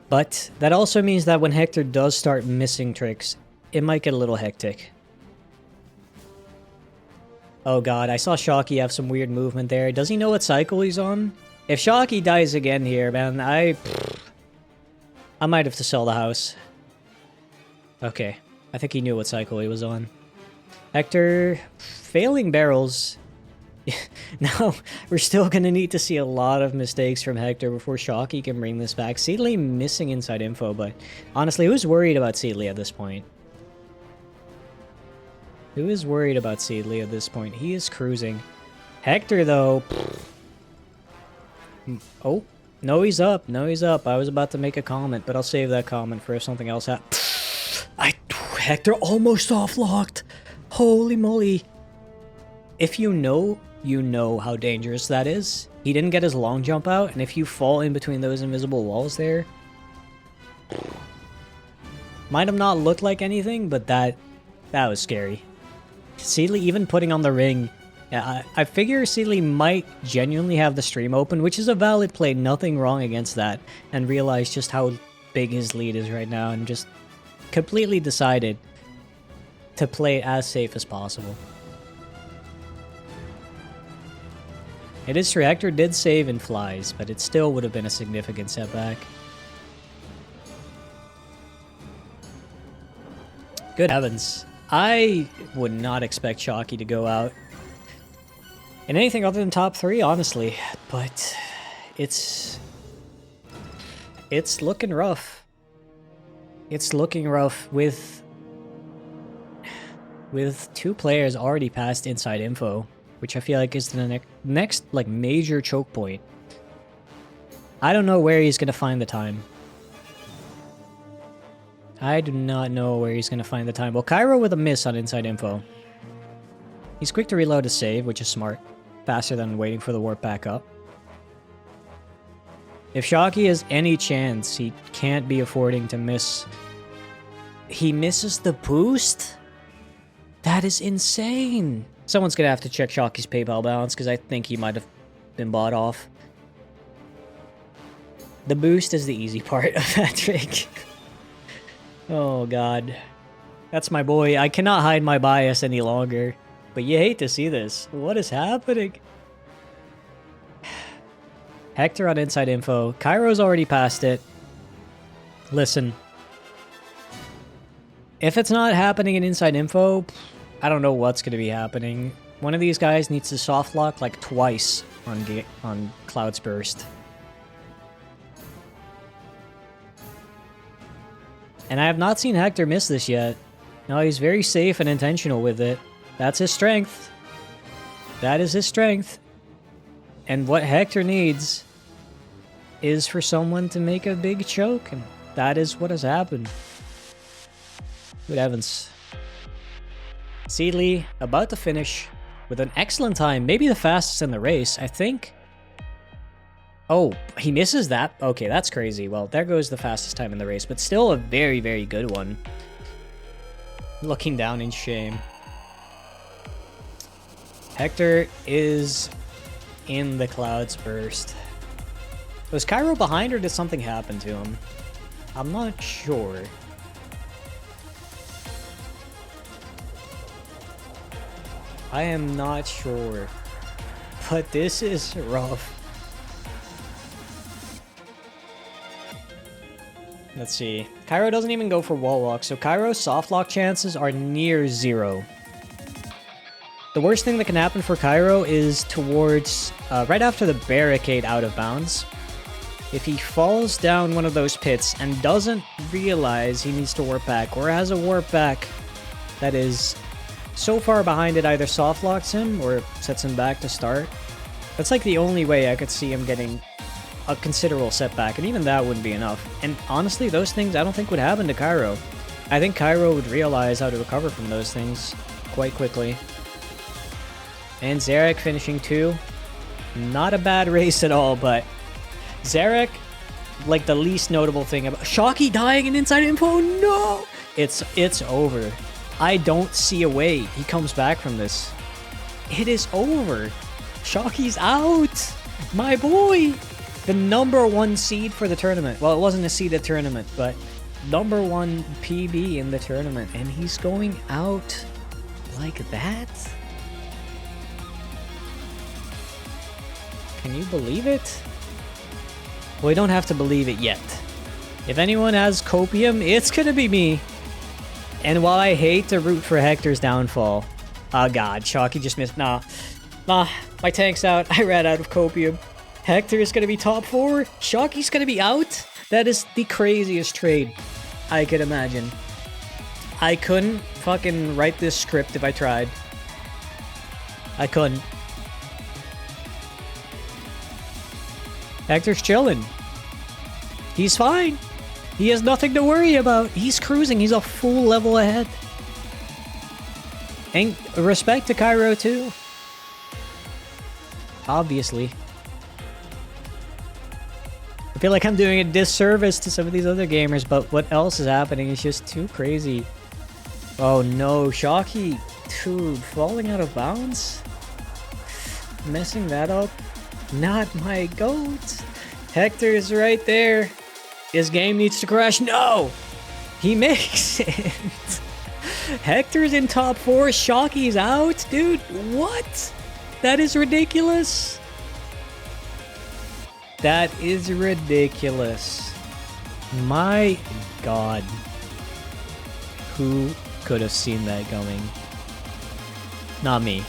But that also means that when Hector does start missing tricks, it might get a little hectic. Oh god, I saw Shocky have some weird movement there. Does he know what cycle he's on? If Shocky dies again here, man, I might have to sell the house. Okay, I think he knew what cycle he was on. Hector failing barrels. Now, we're still going to need to see a lot of mistakes from Hector before Shocky can bring this back. Seedly missing inside info, but honestly, who's worried about Seedly at this point? Who is worried about Seedly at this point? He is cruising. Hector, though... Oh, no, he's up. No, he's up. I was about to make a comment, but I'll save that comment for if something else happens. Hector almost off-locked. Holy moly. If you know how dangerous that is. He didn't get his long jump out, and if you fall in between those invisible walls there... Might have not looked like anything, but that was scary. Seedly even putting on the ring. Yeah, I figure Seedly might genuinely have the stream open, which is a valid play, nothing wrong against that, and realize just how big his lead is right now, and just completely decided to play it as safe as possible. It is true, Hector did save in flies, but it still would have been a significant setback. Good heavens. I would not expect Shockey to go out in anything other than top 3, honestly. But it's looking rough. It's looking rough with 2 players already past inside info, which I feel like is the next like major choke point. I don't know where he's gonna find the time. I do not know where he's gonna find the time. Well, Cairo with a miss on inside info. He's quick to reload a save, which is smart. Faster than waiting for the warp back up. If Shockey has any chance, he can't be affording to miss. He misses the boost? That is insane. Someone's gonna have to check Shockey's PayPal balance because I think he might have been bought off. The boost is the easy part of that trick. Oh god. That's my boy. I cannot hide my bias any longer. But you hate to see this. What is happening? Hector on inside info. Cairo's already passed it. Listen. If it's not happening in inside info, I don't know what's going to be happening. One of these guys needs to soft lock like twice on Cloud's Burst. And I have not seen Hector miss this yet. No, he's very safe and intentional with it. That's his strength. That is his strength. And what Hector needs is for someone to make a big choke. And that is what has happened. Good heavens. Seedly about to finish with an excellent time. Maybe the fastest in the race, I think. Oh, he misses that? Okay, that's crazy. Well, there goes the fastest time in the race, but still a very, very good one. Looking down in shame. Hector is in the Cloud's Burst. Was Cairo behind or did something happen to him? I'm not sure. I am not sure. But this is rough. Let's see. Cairo doesn't even go for wall walk, so Cairo's soft lock chances are near 0. The worst thing that can happen for Cairo is towards right after the barricade out of bounds. If he falls down one of those pits and doesn't realize he needs to warp back, or has a warp back that is so far behind it either soft locks him or sets him back to start, that's like the only way I could see him getting a considerable setback, and even that wouldn't be enough. And honestly, those things I don't think would happen to Cairo. I think Cairo would realize how to recover from those things quite quickly. And Zarek finishing 2. Not a bad race at all, but Zarek, like the least notable thing about Shockey dying in inside info. No, it's over. I don't see a way he comes back from this. It is over. Shockey's out. My boy. The #1 seed for the tournament. Well, it wasn't a seeded tournament, but #1 PB in the tournament. And he's going out like that? Can you believe it? Well, we don't have to believe it yet. If anyone has copium, it's gonna be me. And while I hate to root for Hector's downfall... Oh god, Shockey just missed... Nah, my tank's out. I ran out of copium. Hector is gonna be top 4. Shockey's gonna be out. That is the craziest trade I could imagine. I couldn't fucking write this script if I tried. I couldn't. Hector's chilling. He's fine. He has nothing to worry about. He's cruising. He's a full level ahead. And respect to Cairo too. Obviously. I feel like I'm doing a disservice to some of these other gamers, but what else is happening is just too crazy. Oh no, Shockey. Dude, falling out of bounds? Messing that up? Not my goat. Hector is right there. His game needs to crash. No! He makes it. Hector's in top 4. Shockey's out? Dude, what? That is ridiculous. That is ridiculous. My god. Who could have seen that going. Not me.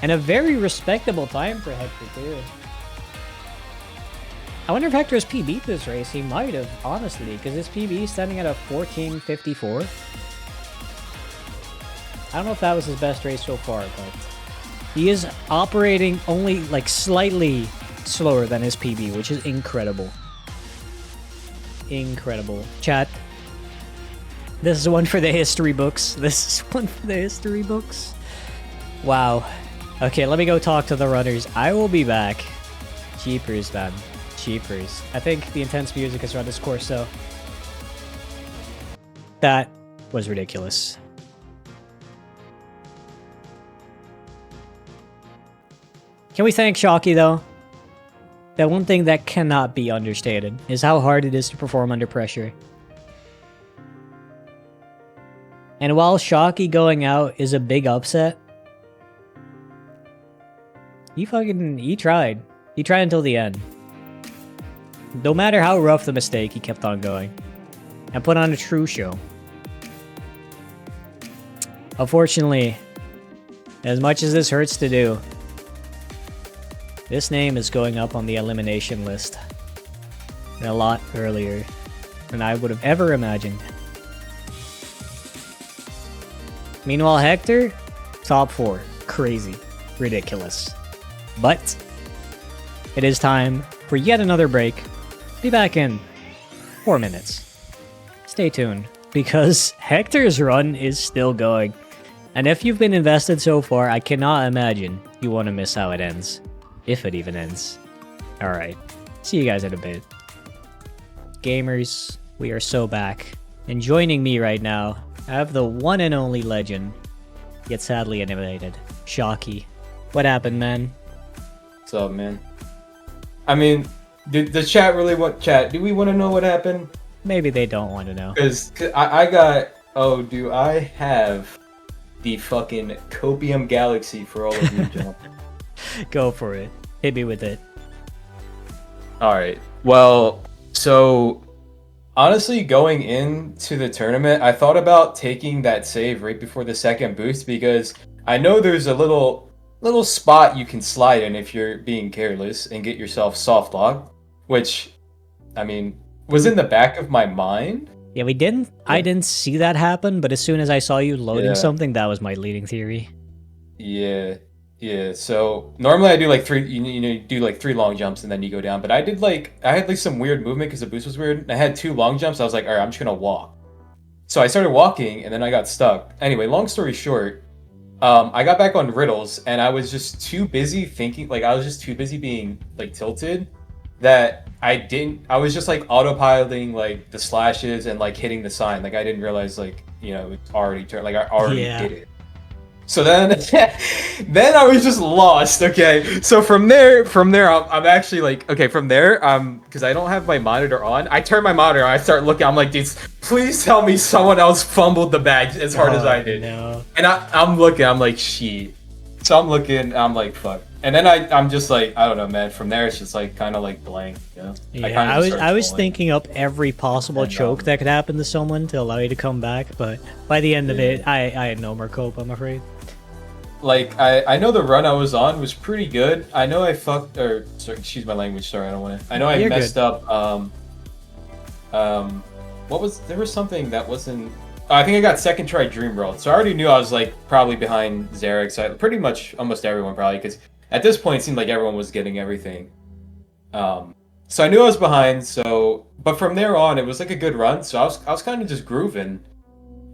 And a very respectable time for Hector, too. I wonder if Hector's PB this race. He might have, honestly, because his PB is standing at a 14:54. I don't know if that was his best race so far, but he is operating only like slightly slower than his PB, which is incredible. Incredible. Chat. This is one for the history books. This is one for the history books. Wow. Okay, let me go talk to the runners. I will be back. Jeepers, man. Jeepers. I think the intense music has run this course, so that was ridiculous. Can we thank Shockey, though? That one thing that cannot be understated is how hard it is to perform under pressure. And while Shockey going out is a big upset, he tried. He tried until the end. No matter how rough the mistake, he kept on going. And put on a true show. Unfortunately, as much as this hurts to do, this name is going up on the elimination list a lot earlier than I would have ever imagined. Meanwhile, Hector, top 4. Crazy. Ridiculous. But it is time for yet another break. Be back in 4 minutes. Stay tuned, because Hector's run is still going. And if you've been invested so far, I cannot imagine you want to miss how it ends. If it even ends. Alright, see you guys in a bit. Gamers, we are so back. And joining me right now, I have the one and only legend, yet sadly eliminated, Shockey. What happened, man? What's up, man? I mean, did the chat really want chat? Do we want to know what happened? Maybe they don't want to know. Because I got... Oh, do I have the fucking Copium Galaxy for all of you, John? Go for it. Hit me with it. Alright. Well, so... Honestly, going into the tournament, I thought about taking that save right before the second boost because I know there's a little spot you can slide in if you're being careless and get yourself soft locked, which, I mean, was in the back of my mind. Yeah, we didn't. Yeah. I didn't see that happen, but as soon as I saw you loading something, that was my leading theory. Yeah. So normally I do like three. You do like 3 long jumps and then you go down. But I had like some weird movement because the boost was weird. I had 2 long jumps. I was like, all right, I'm just gonna walk. So I started walking and then I got stuck. Anyway, long story short, I got back on riddles and I was just too busy thinking. Like I was just too busy being like tilted that I was just like autopiloting like the slashes and like hitting the sign. Like I didn't realize like it's already turned. Like I already did it. So then I was just lost. Okay, so from there I'm actually like, okay, from there because I don't have my monitor on, I turn my monitor on, I start looking, I'm like, dudes, please tell me someone else fumbled the bag as hard as I did. No. And I'm looking, I'm like, shit. So I'm looking, I'm like, fuck. And then I'm just like, I don't know, man. From there, it's just like kind of like blank, Yeah, I was thinking up every possible choke that could happen to someone to allow you to come back, but by the end of it, I had no more cope, I'm afraid. Like I know the run I was on was pretty good. I know I fucked, or sorry, excuse my language. Sorry, I don't want to. I know I messed up. There was something that wasn't. I think I got second try Dream World, so I already knew I was like probably behind Zarek. So pretty much almost everyone probably, because at this point it seemed like everyone was getting everything. So I knew I was behind. So, but from there on, it was like a good run. So I was kind of just grooving,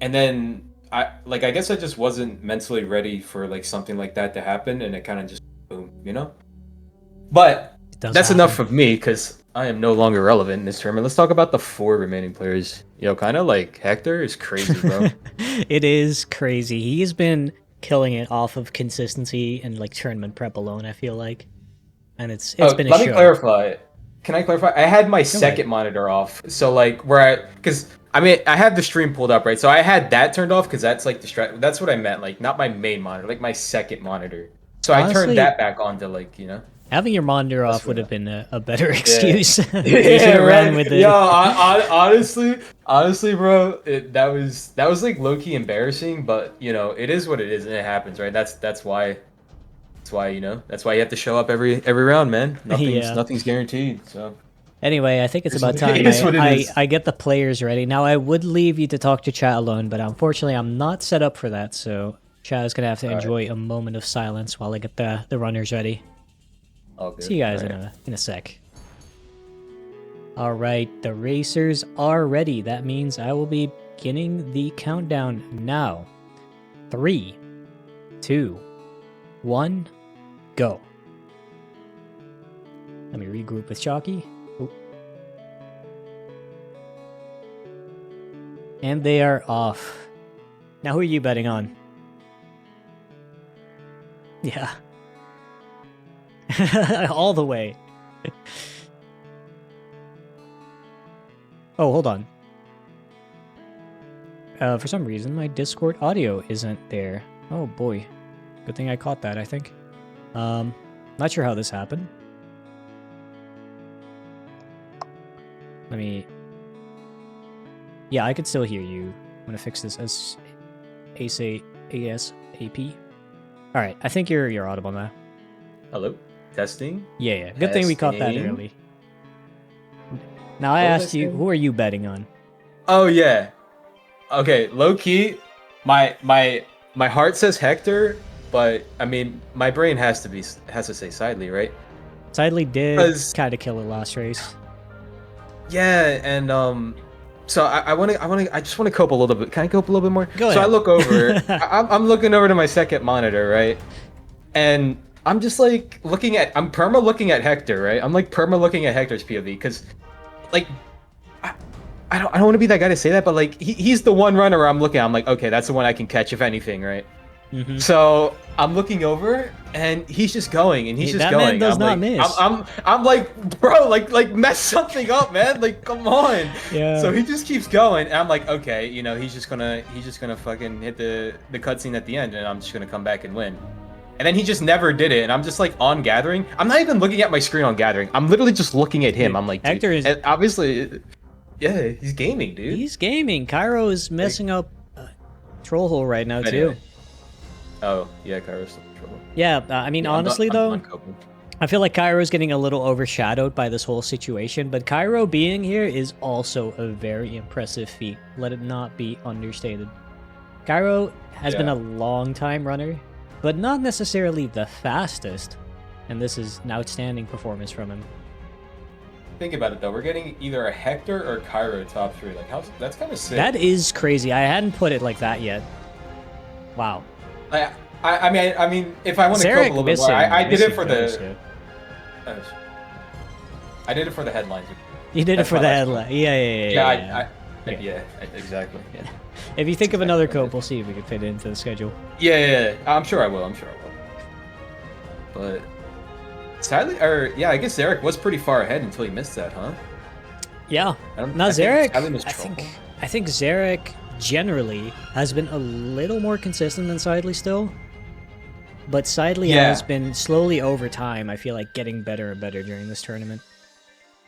and then I guess I just wasn't mentally ready for like something like that to happen, and it kind of just boom, But that's enough of me because I am no longer relevant in this tournament. Let's talk about the 4 remaining players. Kind of like Hector is crazy, bro. It is crazy. He's been killing it off of consistency and like tournament prep alone, I feel like, and it's been a show. Let me clarify. Can I clarify? I had my second monitor off, so like because I had the stream pulled up, right? So I had that turned off because that's like that's what I meant, like not my main monitor, like my second monitor. So honestly, I turned that back on to like. Having your monitor That's off would real. have been a better excuse. You should Yeah, have ran right. with it. Yo, honestly, bro, that was like low key embarrassing, but you know, it is what it is, and it happens, right? That's why that's why you have to show up every round, man. Yeah. Nothing's guaranteed. So Anyway, I think it's about it time is what it is. I get the players ready. Now, I would leave you to talk to chat alone, but unfortunately, I'm not set up for that, so chat is going to have to enjoy a moment of silence while I get the runners ready. All good. See you guys All right. in a sec. All right, the racers are ready. That means I will be beginning the countdown now. 3, 2, 1, go. Let me regroup with Chalky. Oop. And they are off. Now, who are you betting on? Yeah. All the way. Oh, hold on. For some reason, my Discord audio isn't there. Oh boy. Good thing I caught that, I think. Not sure how this happened. Let me... Yeah, I could still hear you. I'm gonna fix this as ASAP. Alright, I think you're audible now. Hello, testing. Yeah. Good thing we caught that Testing. early. Now I What was asked I you, saying? who are you betting on? Oh yeah. Okay, low key, my heart says Hector, but I mean my brain has to say Sidley, right? Sidley did 'Cause- kind of kill it last race. Yeah, and so I just want to cope a little bit. Can I cope a little bit more? Go So I ahead. look over. I'm looking over to my second monitor, right? And I'm just like I'm perma looking at Hector, right? I'm like perma looking at Hector's POV because, like, I don't want to be that guy to say that, but like he's the one runner where I'm looking at. I'm like, okay, that's the one I can catch if anything, right? Mhm. So I'm looking over, and he's just going, and he's just That going. man does I'm not like, miss. I'm like, bro, like mess something up, man. Like, come on. Yeah. So he just keeps going, and I'm like, okay, you know, he's just gonna fucking hit the cutscene at the end, and I'm just gonna come back and win. And then he just never did it, and I'm just like on gathering. I'm not even looking at my screen on gathering. I'm literally just looking at him. Dude, I'm like, Hector is- and obviously, yeah, he's gaming, dude. He's gaming. Cairo is messing up troll hole right now, too. Anyway. Oh yeah, Kairo's still in trouble. Yeah, I mean, Yeah, I'm honestly, done- I'm though, coping. I feel like Cairo's getting a little overshadowed by this whole situation, but Cairo being here is also a very impressive feat. Let it not be understated. Cairo has been Yeah. a long time runner, but not necessarily the fastest, and this is an outstanding performance from him. Think about it though. We're getting either a Hector or Cairo top 3. Like, that's kind of sick. That is crazy. I hadn't put it like that yet. Wow. I mean, if I want to cope a Zarek little bit more, I did missing it for goes, the. yeah. I did it for the headlines. You did it That's for why the that's headline. Yeah. Yeah, exactly. Yeah. If you think of exactly another what I cope, did. we'll see if we can fit it into the schedule. Yeah. I'm sure I will. But sadly, I guess Zarek was pretty far ahead until he missed that, huh? Yeah. I Now I think Zarek, Sadly missed I trouble. think Zarek generally has been a little more consistent than Sidley still. But Sidley Yeah. has been slowly over time, I feel like, getting better and better during this tournament.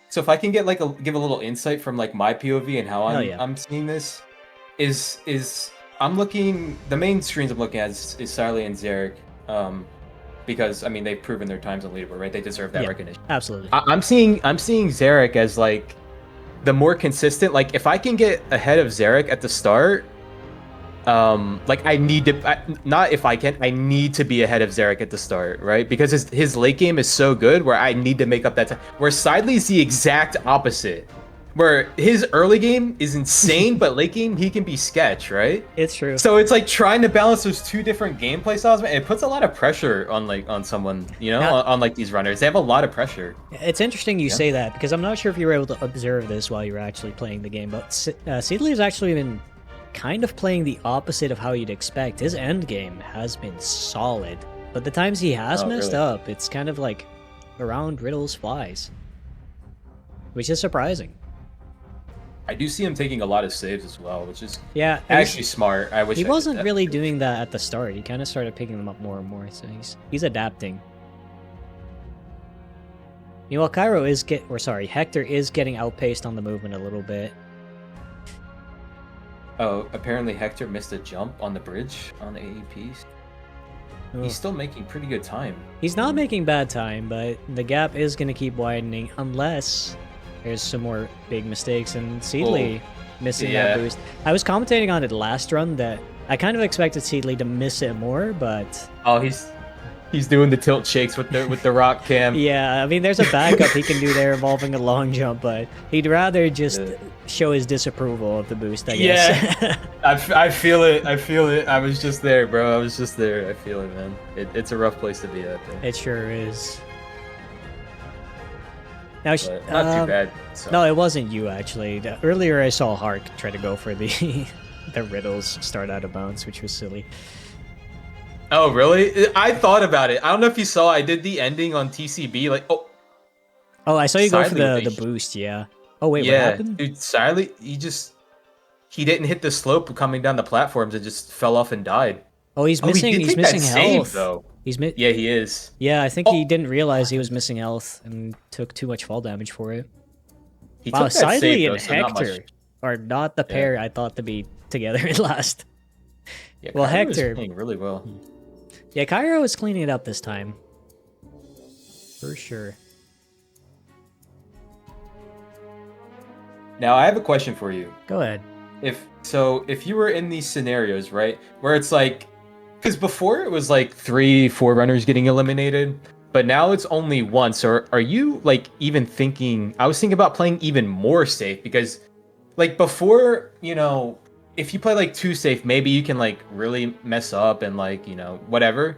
So if I can get give a little insight from like my POV and how Hell yeah. I'm seeing this, is I'm looking, the main screens I'm looking at is Sarli and Zarek, because I mean they've proven their times on leaderboard, right? They deserve that Yeah. recognition. Absolutely. I'm seeing Zarek as like the more consistent. Like if I can get ahead of Zarek at the start, like I need to not if I can, I need to be ahead of Zarek at the start, right? Because his late game is so good where I need to make up that time. Where Sidley's the exact opposite, where his early game is insane, but late game he can be sketch, right? It's true. So it's like trying to balance those two different gameplay styles. Man, it puts a lot of pressure on someone, you know, Yeah. on like these runners. They have a lot of pressure. It's interesting you say that, because I'm not sure if you were able to observe this while you were actually playing the game, but Sidley has actually been kind of playing the opposite of how you'd expect. His end game has been solid, but the times he has Oh, messed really? up, it's kind of like around Riddle's flies, which is surprising. I do see him taking a lot of saves as well, which is Yeah, actually smart. I wish he I did wasn't that. really doing that at the start. He kind of started picking them up more and more, so he's adapting. Meanwhile, Hector is getting outpaced on the movement a little bit. Oh, apparently Hector missed a jump on the bridge on the AEPs. Ooh. He's still making pretty good time. He's not making bad time, but the gap is going to keep widening unless there's some more big mistakes, and Seedley missing that boost. I was commentating on it last run that I kind of expected Seedley to miss it more, but... Oh, he's doing the tilt shakes with the rock cam. Yeah, I mean, there's a backup he can do there involving a long jump, but he'd rather just show his disapproval of the boost, I guess. Yeah, I feel it. I feel it. I was just there, bro. I was just there. I feel it, man. It's a rough place to be at. There. It sure is. Now, not too bad. So. No, it wasn't you, actually. Earlier, I saw Hark try to go for the the riddles start out of bounds, which was silly. Oh, really? I thought about it. I don't know if you saw, I did the ending on TCB, like, oh, I saw you go for the boost, yeah. Oh, wait, what happened? Dude, Siley, he didn't hit the slope coming down the platforms, it just fell off and died. Oh, he's missing health. Save, though. Yeah, he is. Yeah, I think he didn't realize he was missing health and took too much fall damage for it. Wow, Siley and Hector are not the pair I thought to be together at last. Yeah, well, Cairo Hector is playing really well. Yeah, Cairo is cleaning it up this time. For sure. Now, I have a question for you. Go ahead. If you were in these scenarios, right, where it's like, because before it was like 3-4 runners getting eliminated, but now it's only one. So are you like even thinking? I was thinking about playing even more safe because, like before, you know, if you play like too safe, maybe you can like really mess up and like, you know, whatever.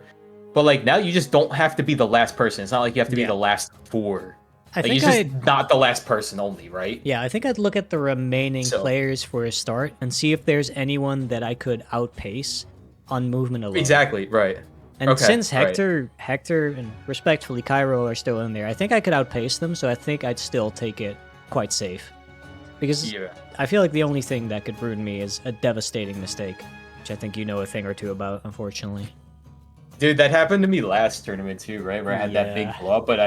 But like now you just don't have to be the last person. It's not like you have to be the last 4. I think you're just not the last person only, right? Yeah, I think I'd look at the remaining players for a start and see if there's anyone that I could outpace on movement alone. Exactly, right. And since Hector and respectfully Cairo are still in there, I think I could outpace them, so I think I'd still take it quite safe. Because I feel like the only thing that could ruin me is a devastating mistake, which I think you know a thing or two about, unfortunately. Dude, that happened to me last tournament too, right? Where I had that big blow up, but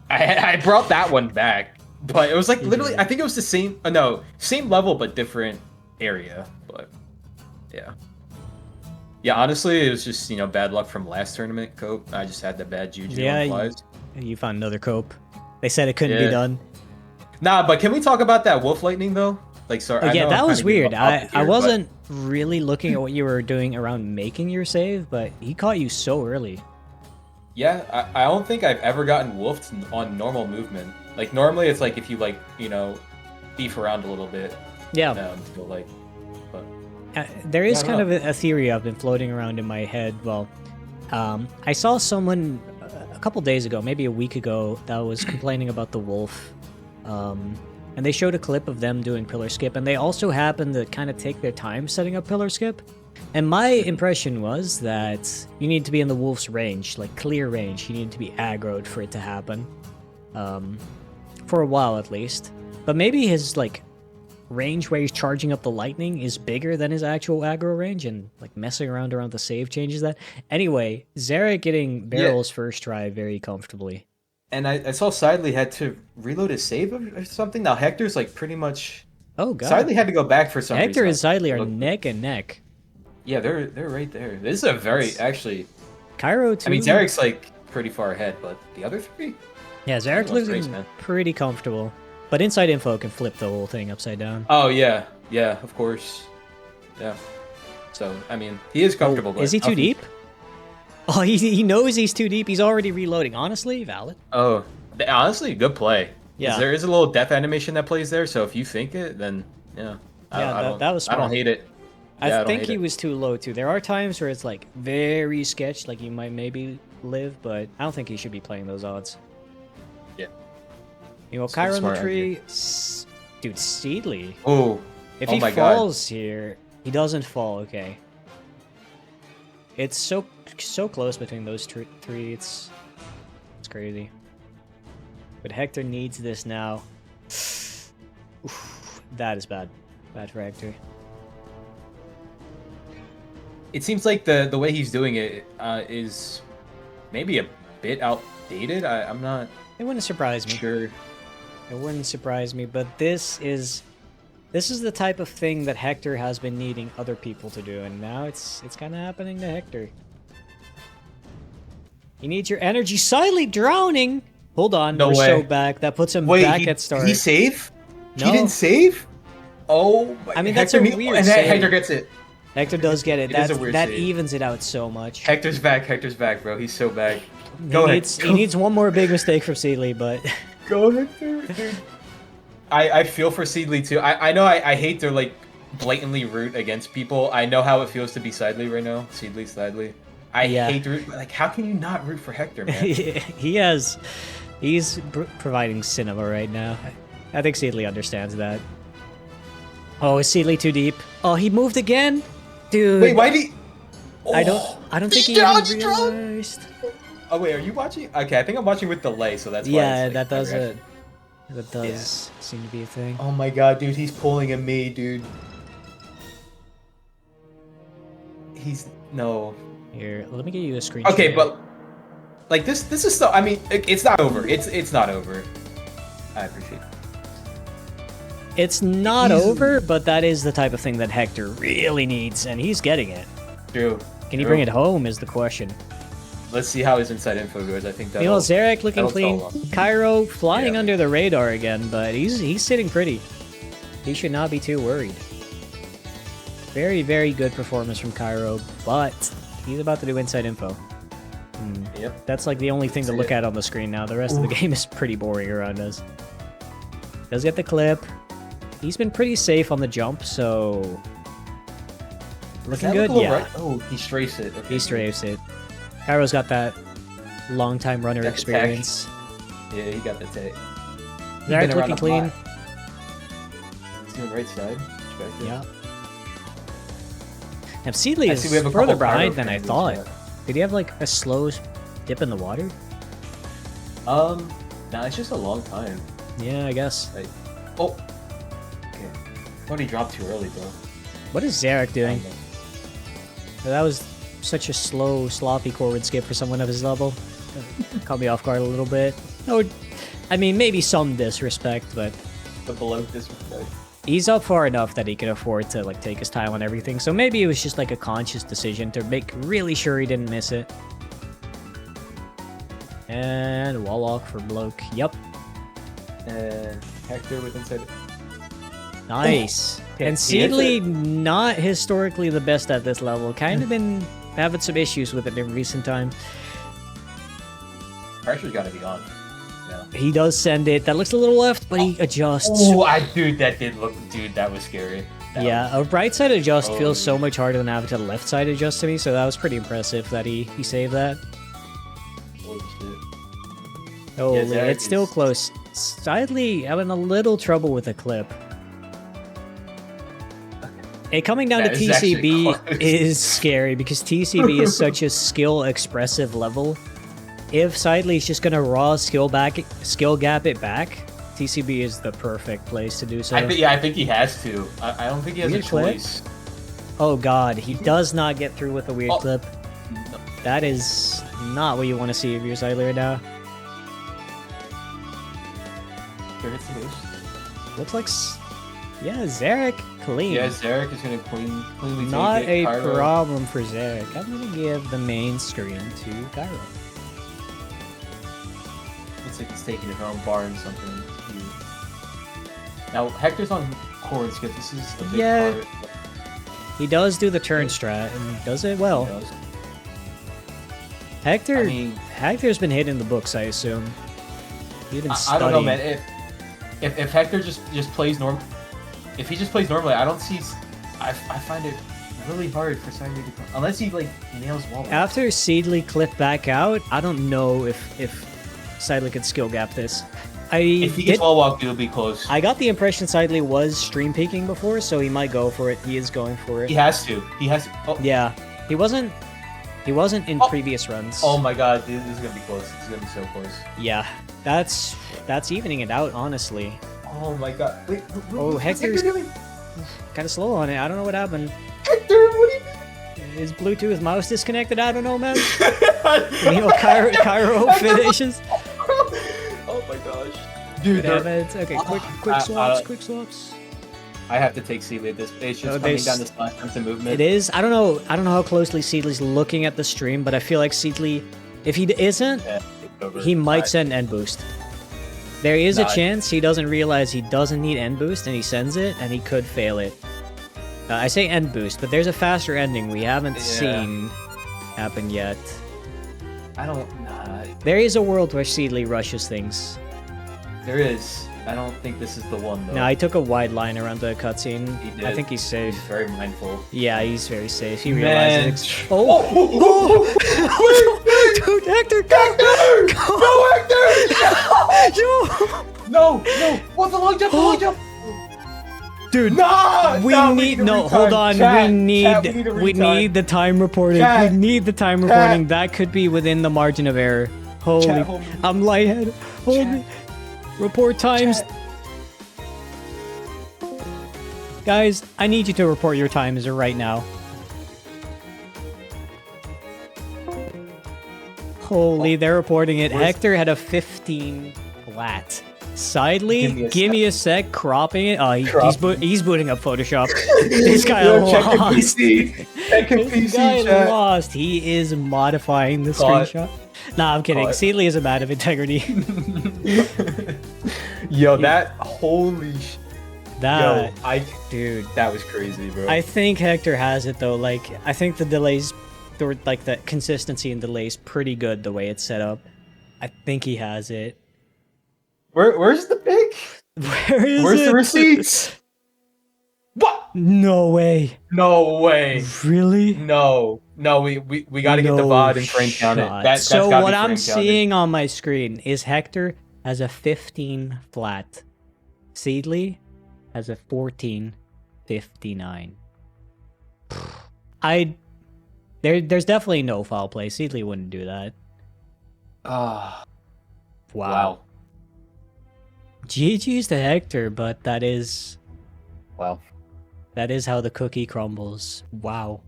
I brought that one back. But it was like literally, I think it was the same, same level, but different area. But yeah. Yeah, honestly, it was just, you know, bad luck from last tournament, Cope. I just had the bad juju on flies. You found another Cope. They said it couldn't be done. Nah, but can we talk about that Wolf Lightning, though? Like, sorry. Yeah, that was weird. I wasn't really looking at what you were doing around making your save, but he caught you so early. Yeah, I don't think I've ever gotten wolfed on normal movement. Like, normally it's like if you, like, you know, beef around a little bit. Yeah. So, like, but... there is kind of a theory I've been floating around in my head. Well, I saw someone a couple days ago, maybe a week ago, that was complaining about the wolf. And they showed a clip of them doing pillar skip, and they also happened to kind of take their time setting up pillar skip. And my impression was that you need to be in the wolf's range, like clear range. You need to be aggroed for it to happen. For a while at least. But maybe his like range where he's charging up the lightning is bigger than his actual aggro range, and like messing around the save changes that. Anyway, Zarek getting barrels first try very comfortably. And I saw Sidley had to reload his save or something. Now Hector's like pretty much... Oh god. Sidley had to go back for some reason. Hector and Sidley are neck and neck. Yeah, they're right there. This is a very, actually... Cairo too. I mean, Zarek's like pretty far ahead, but the other 3? Yeah, Zarek looks pretty comfortable. But Inside Info can flip the whole thing upside down. Oh, yeah. Yeah, of course. Yeah. So, I mean, he is comfortable. But is he too deep? Oh, he knows he's too deep. He's already reloading. Honestly, valid. Oh, honestly, good play. Yeah. There is a little death animation that plays there, so if you think it, then, yeah. That was smart. I don't hate it. I think he was too low, too. There are times where it's, like, very sketched, like you might maybe live, but I don't think he should be playing those odds. Yeah. You know, Cairo in the tree... Dude, Seedley. Oh, if he falls here, he doesn't fall, okay. It's so close between those three. It's crazy. But Hector needs this now. Oof, that is bad. Bad for Hector. It seems like the way he's doing it is maybe bit outdated. I'm not It wouldn't surprise me. sure. It wouldn't surprise me, but this is the type of thing that Hector has been needing other people to do, and now it's kind of happening to Hector. He needs your energy. Silently drowning. Hold on, No we're way. so back. That puts him back at start. Did he save? No. He didn't save? Oh my I mean, Hector that's a weird and save. Hector gets it. Hector does get it. It is a That weird that save. evens it out so much. Hector's back, bro. He's so back. He Go needs, ahead. he needs one more big mistake from Seedly, but Go Hector, dude. I feel for Seedly too. I know I hate to like blatantly root against people. I know how it feels to be Sidely right now. Sidely. I Yeah. hate to root, like how can you not root for Hector, man? he's providing cinema right now. I think Seedly understands that. Oh, is Seedly too deep? Oh, he moved again? Dude. Wait, why did he... I don't think he dodged even drone? realized. Oh wait, are you watching? Okay, I think I'm watching with delay, so that's why Yeah, it's, like, that does my it. reaction. That does seem to be a thing. Oh my god, dude, he's pulling at me, dude. He's no. Here, let me get you a screen. Okay, share. but like this is still. I mean, it's not over. It's not over. I appreciate it. It's not Easily. over, but that is the type of thing that Hector really needs, and he's getting it. True. Can he True. bring it home is the question. Let's see how his inside info goes. I think that. You know, Zarek looking that'll clean. tell him. Cairo flying Yeah. under the radar again, but he's sitting pretty. He should not be too worried. Very, very good performance from Cairo, but he's about to do inside info. Yep. That's like the only thing to See look it. at on the screen now. The rest of the game is pretty boring around us. Does get the clip. He's been pretty safe on the jump, so Does looking that good. look a little Yeah, right? Oh, he strafes it. Okay. he strafes it. Cairo's got that long-time runner Got the tech. experience. Yeah, he got the take. Zarek looking clean. He's doing right side. Respect it. Yeah. Now, Seedly I is see we have a further couple Cairo behind than I fans, thought. yeah. Did he have like a slow dip in the water? Nah, it's just a long time. Yeah, I guess. Like, oh. Okay. Thought he dropped too early, bro. What is Zarek doing? That was such a slow, sloppy forward skip for someone of his level. Caught me off guard a little bit. No, I mean, maybe some disrespect, but The below disrespect. he's up far enough that he can afford to like take his time on everything. So maybe it was just like a conscious decision to make really sure he didn't miss it. And wall walk for Bloke. Yep. And Hector with inside. Nice. Okay, And he hits Seedly, it. not historically the best at this level. Kind of been having some issues with it in recent time. Pressure's got to be on. Yeah. He does send it. That looks a little left, but he adjusts. Oh, dude, that did look. Dude, that was scary. That Yeah, a right side adjust Oh, feels so yeah. much harder than having to left side adjust to me, so that was pretty impressive that he saved that. was, shit. Oh, Yeah, Zarek it's still is- close. Sadly, having a little trouble with the clip. It coming down That to is actually TCB close. is scary because TCB is such a skill expressive level. If Sidley's just gonna raw skill gap it back, TCB is the perfect place to do so. I think he has to. I don't think he has Weird a clip. choice. Oh god, he does not get through with a weird Oh. clip. That is not what you want to see of your Sidley right now. Sure hits the boost. Looks like, yeah, Zarek clean. Yeah, Zarek is gonna cleanly Not take it. a Cairo. problem for Zarek. I'm gonna give the main screen to Cairo. Looks like he's taking it on bar and something. Now Hector's on core skip. This is a big Yeah. part. He does do the turn strat and does it well. He does. Hector, I mean- Hector's been hitting the books, I assume. He's been I studying. don't know, man. If Hector just plays normal, if he just plays normally, I don't see. I find it really hard for Sidley to come unless he like nails wall. After Seedly clipped back out, I don't know if Sidley could skill gap this. If he gets wall walked, it'll be close. I got the impression Sidley was stream peeking before, so he might go for it. He is going for it. He has to. He has to. Oh, Yeah, he wasn't in Oh. previous runs. oh my god, this is gonna be close. This is gonna be so close. Yeah, that's evening it out, honestly. Oh my god. Wait. Oh, what's Hector's- Hector doing? Kind of slow on it. I don't know what happened. Hector, what are you doing? His Bluetooth mouse disconnected? I don't know, man. Leo Cairo finishes. Oh my gosh. Dude, Damn it. Okay, quick swaps. I have to take Seedly at this. It's just coming down this last sense of movement. It is. I don't know how closely Seedly's looking at the stream, but I feel like Seedly, if he isn't, he might send end boost. There is a chance he doesn't realize he doesn't need end boost and he sends it and he could fail it. I say end boost, but there's a faster ending we haven't seen happen yet. I don't. There is a world where Seedly rushes things. There is. I don't think this is the one though. No, I took a wide line around the cutscene. He did. I think he's safe. He's very mindful. Yeah, he's very safe. He Man. realizes. Oh! Dude, Hector, go! Go, Hector! No! What's the long jump? The long jump! Dude, No! we need hold on. Chat, we need the time reporting. Chat, we need the time reporting. That could be within the margin of error. Holy, Chat, I'm lightheaded. Hold me. Report times. Guys, I need you to report your times right now. Holy, they're reporting it. Hector had a 15 flat. Sidely, give me a sec, cropping it. Oh, he's booting up Photoshop. This guy lost. This guy lost. He is modifying the screenshot. Nah, I'm kidding. Seedly is a man of integrity. Yo, that holy sh... That, yo, dude, that was crazy, bro. I think Hector has it though. Like, I think the delays, like the consistency and delays, pretty good the way it's set up. I think he has it. Where's the pic? Where's the receipts? What? No way. No way. Really? No. We got to get the VOD and frame count it. That's so what I'm seeing on my screen is Hector has a 15 flat. Seedly has a 14.59. There's definitely no foul play. Seedly wouldn't do that. Wow. GG's to Hector, but that is... Wow. That is how the cookie crumbles. Wow.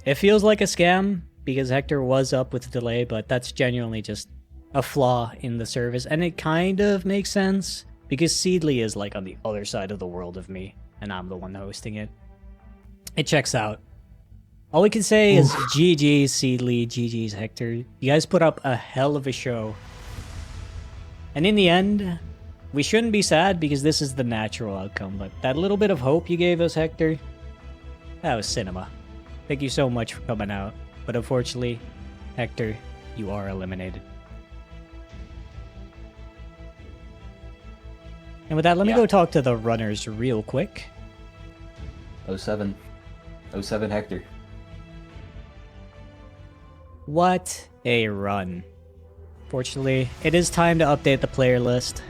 It feels like a scam, because Hector was up with the delay, but that's genuinely just a flaw in the service. And it kind of makes sense, because Seedly is like on the other side of the world of me, and I'm the one hosting it. It checks out. All we can say is GG's Seedly, GG's Hector. You guys put up a hell of a show. And in the end... we shouldn't be sad because this is the natural outcome, but that little bit of hope you gave us, Hector, that was cinema. Thank you so much for coming out. But unfortunately, Hector, you are eliminated. And with that, let me go talk to the runners real quick. 07 Hector. What a run. Fortunately, it is time to update the player list.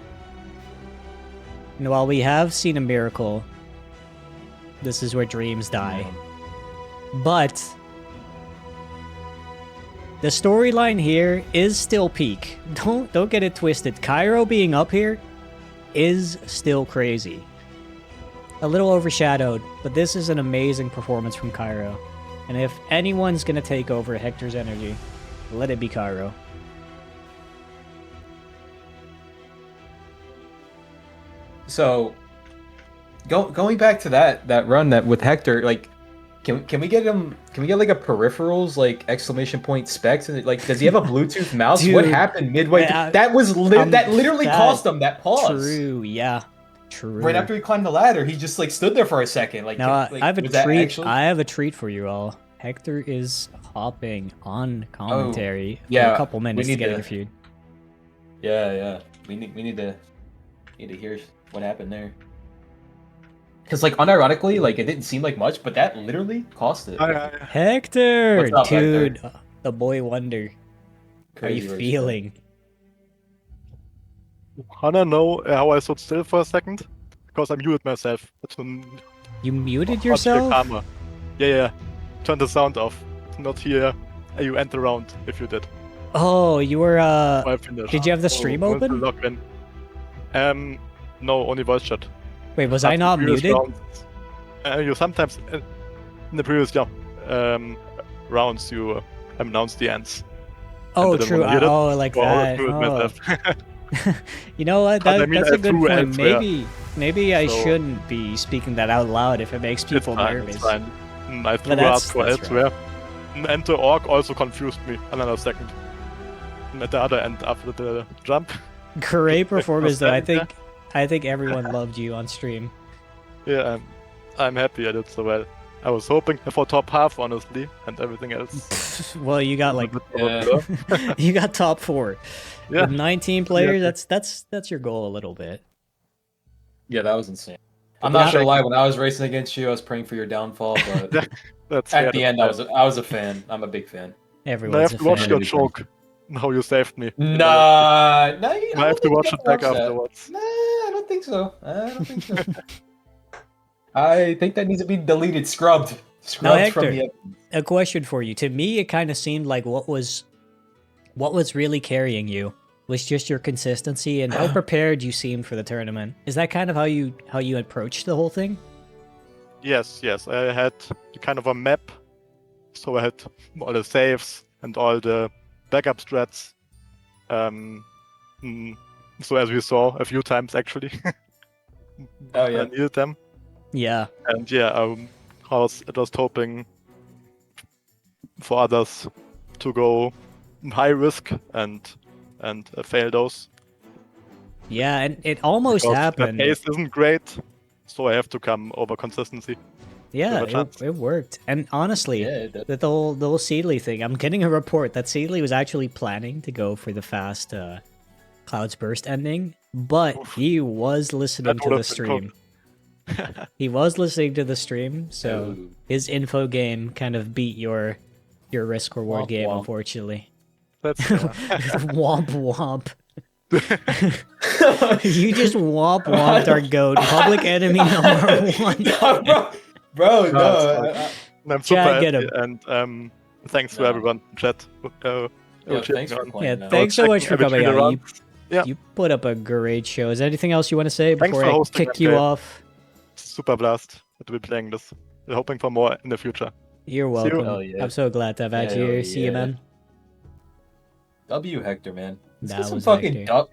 And while we have seen a miracle, this is where dreams die. But the storyline here is still peak. Don't get it twisted. Cairo being up here is still crazy. A little overshadowed, but this is an amazing performance from Cairo. And if anyone's gonna take over Hector's energy, let it be Cairo. So, going back to that run that with Hector, like, can we get him? Can we get like a peripherals like exclamation point specs? And like, does he have a Bluetooth mouse? Dude, what happened midway? That literally cost him that pause. True, yeah, true. Right after he climbed the ladder, he just like stood there for a second. Like, now I have a treat. I have a treat for you all. Hector is hopping on commentary for a couple minutes to get interviewed. Yeah. We need to hear what happened there. Because, like, unironically, like, it didn't seem like much, but that literally cost it. Hector! What's up, dude, Hector? The boy wonder. Crazy. How are you feeling? Wanna know how I stood still for a second? Because I muted myself. You muted yourself? Yeah. Turn the sound off. Not here. You end the round if you did. Oh, you were, did you have the stream open? Log in. No, only voice chat. Wait, was I not muted? You sometimes in the previous rounds you announce the ends. Oh, didn't true. wanna hear that, Like so I'll that. do it Oh. myself. You know what? But I mean, That's I a good threw point. elsewhere. Maybe I So- shouldn't be speaking that out loud if it makes It's people fine, nervous. it's fine. I threw that's- hardcore that's elsewhere. And the orc also confused me another second. At the other end after the jump. Great performance, though. Yeah. I think everyone loved you on stream. Yeah, I'm happy I did so well. I was hoping for top half, honestly, and everything else. Well, you got like Yeah. you got top 4 Yeah. with 19 players. That's your goal a little bit. Yeah, that was insane. I'm But not now- gonna lie. When I was racing against you, I was praying for your downfall. But That's at fair, the that's end, fair. I was a fan. I'm a big fan. I Everyone's have a to watch fan. your joke. How you saved me. Nah, I I have to watch it back afterwards. Nah, I don't think so. I think that needs to be deleted, scrubbed Now, from Hector, the. a question for you. To me, it kind of seemed like what was really carrying you was just your consistency and how prepared you seemed for the tournament. Is that kind of how you approached the whole thing? Yes. I had kind of a map, so I had all the saves and all the backup strats. So as we saw a few times actually. Oh yeah. I needed them. Yeah. And yeah, I was just hoping for others to go high risk and fail those. Yeah, and it almost Because happened. My pace isn't great, so I have to come over consistency. Yeah, Give a chance. it worked. And honestly, Yeah, the whole Seedley thing, I'm getting a report that Seedley was actually planning to go for the fast Clouds Burst ending, but he was listening That to the would've been stream. He was listening to the stream, so Ooh. his info game kind of beat your risk reward Womp game, womp. unfortunately. That's Womp womp. You just womp our goat. Public enemy number 1. bro, No, no. I'm super Chad, get happy, and thanks to No. everyone in chat. Yo, thanks for Yeah, playing. that. thanks so much for Every coming between out. the You, rounds. Yeah. you put up a great show. Is there anything else you want to say Thanks before for I hosting kick that you day. off? Super blast to be playing this. We're hoping for more in the future. You're See you. welcome. Hell yeah. I'm so glad to have had you Hell here. See you, yeah. man. W Hector, man. Let's That get some was fucking Hector.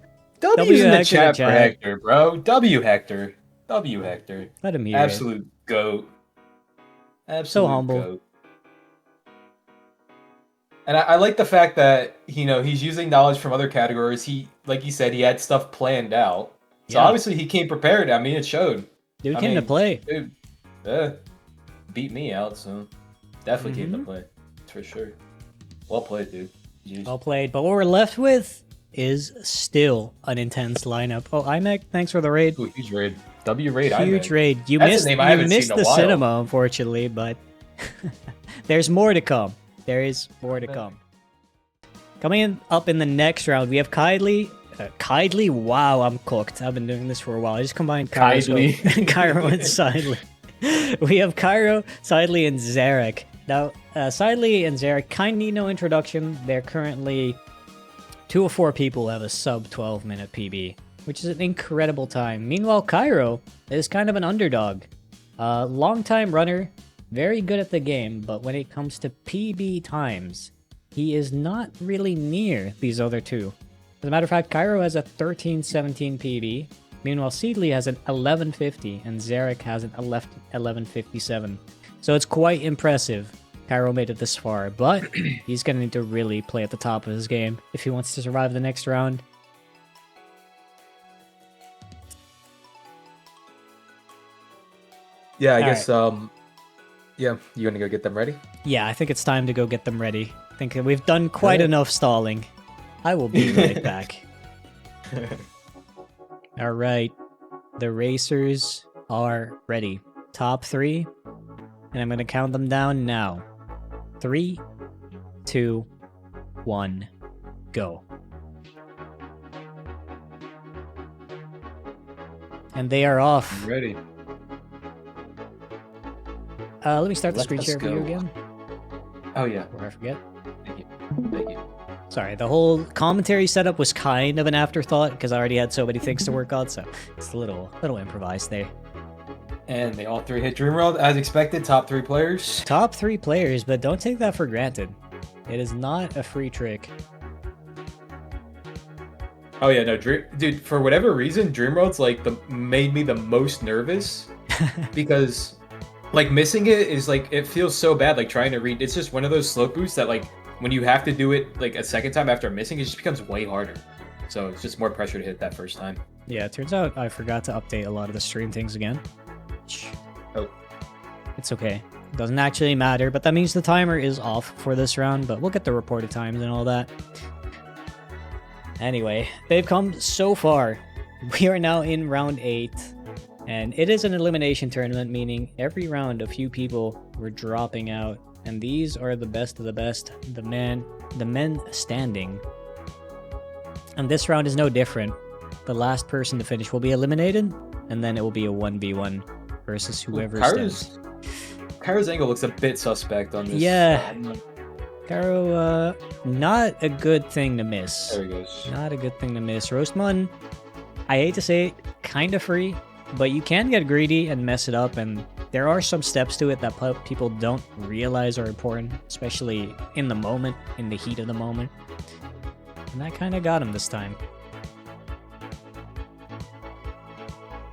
W's in the Hector chat to for chat. Hector, bro. W Hector. W Hector. Let him hear it. Absolute goat. Absolute humble. goat. And I like the fact that he's using knowledge from other categories. He, like you said, he had stuff planned out. So Yeah. obviously he came prepared. I mean, it showed. Dude I came to mean, play. Dude, beat me out, so definitely came to Mhm. play. For sure. Well played, dude. Jeez. Well played. But what we're left with is still an intense lineup. Oh, IMEC, thanks for the raid. Ooh, huge raid. W raid. Huge raid. You That's a missed, name I you haven't missed seen in a the while. cinema, unfortunately, but there's more to come. There is more to come. Coming up in the next round, we have Kydley. Kydley? Wow, I'm cooked. I've been doing this for a while. I just combined Kydley. Cairo and Sidley. We have Cairo, Sidley, and Zarek. Now, Sidley and Zarek kind of need no introduction. They're currently 2 of 4 people have a sub 12-minute PB, which is an incredible time. Meanwhile, Cairo is kind of an underdog. Long-time runner, very good at the game, but when it comes to PB times, he is not really near these other two. As a matter of fact, Cairo has a 1317 PB. Meanwhile, Seedley has an 1150, and Zarek has an 1157. So it's quite impressive. Cairo made it this far, but he's going to need to really play at the top of his game if he wants to survive the next round. Yeah, I All guess. Yeah, you gonna go get them ready? Yeah, I think it's time to go get them ready. I think that we've done quite enough stalling. I will be right back. All right, the racers are ready. Top 3, and I'm going to count them down now. 3, 2, 1, go. And they are off. Ready. Let me start the Let screen us share for you go. again. Oh yeah. Before I forget. Thank you. Thank you. Sorry, the whole commentary setup was kind of an afterthought because I already had so many things to work on, so it's a little improvised there. And they all 3 hit Dream World as expected. Top 3 players. Top 3 players, but don't take that for granted. It is not a free trick. Oh yeah, no, dude. For whatever reason, Dream World's like made me the most nervous because like missing it is like it feels so bad. Like trying to read, it's just one of those slope boosts that like when you have to do it like a second time after missing, it just becomes way harder. So it's just more pressure to hit that first time. Yeah, it turns out I forgot to update a lot of the stream things again. Oh, it's okay. It doesn't actually matter, but that means the timer is off for this round. But we'll get the reported times and all that. Anyway, they've come so far. We are now in round 8, and it is an elimination tournament, meaning every round a few people were dropping out, and these are the best of the best, the men standing. And this round is no different. The last person to finish will be eliminated, and then it will be a 1v1 versus whoever stands. Kyro's angle looks a bit suspect on this. Yeah. Kyro, not a good thing to miss. There he goes. Not a good thing to miss. Roastmon, I hate to say it, kind of free, but you can get greedy and mess it up, and there are some steps to it that people don't realize are important, especially in the moment, in the heat of the moment. And that kind of got him this time.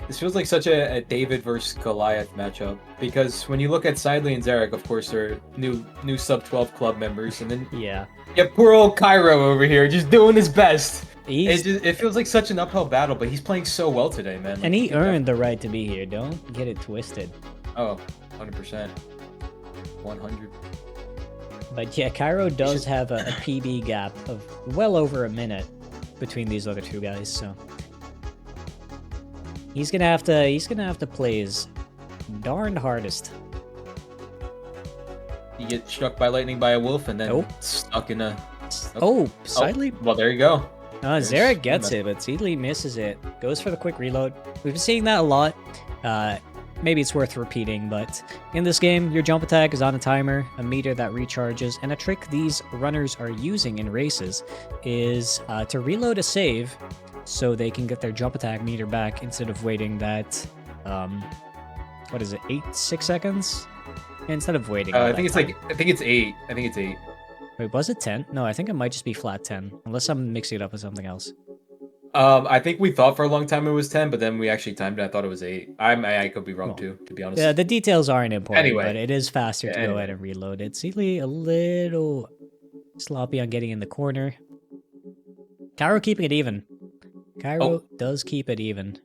This feels like such a David versus Goliath matchup because when you look at Sidley and Zarek, of course, they're new sub 12 club members, and then yeah, poor old Kyro over here just doing his best. It feels like such an uphill battle, but he's playing so well today, man. And he earned the right to be here. Don't get it twisted. Oh, 100%. 100. But yeah, Kyro does have a PB gap of well over a minute between these other two guys, so he's gonna have to play his darned hardest. You get struck by lightning by a wolf and then stuck in a. Oh, Sidley. Well, there you go. Zarek gets it, but Sidley misses it. Goes for the quick reload. We've been seeing that a lot. Maybe it's worth repeating, but in this game, your jump attack is on a timer, a meter that recharges, and a trick these runners are using in races is to reload a save so they can get their jump attack meter back instead of waiting that, what is it, 6 seconds? Instead of waiting. I think it's 8. I think it's 8. Wait, was it 10? No, I think it might just be flat 10, unless I'm mixing it up with something else. I think we thought for a long time it was 10, but then we actually timed it. I thought it was 8. I could be wrong too, to be honest. Yeah, the details aren't important, Anyway. but it is faster to go ahead and reload it. Seedly a little sloppy on getting in the corner. Kyro keeping it even. Kyro does keep it even.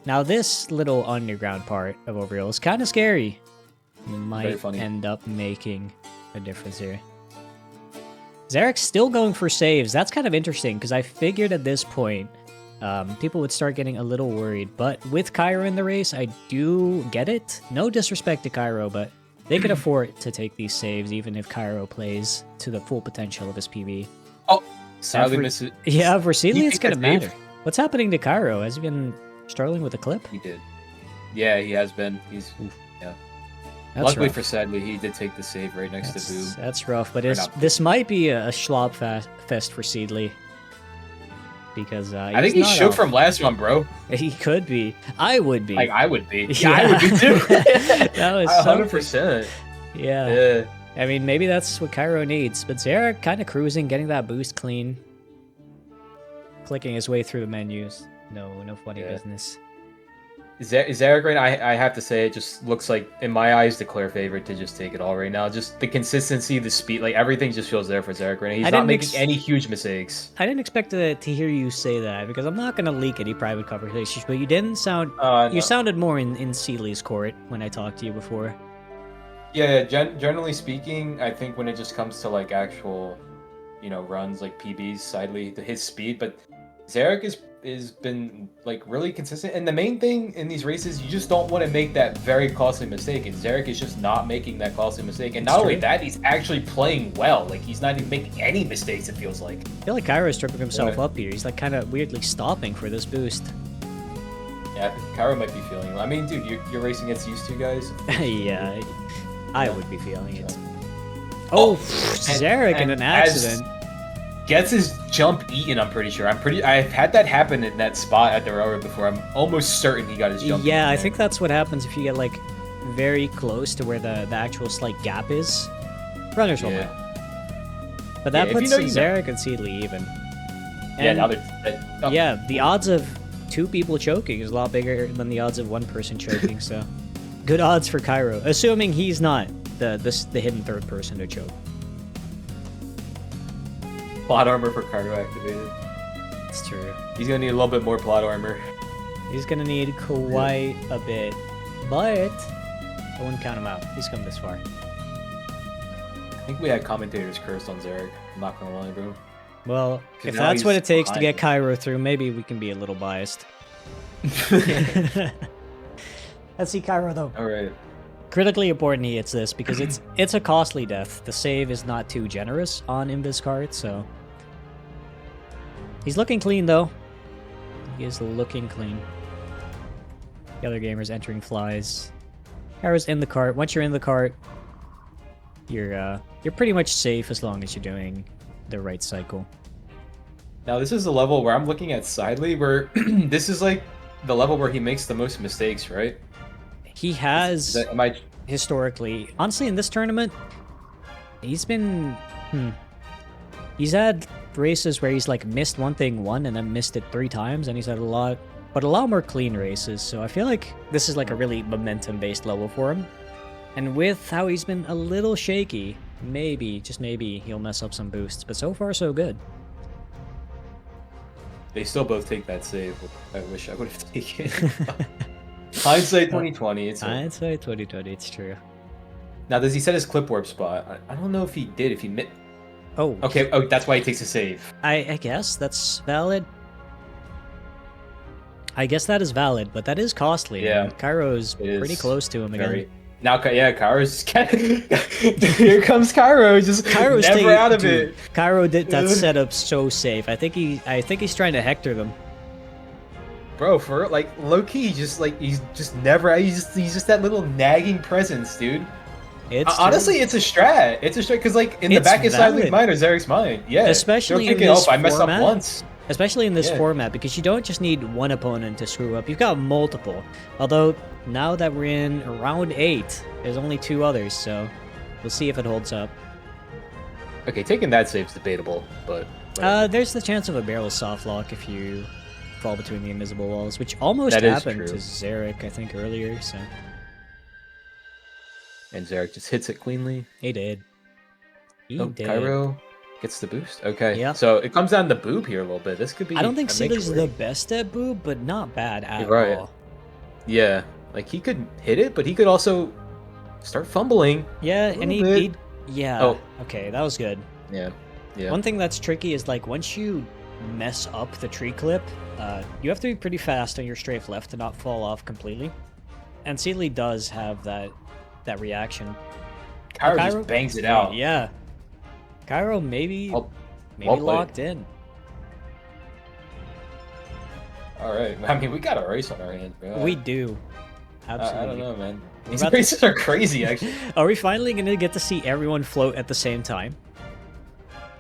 Now this little underground part of Overreal is kind of scary. Might end up making a difference here. Zarek's still going for saves. That's kind of interesting, because I figured at this point, people would start getting a little worried. But with Kyro in the race, I do get it. No disrespect to Kyro, but they could afford to take these saves, even if Kyro plays to the full potential of his PB. Oh, sadly miss it. Yeah, for Seedly, it's going to matter. What's happening to Kyro? Has he been struggling with the clip? He did. Yeah, he has been. He's... Yeah. That's Luckily rough. for Sadly, he did take the save right next to Boom. That's rough, but this might be a schlop fest for Seedly. Because I think he shook from last one, bro. He could be. I would be. Like, I would be. Yeah, I would be too. That was 100%. Yeah. I mean, maybe that's what Kyro needs. But Zarek kind of cruising, getting that boost clean. Clicking his way through the menus. No funny business. Zarek right now, I have to say, it just looks like, in my eyes, the clear favorite to just take it all right now. Just the consistency, the speed, like everything just feels there for Zarek right now. He's not making any huge mistakes. I didn't expect to hear you say that, because I'm not going to leak any private conversations, but you didn't sound... You sounded more in Seedly's court when I talked to you before. Yeah, generally speaking, I think when it just comes to like actual, runs like PBs, Sidely, his speed, but Zarek is been like really consistent, and the main thing in these races, you just don't want to make that very costly mistake, and Zarek is just not making that costly mistake, and not only that, he's actually playing well. Like, he's not even making any mistakes, it feels like. I feel like Kyro is tripping himself up here. He's like kind of weirdly stopping for this boost. Yeah, I think Kyro might be feeling it. I mean, dude, you're racing against these two guys. Yeah, I would be feeling it. Zarek in an accident. Gets his jump eaten, I'm pretty sure. I've had that happen in that spot at the railroad before. I'm almost certain he got his jump eaten. I think that's what happens if you get like very close to where the actual slight gap is. Runners will know. But that Yeah, if you puts know, you know. Zarek and Seedly even. Yeah, And now they're... oh, yeah, the odds of 2 people choking is a lot bigger than the odds of 1 person choking, so good odds for Cairo, assuming he's not the hidden 3rd person to choke. Plot armor for Cargo activated. It's true. He's gonna need a little bit more plot armor. He's gonna need quite a bit, but I wouldn't count him out. He's come this far. I think we had commentators cursed on Zarek. I'm not gonna lie, bro. Well, if now that's what he's it takes to behind get him. Cairo through, maybe we can be a little biased. Let's see Cairo though. All right. Critically important he hits this because it's a costly death. The save is not too generous on Invis card, so he's looking clean though. He is looking clean. The other gamers entering flies. Cairo's in the cart. Once you're in the cart, you're pretty much safe as long as you're doing the right cycle. Now this is the level where I'm looking at Sidley, where this is like the level where he makes the most mistakes, right? He has Am I... historically, honestly, in this tournament, he's been he's had races where he's like missed one thing and then missed it 3 times, and he's had a lot more clean races. So I feel like this is like a really momentum-based level for him. And with how he's been a little shaky, maybe, just maybe, he'll mess up some boosts. But so far, so good. They still both take that save. Which I wish I would have taken. Hindsight 2020. It's Hindsight 2020, it's true. Now, does he set his clip warp spot? I don't know if he did. If he Oh, okay. Oh, that's why he takes a save. I guess that's valid. I guess that is valid, but that is costly. Yeah. And Cairo's It pretty is close to him again. Very. Now, yeah, Cairo's here comes Cairo, just Cairo's never taking- out of dude, it. Cairo did that setup so safe. I think he's trying to hector them. Bro, for like low key, he's just never. He's just that little nagging presence, dude. It's Honestly, true. it's a strat. It's a strat because like in the It's back of Sidley's valid. mind or Zarek's mind, yeah. Especially they're in thinking, this oh, if I mess up format. once. Especially in this Yeah. format, because you don't just need one opponent to screw up. You've got multiple. Although, now that we're in round 8, there's only 2 others, so we'll see if it holds up. Okay, taking that save's debatable, but There's the chance of a barrel soft lock if you fall between the invisible walls, which almost That is happened true. to Zarek, I think, earlier, so and Zarek just hits it cleanly. he did. He Oh, did. Cairo gets the boost. Okay, Yeah. so it comes down to boob here a little bit. This could be. I don't think a make or Sealy's break. the best at boob, but not bad at You're right. all. Yeah, like he could hit it, but he could also start fumbling. Yeah, and Little bit. yeah. Oh. Okay, that was good. Yeah, yeah. One thing that's tricky is like once you mess up the tree clip, you have to be pretty fast on your strafe left to not fall off completely. And Seedly does have that reaction. Cairo Cairo- just bangs it out. Yeah. Cairo maybe Well played. locked in. All right. I mean, we got a race on our hands, bro. We do. Absolutely. I don't know, man. We're These about to- races are crazy, actually. Are we finally gonna get to see everyone float at the same time?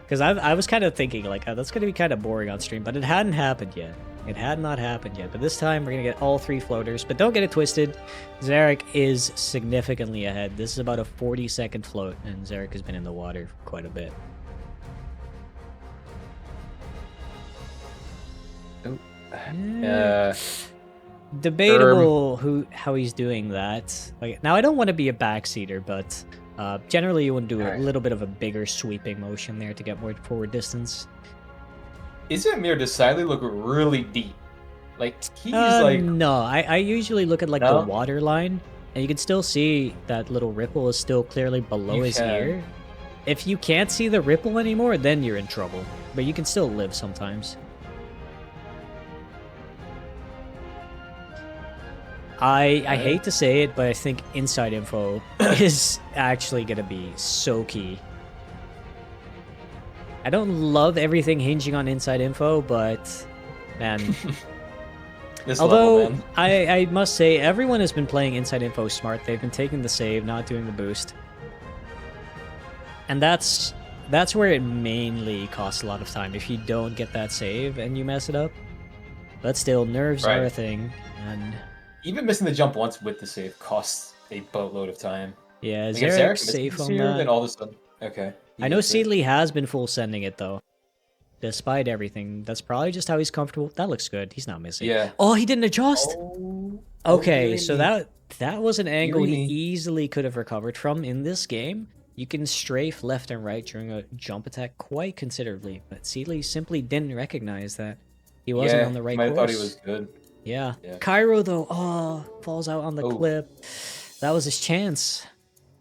Because I was kind of thinking like, oh, that's gonna be kind of boring on stream, but it hadn't happened yet. It had not happened yet, but this time we're gonna get all 3 floaters. But don't get it twisted, Zarek is significantly ahead. This is about a 40-second float, and Zarek has been in the water for quite a bit. Uh, Debatable how he's doing that. Like now, I don't want to be a backseater, but generally you want to do a Alright. little bit of a bigger sweeping motion there to get more forward distance. isn't Mir decidedly look really deep? Like he's like No, I usually look at like No? the water line, and you can still see that little ripple is still clearly below You his can. ear. If you can't see the ripple anymore, then you're in trouble. But you can still live sometimes. I hate to say it, but I think inside info is actually gonna be so key. I don't love everything hinging on inside info, but man. this Although level, man. I must say everyone has been playing inside info smart. They've been taking the save, not doing the boost. And that's where it mainly costs a lot of time if you don't get that save and you mess it up. But still, nerves are a Right. thing, and Even missing the jump once with the save costs a boatload of time. yeah, Like, if Zarek's missing safe this on here, that. then all of a sudden, okay, I know Seedley has been full sending it though. Despite everything. That's probably just how he's comfortable. That looks good. He's not missing. Yeah. Oh, he didn't adjust. Okay, so dearie that was an angle Dearie he me. easily could have recovered from in this game. You can strafe left and right during a jump attack quite considerably, but Seedley simply didn't recognize that he wasn't on the right might have course. thought he was good. Yeah. Yeah. Cairo though, falls out on the Oh. clip. That was his chance.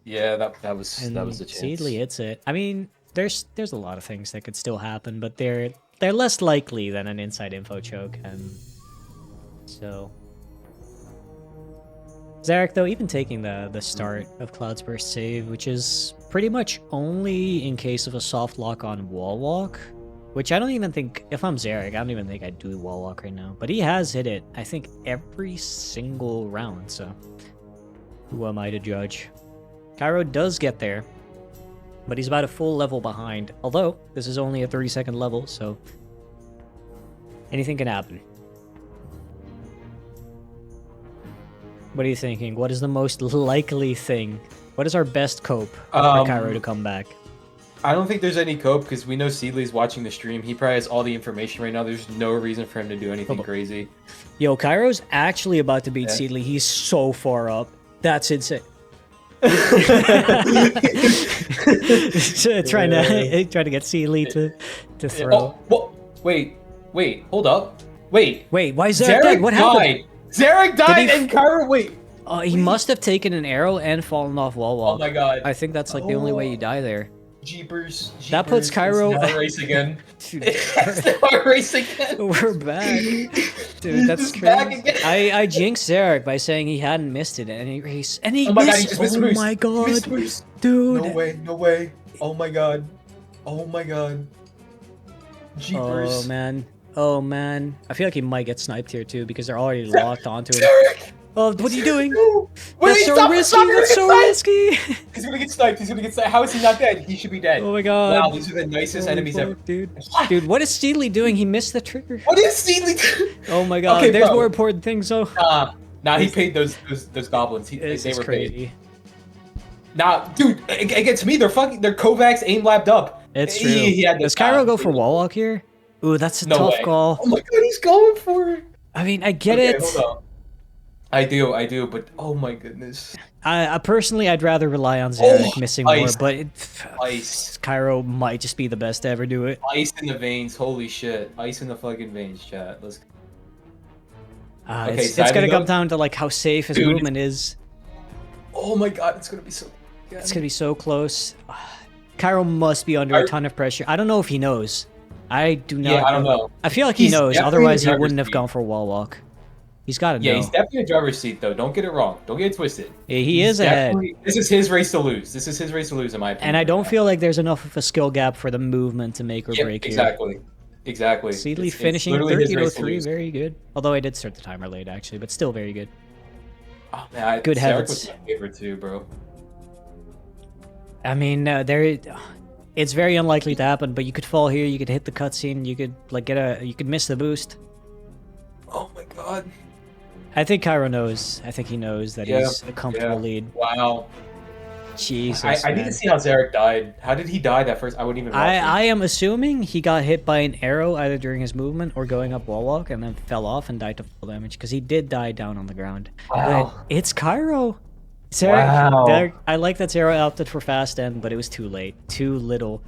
Yeah, that was And the chance. Seedley hits it. I mean, there's a lot of things that could still happen, but they're less likely than an inside info choke, and so Zarek though, even taking the start of Cloud's Burst save, which is pretty much only in case of a soft lock on wall walk, which I don't even think, if I'm Zarek, I don't even think I'd do wall walk right now. But he has hit it, I think, every single round, so who am I to judge? Cairo does get there, but he's about a full level behind. Although, this is only a 30-second level, so anything can happen. What are you thinking? What is the most likely thing? What is our best cope for Cairo to come back? I don't think there's any cope because we know Seedley's watching the stream. He probably has all the information right now. There's no reason for him to do anything crazy. Yo, Cairo's actually about to beat Seedley. He's so far up. That's insane. trying to get Seedley to throw. Oh, well, wait, hold up. Wait, why is Zarek dead? What happened? Zarek died and Cairo, wait. He must have taken an arrow and fallen off wall walk. Oh my god. I think that's like the only way you die there. Jeepers. That puts Cairo... It's now a race again. Dude, It's now a race again. we're back. Dude, that's He's back crazy. again. I jinxed Zarek by saying he hadn't missed it in any race. And he Oh my god, missed. he just missed a Oh boost. my He god. missed a boost. Dude. No way. Oh my god. Jeepers. Oh man. I feel like he might get sniped here too because they're already locked onto him. Zarek! Oh, what are you doing? No. Wait, That's so stop, risky. stop, That's so risky. He's gonna get sniped. How is he not dead? He should be dead. Oh my god. Wow, these are the nicest Holy enemies fuck, ever. Dude, what is Seedley doing? He missed the trigger. What is Seedley doing? Oh my god. Okay, There's bro. more important things though. Nah, he paid those goblins. They It's were paid. crazy. Nah, dude, against me, they're Kovacs aim labbed up. It's true. He had Does Cairo go for wall walk here? Ooh, that's a No tough way. call. Oh my god, he's going for it. I mean, I get Okay, it. hold on. I do, but oh my goodness. I personally, I'd rather rely on Zarek missing more, ice. but Ice. Cairo might just be the best to ever do it. Ice in the veins, holy shit. Ice in the fucking veins, chat. Let's Okay, It's gonna Zyden come goes- down to like how safe his Dude. movement is. Oh my god, it's gonna be so good. It's gonna be so close. Cairo must be under a ton of pressure. I don't know if he knows. I do not. Yeah, I don't know. I feel like he He's knows. definitely Otherwise, in he the wouldn't have driver's gone for wall walk. He's got to know. Yeah, he's definitely in the driver's seat though. Don't get it wrong. Don't get it twisted. Yeah, he He's is ahead. This is his race to lose. This is his race to lose, in my opinion. And I don't right feel like there's enough of a skill gap for the movement to make or now. break here. Exactly. Seedley It's finishing literally his race to 13:03, lose. very good. Although I did start the timer late, actually, but still very good. Oh, man, Good Zarek heavens. was my favorite too, bro. I mean, it's very unlikely to happen, but you could fall here, you could hit the cutscene, you could like you could miss the boost. Oh my god. I think Cairo knows. I think he knows that he's a comfortable lead. Wow. Jesus, I need man. to see how Zarek died. How did he die that first? I wouldn't even watch it. I am assuming he got hit by an arrow either during his movement or going up wall walk and then fell off and died to full damage because he did die down on the ground. Wow. But it's Cairo. Zarek, Wow. I like that Zarek opted for fast end, but it was too late. Too little.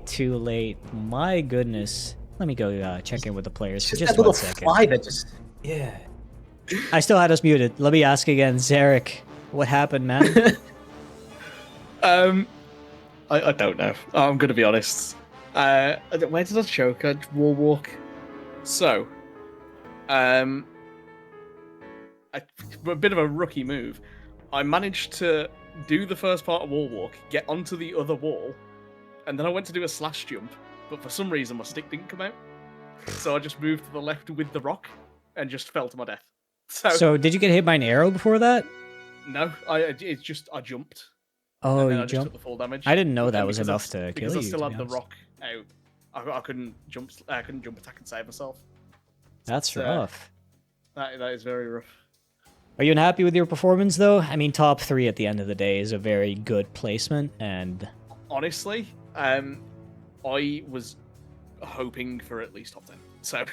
Too late. My goodness. Let me go check in with the players for just 1 second. that just... Yeah. I still had us muted. Let me ask again. Zarek, what happened, man? I don't know. I'm gonna be honest. Where did I choke? Wall walk. So, a bit of a rookie move. I managed to do the first part of wall walk, get onto the other wall, and then I went to do a slash jump, but for some reason my stick didn't come out. So I just moved to the left with the rock and just fell to my death. So did you get hit by an arrow before that? No, I jumped. Oh, and then you I just took jumped? the full damage. I didn't know But that then was because enough to kill because you. I still to had be the honest. rock out. I couldn't jump. I couldn't jump attack and save myself. That's So, rough. That is very rough. Are you unhappy with your performance, though? I mean, top 3 at the end of the day is a very good placement, and... Honestly, I was hoping for at least top 10, so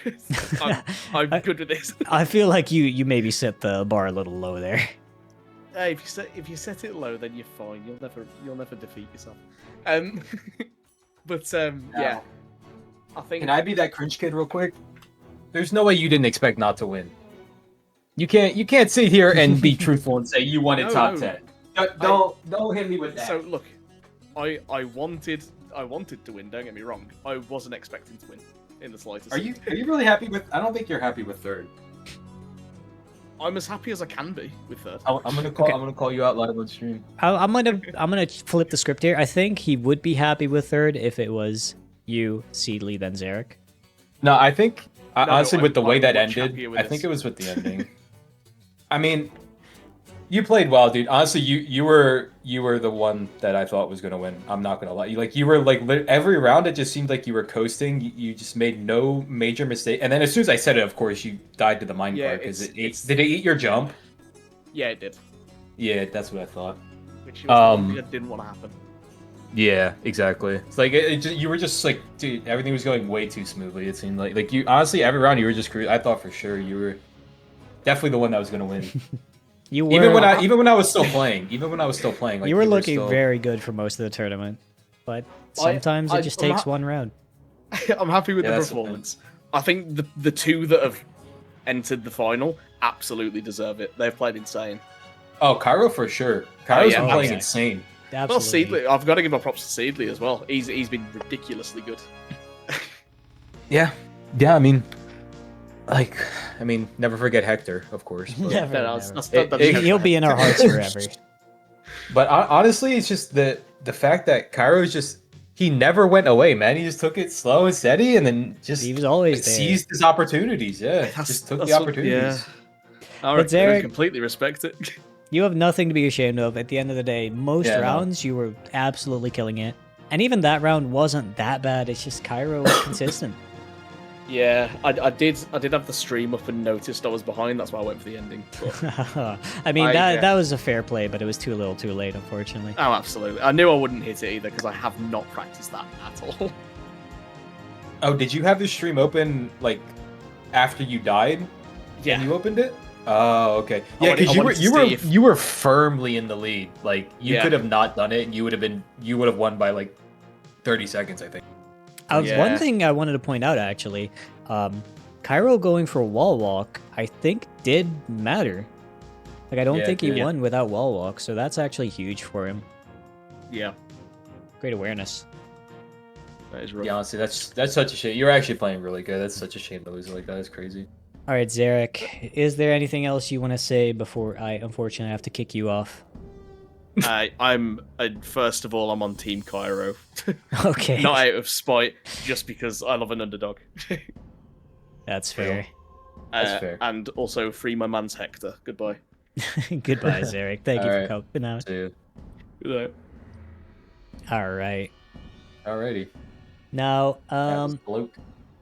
I'm good with this. I feel like you maybe set the bar a little low there. Hey, if you set it low, then you're fine. You'll never defeat yourself. Yeah, I think. Can I be that cringe kid real quick? There's no way you didn't expect not to win. You can't sit here and be truthful and say you wanted top 10. Don't hit me with that. So look, I wanted to win. Don't get me wrong. I wasn't expecting to win in the slightest. Are you really happy with? I don't think you're happy with third. I'm as happy as I can be with third. I'm gonna call you out live on stream. I'm gonna flip the script here. I think he would be happy with third if it was you, Seedly, then Zarek. No, I think honestly I'm- with the way I'm that much ended, happier with I think this. it was with the ending. I mean, you played well, dude. Honestly, you were the one that I thought was gonna win. I'm not gonna lie. You were like every round. It just seemed like you were coasting. You just made no major mistake. And then as soon as I said it, of course, you died to the mine Yeah, cart because it's- did it eat your jump? Yeah, it did. Yeah, that's what I thought. Which was the one that didn't want to happen. Yeah, exactly. It's like you were just like, dude, everything was going way too smoothly. It seemed like you honestly every round you were just I thought for sure you were definitely the one that was gonna win. You were Even when I was still playing, like, you were looking still... very good for most of the tournament, but sometimes it just takes one round. I'm happy with Yeah, the that's the thing. performance. I think the two that have entered the final absolutely deserve it. They've played insane. Oh, Cairo for sure. Cairo's yeah, been playing okay. insane. Well, Absolutely. Seedly, I've got to give my props to Seedly as well. He's been ridiculously good. Yeah, I mean, never forget Hector, of course. But, Never, That's never. It- He'll be in our hearts forever. but honestly, it's just the fact that Cairo's just he never went away, man. He just took it slow and steady, and then just He was always there. seized his opportunities. Yeah, just took the opportunities. I Zarek- completely respect it. You have nothing to be ashamed of. At the end of the day, most Yeah, no. rounds you were absolutely killing it, and even that round wasn't that bad. It's just Cairo was consistent. Yeah, I did have the stream up and noticed I was behind. That's why I went for the ending. But, I mean, yeah. that was a fair play, but it was too little, too late, unfortunately. oh, absolutely. I knew I wouldn't hit it either because I have not practiced that at all. Oh, did you have the stream open like after you died? Yeah. And you opened it? Oh, okay. Yeah, I because wanted to see if- you were firmly in the lead. Like you Yeah. could have not done it, and you would have won by like 30 seconds, I think. One Yeah. thing I wanted to point out, actually, Cairo going for a wall walk, I think did matter. Like, I don't Yeah, think he yeah. won without wall walk, so that's actually huge for him. Yeah, Great awareness. that is rough. Yeah, honestly, that's such a shame. You're actually playing really good. That's such a shame to lose like that. It's crazy. All right, Zarek, is there anything else you want to say before I unfortunately have to kick you off? First of all, I'm on Team Cairo. Okay, Not out of spite, just because I love an underdog. that's fair. That's fair. And also free my man's Hector. Goodbye. Goodbye, Zarek. Thank you All for right. helping out. See you. Good night. All right. Alrighty. Now, That was bloke.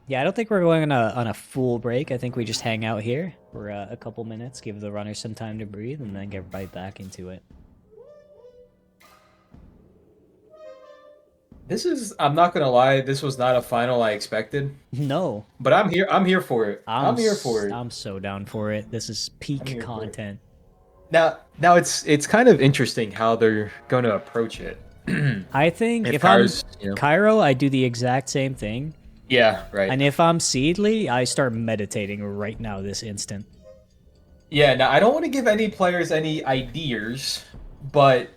yeah, I don't think we're going on a full break. I think we just hang out here for a couple minutes, give the runners some time to breathe, and then get right back into it. I'm not gonna lie, this was not a final I expected. No, But I'm here for it. I'm here for it. I'm so down for it. This is I'm peak here for it. content. Now it's kind of interesting how they're gonna approach it. I think if Cairo's, I'm Cairo, I do the exact same thing. Yeah, right. And if I'm Seedly, I start meditating right now, this instant. Yeah, now I don't want to give any players any ideas, but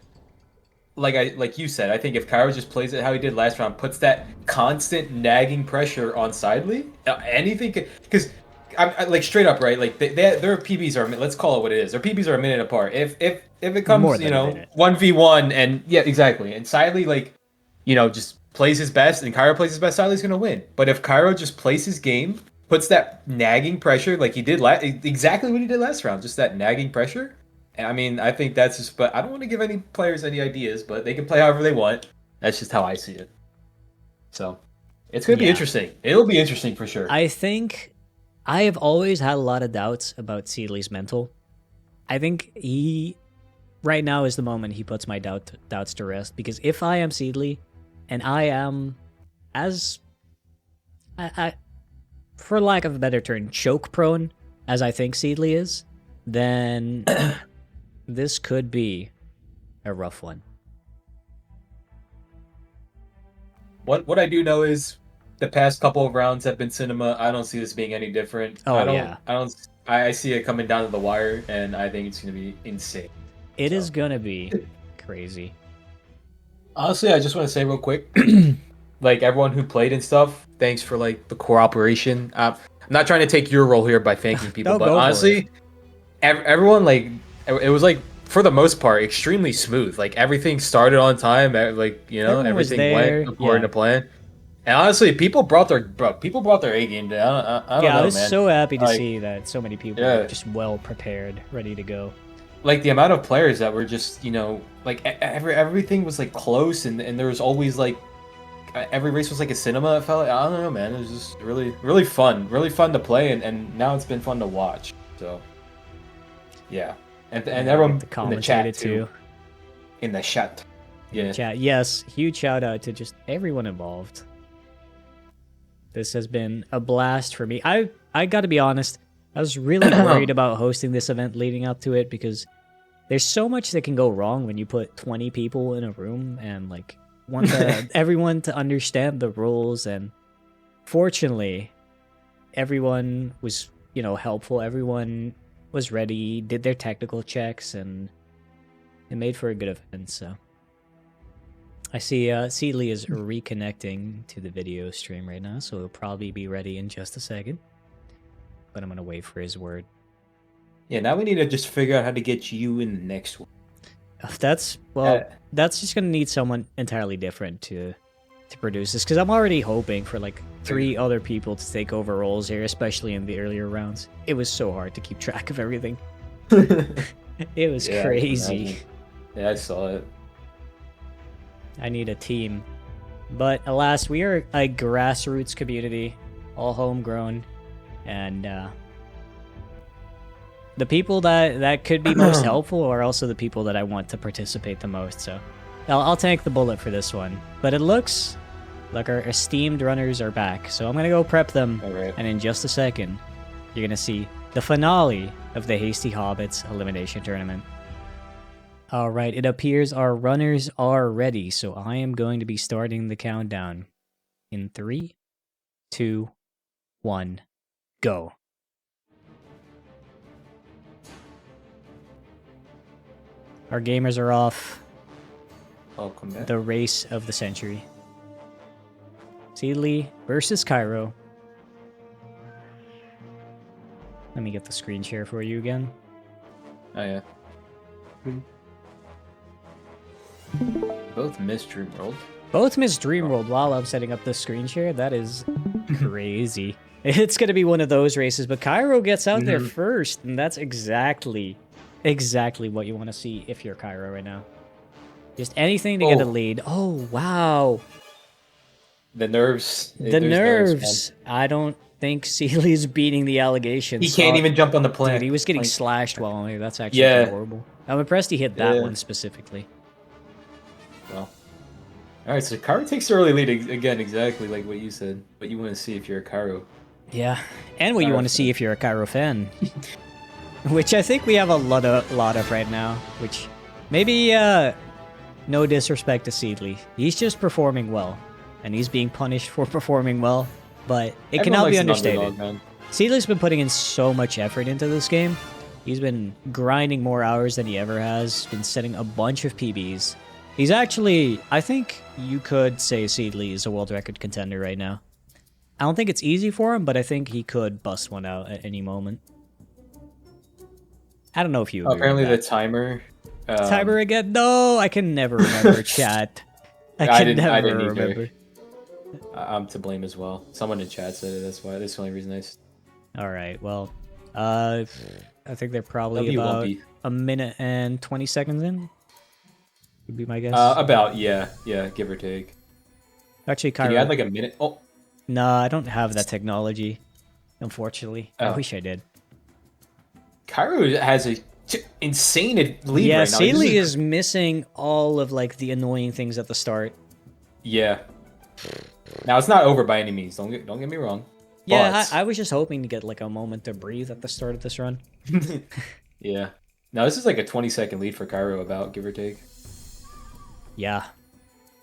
like you said, I think if Cairo just plays it how he did last round, puts that constant nagging pressure on Sidley, anything because I'm like straight up right, like their PBs are, let's call it what it is. Their PBs are a minute apart. If it More comes, than a minute. 1v1 and yeah, exactly, and Sidley just plays his best and Cairo plays his best, Sidley's gonna win. But if Cairo just plays his game, puts that nagging pressure like he did exactly what he did last round, just that nagging pressure. And I mean, I think that's just, but I don't want to give any players any ideas, but they can play however they want. That's just how I see it. So it's gonna be Yeah. interesting. It'll be interesting for sure. I think I have always had a lot of doubts about Seedley's mental. I think right now is the moment he puts my doubts to rest, because if I am Seedley and I am, as I for lack of a better term, choke prone as I think Seedly is, then this could be a rough one. What I do know is the past couple of rounds have been cinema. I don't see this being any different. Oh, I don't. yeah. I see it coming down to the wire, and I think it's gonna be insane. It is gonna be crazy. Honestly, I just want to say real quick, like everyone who played and stuff, thanks for like the cooperation. I'm not trying to take your role here by thanking people, No, but go for honestly, everyone like it was like for the most part extremely smooth. Like everything started on time. Like Everyone was everything there, went according yeah. to plan. And honestly, people brought their A game down. I don't Yeah, know, I was man. so happy to Like, see that so many people Yeah. were just well prepared, ready to go. like the amount of players that were just like everything was like close, and there was always like every race was like a cinema. It felt like, I don't know, man. It was just really fun to play, and now it's been fun to watch. So yeah, and everyone to in the chat commentate it too. In the chat, yeah. Chat, yes, huge shout out to just everyone involved. This has been a blast for me. I got to be honest, I was really worried about hosting this event leading up to it because there's so much that can go wrong when you put 20 people in a room and like want everyone to understand the rules. And fortunately, everyone was helpful. Everyone was ready, did their technical checks, and it made for a good event. So I see Seedly is reconnecting to the video stream right now, so he'll probably be ready in just a second. But I'm gonna wait for his word. Yeah, now we need to just figure out how to get you in the next one. That's just gonna need someone entirely different to produce this, because I'm already hoping for like 3 other people to take over roles here, especially in the earlier rounds. It was so hard to keep track of everything. It was Yeah, I can crazy. imagine. Yeah, I saw it. I need a team. But alas, we are a grassroots community, all homegrown, and the people that could be most helpful are also the people that I want to participate the most. So I'll tank the bullet for this one. But it looks like our esteemed runners are back, so I'm gonna go prep them, All right. and in just a second, you're gonna see the finale of the Hasty Hobbits Elimination Tournament. Alright, it appears our runners are ready, so I am going to be starting the countdown. In 3, 2, 1, go. Our gamers are off. Welcome back. The race of the century. Seedly versus Cairo. Let me get the screen share for you again. Oh yeah. Both missed Dreamworld. Both Miss Dreamworld while I'm setting up the screen share. That is crazy. It's going to be one of those races, but Cairo gets out there first, and that's exactly what you want to see if you're Cairo right now. Just anything to get a lead. Oh, wow. The nerves. The There's nerves. man. I don't think Seely's beating the allegations. He can't even jump on the plane. Dude, he was getting Like, slashed while on there. That's actually Yeah. horrible. I'm impressed he hit that Yeah. one specifically. Well. Alright, so Cairo takes the early lead again, exactly like what you said. But you want to see if you're a Cairo. Yeah, and what you Cairo want to see fan. if you're a Cairo fan. Which I think we have a lot of right now. Which maybe no disrespect to Seedly, he's just performing well, and he's being punished for performing well. But it cannot be understated. Seedly's been putting in so much effort into this game. He's been grinding more hours than he ever has. Been setting a bunch of PBs. He's actually, I think you could say Seedly is a world record contender right now. I don't think it's easy for him, but I think he could bust one out at any moment. I don't know if you agree Apparently with the timer. that. Timer again? No, I can never remember chat. I didn't either. remember. I'm to blame as well. Someone in chat said it. That's the only reason All right, well, I think they're probably W won't about be. a minute and 20 seconds in. Would be my guess. About yeah, give or take. Actually, Can Cairo. you add like a minute? Oh, No, I don't have that technology, unfortunately. I Oh. wish I did. Cairo has a insane lead Yeah, right now. Seely is missing all of like the annoying things at the start. Yeah. Now it's not over by any means. Don't get me wrong. Yeah, But- I was just hoping to get like a moment to breathe at the start of this run. Yeah. Now this is like a 20-second lead for Cairo, about, give or take. Yeah.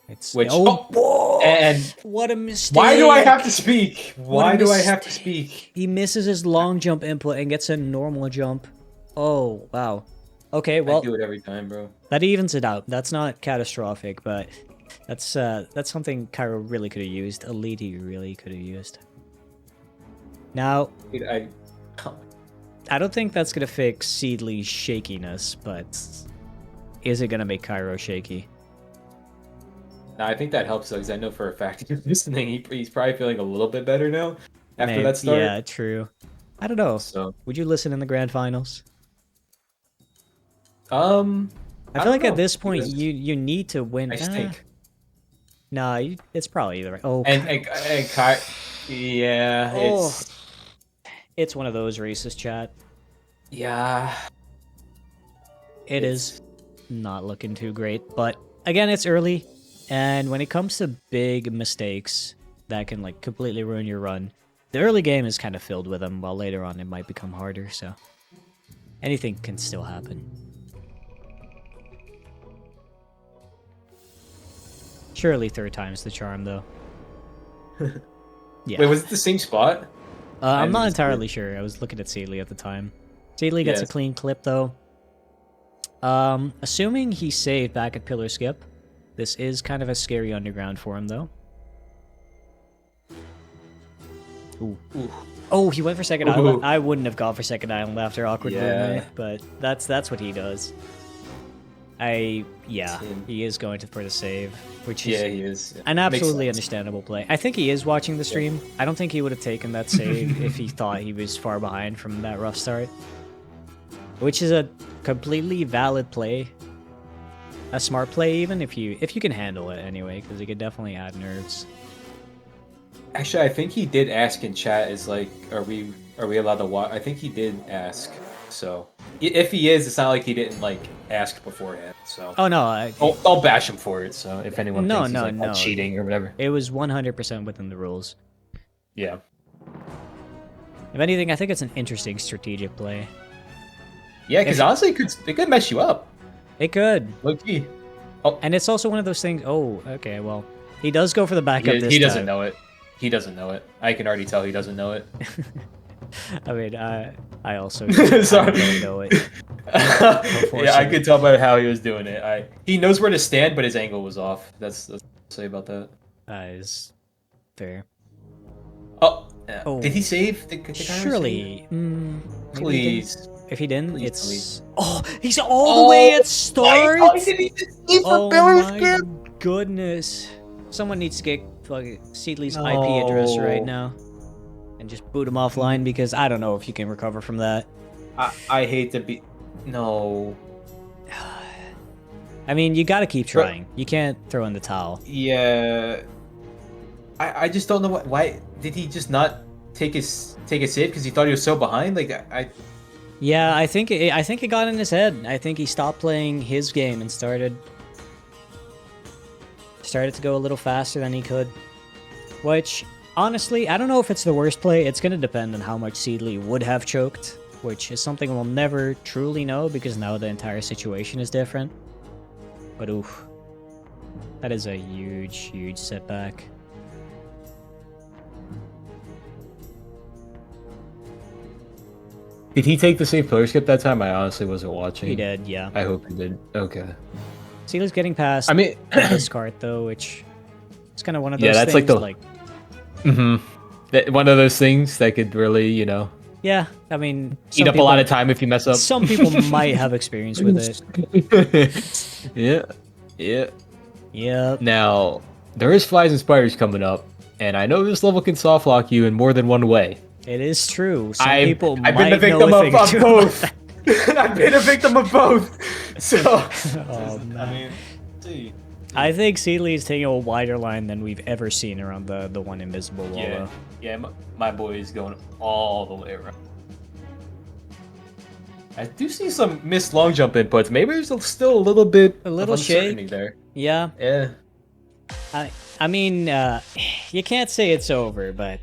It's Which whoa, and what a mistake! why do I have to speak? What a Why do I have to mistake. speak? He misses his long jump input and gets a normal jump. Oh wow. Okay, I well do it every time, bro. that evens it out. That's not catastrophic, but that's something Cairo really could have used. A lead he really could have used. Now, Dude, I don't think that's gonna fix Seedley's shakiness, but is it gonna make Cairo shaky? No, I think that helps, though, because I know for a fact he's listening. He's probably feeling a little bit better now after Maybe- that start. Yeah, true. I don't know. So, Would you listen in the grand finals? I I feel don't like know, at this point because you need to win. I stink. Nah, it's probably either. Oh, And Kai, yeah, Oh. It's one of those races, chat. yeah. It is not looking too great, but again, it's early, and when it comes to big mistakes that can like completely ruin your run, the early game is kind of filled with them, while later on it might become harder. So anything can still happen. Surely third time's the charm, though. Yeah. Wait, was it the same spot? I'm not didn't see entirely sure. I was looking at Seedley at the time. Seedley gets a Yes. clean clip, though. Assuming he saved back at Pillar Skip, this is kind of a scary underground for him, though. Ooh. Ooh. Oh, he went for second Ooh. island. I wouldn't have gone for second island after awkward Yeah. movement, but that's what he does. Yeah, Tim. he is going for the save, which Yeah, is he is. an Makes absolutely sense. understandable play. I think he is watching the stream. I don't think he would have taken that save if he thought he was far behind from that rough start. Which is a completely valid play. A smart play, even if you can handle it anyway, because it could definitely add nerves. Actually, I think he did ask in chat. Is like, are we allowed to watch? I think he did ask. So if he is, it's not like he didn't like ask beforehand. So Oh no, I'll bash him for it. So if anyone No, thinks he's no, like, no. cheating or whatever, it was 100% within the rules. yeah. If anything, I think it's an interesting strategic play. Yeah, because honestly, it could mess you up. It could. Low key. And it's also one of those things. Oh, okay, well, he does go for the backup this time. He doesn't know it. He doesn't know it. I can already tell he doesn't know it. I mean, I also Sorry. don't know it. Yeah, I could tell by how he was doing it. He knows where to stand, but his angle was off. That's what I'll say about that. That is fair. Oh, Oh. did he save? Did Cairo Surely. save? maybe he didn't. Please. If he didn't, Please, it's... please. Oh, he's all the way at start? Oh my Skip? goodness. Someone needs to get fucking Seedley's IP No. address right now. And just boot him offline, because I don't know if you can recover from that. I hate to be. No. I mean, you gotta keep trying. You can't throw in the towel. Yeah. I just don't know why did he just not take a save because he thought he was so behind? Like Yeah, I think it got in his head. I think he stopped playing his game and started to go a little faster than he could. Which, honestly, I don't know if it's the worst play. It's going to depend on how much Seedley would have choked, which is something we'll never truly know because now the entire situation is different. But oof, that is a huge, huge setback. Did he take the save player skip that time? I honestly wasn't watching. He did, yeah. I hope he did. Okay. Seedley's getting past I mean, this cart though, which it's kind of one of those Yeah, that's like things the- one of those things that could really, yeah, I mean, eat up a lot of time if you mess up. Some people might have experience with it. Yeah. Yeah. Yep. Now, there is flies and spiders coming up, and I know this level can soft lock you in more than one way. It is true. Some I've people been might the victim know a thing or of two both. about I've been a victim of both. So, that. Oh, man. I mean, see. I think Seedley is taking a wider line than we've ever seen around the one invisible wall. Yeah, though. yeah, my boy is going all the way around. I do see some missed long jump inputs. Maybe there's still a little bit A little of uncertainty shake. there. Yeah. Yeah. I mean, you can't say it's over, but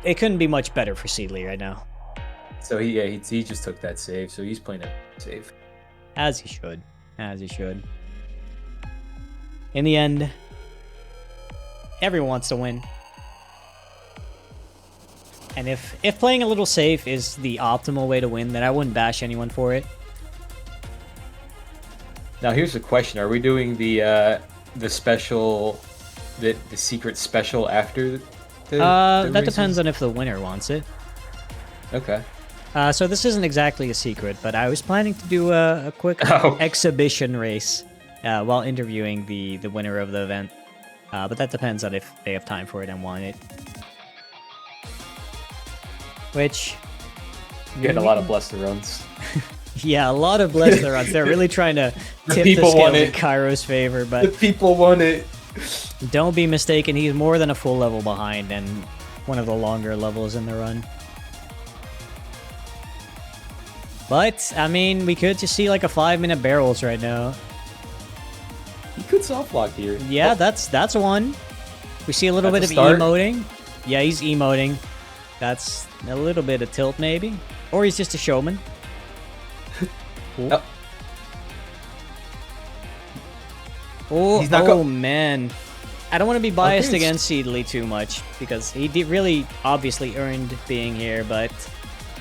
it couldn't be much better for Seedley right now. So he just took that save, so he's playing it safe. As he should. As he should. In the end, everyone wants to win. And if playing a little safe is the optimal way to win, then I wouldn't bash anyone for it. Now here's the question: are we doing the special, the secret special after the That races? depends on if the winner wants it. Okay. So this isn't exactly a secret, but I was planning to do a quick Oh. exhibition race while interviewing the winner of the event. But that depends on if they have time for it and want it. Which... Getting a lot of Bless the runs. Yeah, a lot of bless the runs. They're really trying to tip the people scales want in it. Cairo's favor, The but people want it. don't be mistaken, he's more than a full level behind and one of the longer levels in the run. But, I mean, we could just see like a 5-minute barrels right now. He could soft lock here. Yeah, Oh, that's one. We see a little bit That's of a start. emoting. Yeah, he's emoting. That's a little bit of tilt, maybe. Or he's just a showman. Cool. Oh. Oh, He's not oh go- man. I don't want to be biased Okay, against Seedley too much, because he really obviously earned being here, but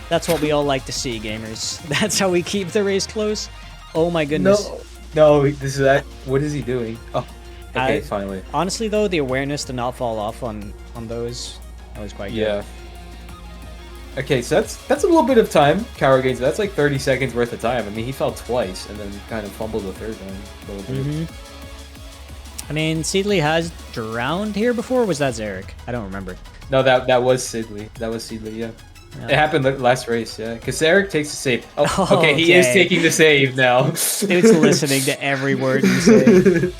that's what we all like to see, gamers. That's how we keep the race close. Oh my goodness. No, this is that. What is he doing? Oh, okay, I- finally. Honestly, though, the awareness to not fall off on those, that was quite good. Yeah. Okay, so that's a little bit of time. Cairo gains. That's like 30 seconds worth of time. I mean, he fell twice and then kind of fumbled the third time a little bit. Mhm. I mean, Seedley has drowned here before, or was that Zarek? I don't remember. No, that was Sidley. That was Sidley. Yeah. Yeah. It happened last race. Yeah, because Eric takes the save. Oh, Oh, okay, he is okay. taking the save now. Dude's listening to every word you say.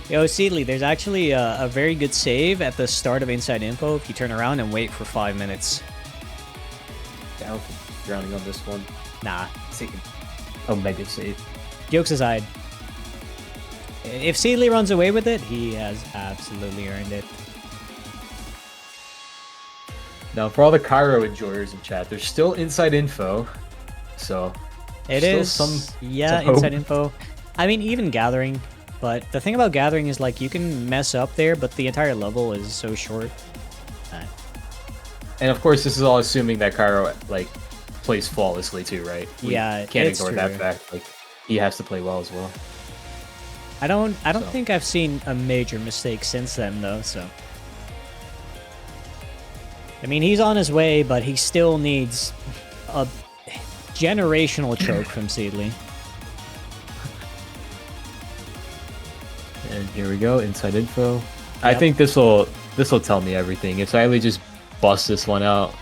Yo, Seedley, there's actually a very good save at the start of Inside Info if you turn around and wait for 5 minutes. Down for drowning on this one. Nah, Taking a mega save. jokes aside. If Seedley runs away with it, he has absolutely earned it. Now, for all the Cairo enjoyers in chat, there's still inside info, so It still is, some yeah, hope. Inside Info. I mean, even Gathering. But the thing about Gathering is, like, you can mess up there, but the entire level is so short. And of course, this is all assuming that Cairo like plays flawlessly too, right? We Yeah, can't it's ignore that true. fact. Like, he has to play well as well. I don't So. think I've seen a major mistake since then, though, so... I mean, he's on his way, but he still needs a generational choke from Seedley. And here we go, inside info. I Yep. think this will tell me everything. If Siley just busts this one out,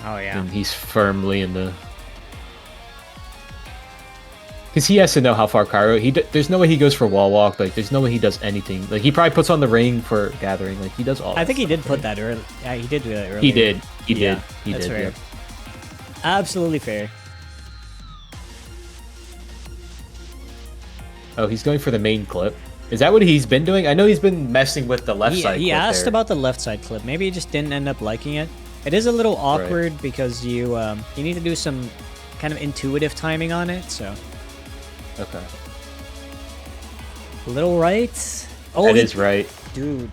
Oh, yeah. and he's firmly in the. Because he has to know how far Cairo. There's no way he goes for wall walk. Like, there's no way he does anything. Like, he probably puts on the ring for gathering. Like, he does all. I think he that did stuff, put right? that early. Yeah, he did do that earlier. He did. He Yeah, did. He that's did. fair. Yeah. Absolutely fair. Oh, he's going for the main clip. Is that what he's been doing? I know he's been messing with the left side. He clip asked there. about the left side clip. Maybe he just didn't end up liking it. It is a little awkward because you need to do some kind of intuitive timing on it. So Okay. a little right. Oh, That is right. dude.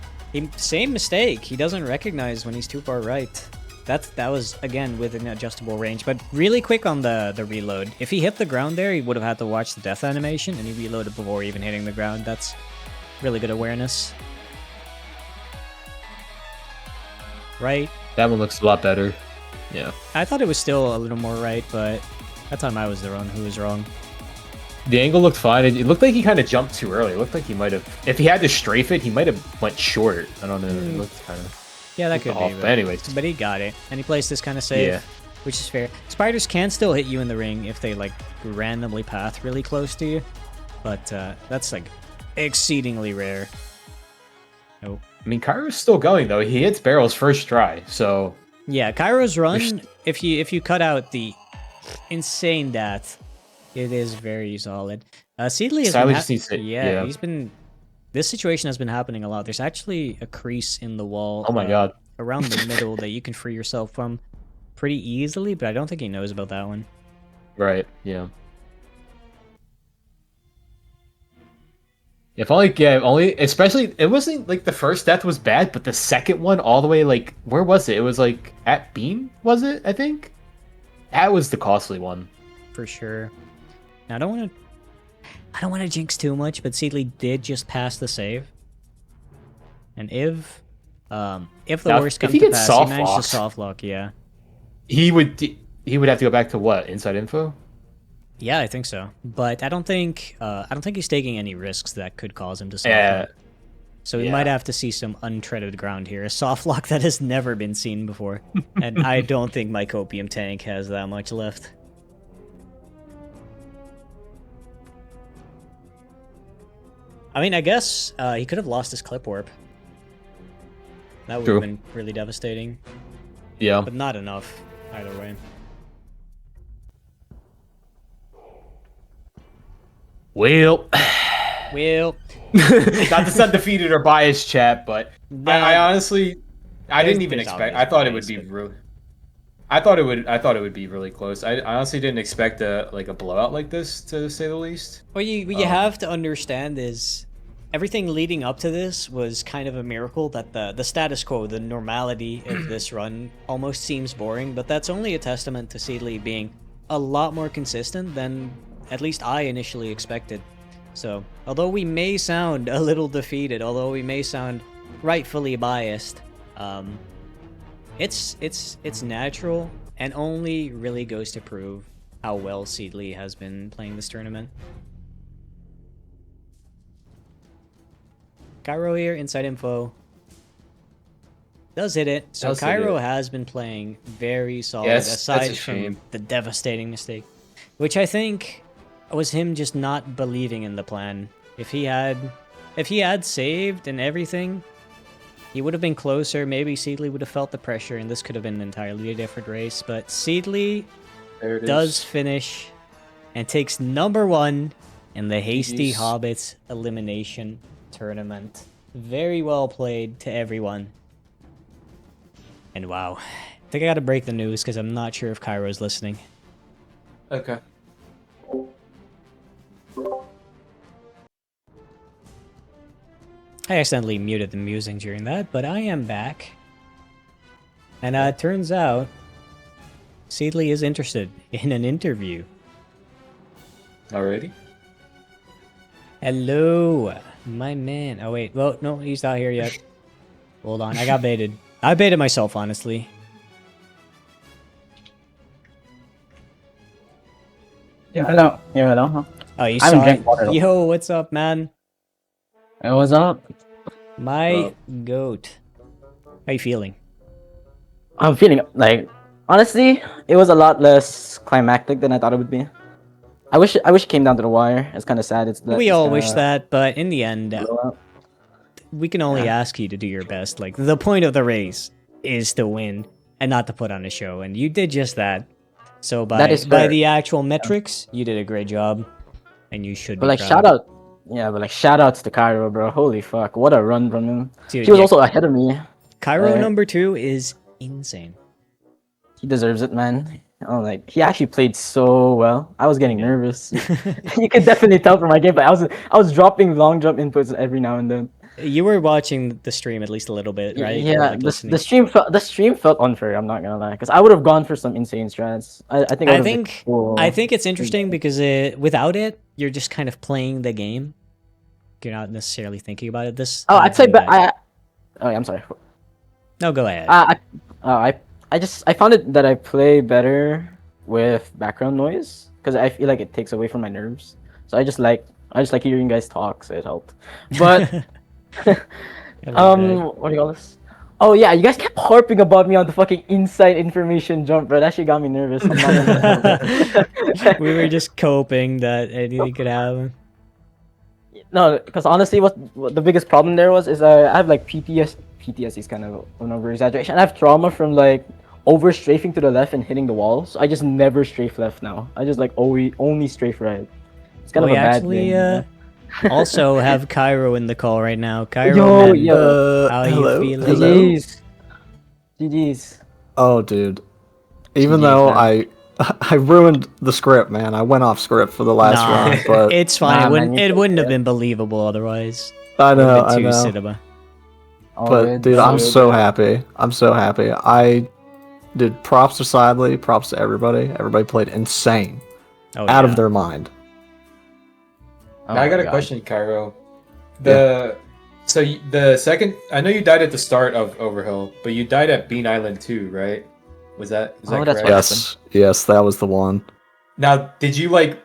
Same mistake. He doesn't recognize when he's too far right. That was again with an adjustable range, but really quick on the reload. If he hit the ground there, he would have had to watch the death animation, and he reloaded before even hitting the ground. That's really good awareness. Right. That one looks a lot better. Yeah. I thought it was still a little more right, but that time I was the one who was wrong. The angle looked fine. It looked like he kind of jumped too early. It looked like he might have, if he had to strafe it, he might have went short. I don't know. It looked kind of. Yeah, that could off. be. But anyways, But he got it, and he plays this kind of safe, Yeah. which is fair. Spiders can still hit you in the ring if they like randomly path really close to you, but that's like exceedingly rare. Nope. I mean, Cairo's still going though. He hits barrels first try, so Yeah, Cairo's run. If you cut out the insane death, It is very solid. Seedly has Sadly been just needs to- yeah, yeah. he's been. This situation has been happening a lot. There's actually a crease in the wall. Oh my god. Around the middle that you can free yourself from pretty easily, but I don't think he knows about that one. Right. Yeah. If only, yeah, only, especially, it wasn't like the first death was bad, but the second one, all the way, like, where was it? It was like at Beam, was it? I think that was the costly one. For sure. Now, I don't want to jinx too much, but Seedly did just pass the save. And if the Now, worst if comes he to gets pass, soft he managed to locked- soft lock, yeah. He would have to go back to what? Inside info? Yeah, I think so. But I don't think he's taking any risks that could cause him to soft Yeah. lock. So we Yeah. might have to see some untreaded ground here. A soft lock that has never been seen before. And I don't think my Copium tank has that much left. I mean, I guess he could have lost his clip warp. That would True. have been really devastating. Yeah. But not enough, either way. Well, Well, not to sound defeated or biased, chat, but I honestly, I didn't even there's expect. obvious I thought it would bias, be but- really. I thought it would be really close. I honestly didn't expect a blowout like this, to say the least. what you have to understand is everything leading up to this was kind of a miracle that the status quo, the normality of this run almost seems boring, but that's only a testament to Seedly being a lot more consistent than at least I initially expected. So, although we may sound a little defeated, although we may sound rightfully biased, it's natural and only really goes to prove how well Seedly has been playing this tournament. Cairo here, inside info. Does hit it. So Does hit Cairo it. has been playing very solid, That's a aside shame. from the devastating mistake, which I think was him just not believing in the plan. If he had saved and everything, he would have been closer. Maybe Seedly would have felt the pressure, and this could have been an entirely different race. But Seedly There it does finish and takes number 1 in the Hasty GG's. Hobbits Elimination Tournament. Very well played to everyone. And wow, I think I gotta break the news because I'm not sure if Cairo's listening. Okay. I accidentally muted the music during that, but I am back. And it turns out Seedly is interested in an interview. Alrighty. Hello, my man. Oh wait, well, no, he's not here yet. Hold on, I got baited. I baited myself, honestly. Yeah, hello. Yeah, hello. Huh? Oh, you I saw haven't drank it. water. Yo, what's up, man? Hey, what's up? My goat. How you feeling? I'm feeling like, honestly, it was a lot less climactic than I thought it would be. I wish it came down to the wire. It's kind of sad. We all wish that, but in the end, blowout. we can only ask you to do your best. Like, the point of the race is to win and not to put on a show, and you did just that. So That is by fair. the actual metrics, you did a great job, and you should But be like, proud. shout out. Yeah, but like, shout outs to Cairo, bro. Holy fuck, what a run from him. Dude, He was yeah, also ahead of me. Cairo uh, number 2 is insane. He deserves it, man. Oh, like he actually played so well. I was getting nervous. You could definitely tell from my game, but I was dropping long jump inputs every now and then. You were watching the stream at least a little bit, right? Or, Yeah, like, the listening. stream felt unfair. I'm not gonna lie, because I would have gone for some insane strats. I think. I would've been think cool. I think it's interesting because without it, you're just kind of playing the game. You're not necessarily thinking about it. This. Oh, I'd say, but Oh, yeah, I'm sorry. No, go ahead. I found it that I play better with background noise because I feel like it takes away from my nerves. So I just like hearing you guys talk, so it helped. But I like that. what do you call this? Oh yeah, you guys kept harping about me on the fucking inside information jump, bro. That shit got me nervous. I'm not gonna We were just coping that anything could happen. No, because honestly, what the biggest problem there was is I have like PTSD is kind of an over exaggeration. I have trauma from like over strafing to the left and hitting the wall. So I just never strafe left now. I just like only strafe right. It's kind We of a bad actually thing. also have Cairo in the call right now. Cairo, Yo, man, yo. how hello? you feeling? Hello? GG's. GG's. Oh, dude. Even GG's, though man. I ruined the script, man. I went off script for the last Nah, round, but it's fine. Nah, it man, wouldn't, you it take wouldn't have it. been believable otherwise. I It would know, have I been too know. cinema. All But good, dude, all I'm good. so happy. I'm so happy. Dude, props to Sidley, props to everybody. Everybody played insane, Oh, out yeah. of their mind. Oh Now I my got a God. question, Cairo. The second, I know you died at the start of Overhill, but you died at Bean Island too, right? Is that Oh, that's correct? what Yes, that was the one. Now, did you like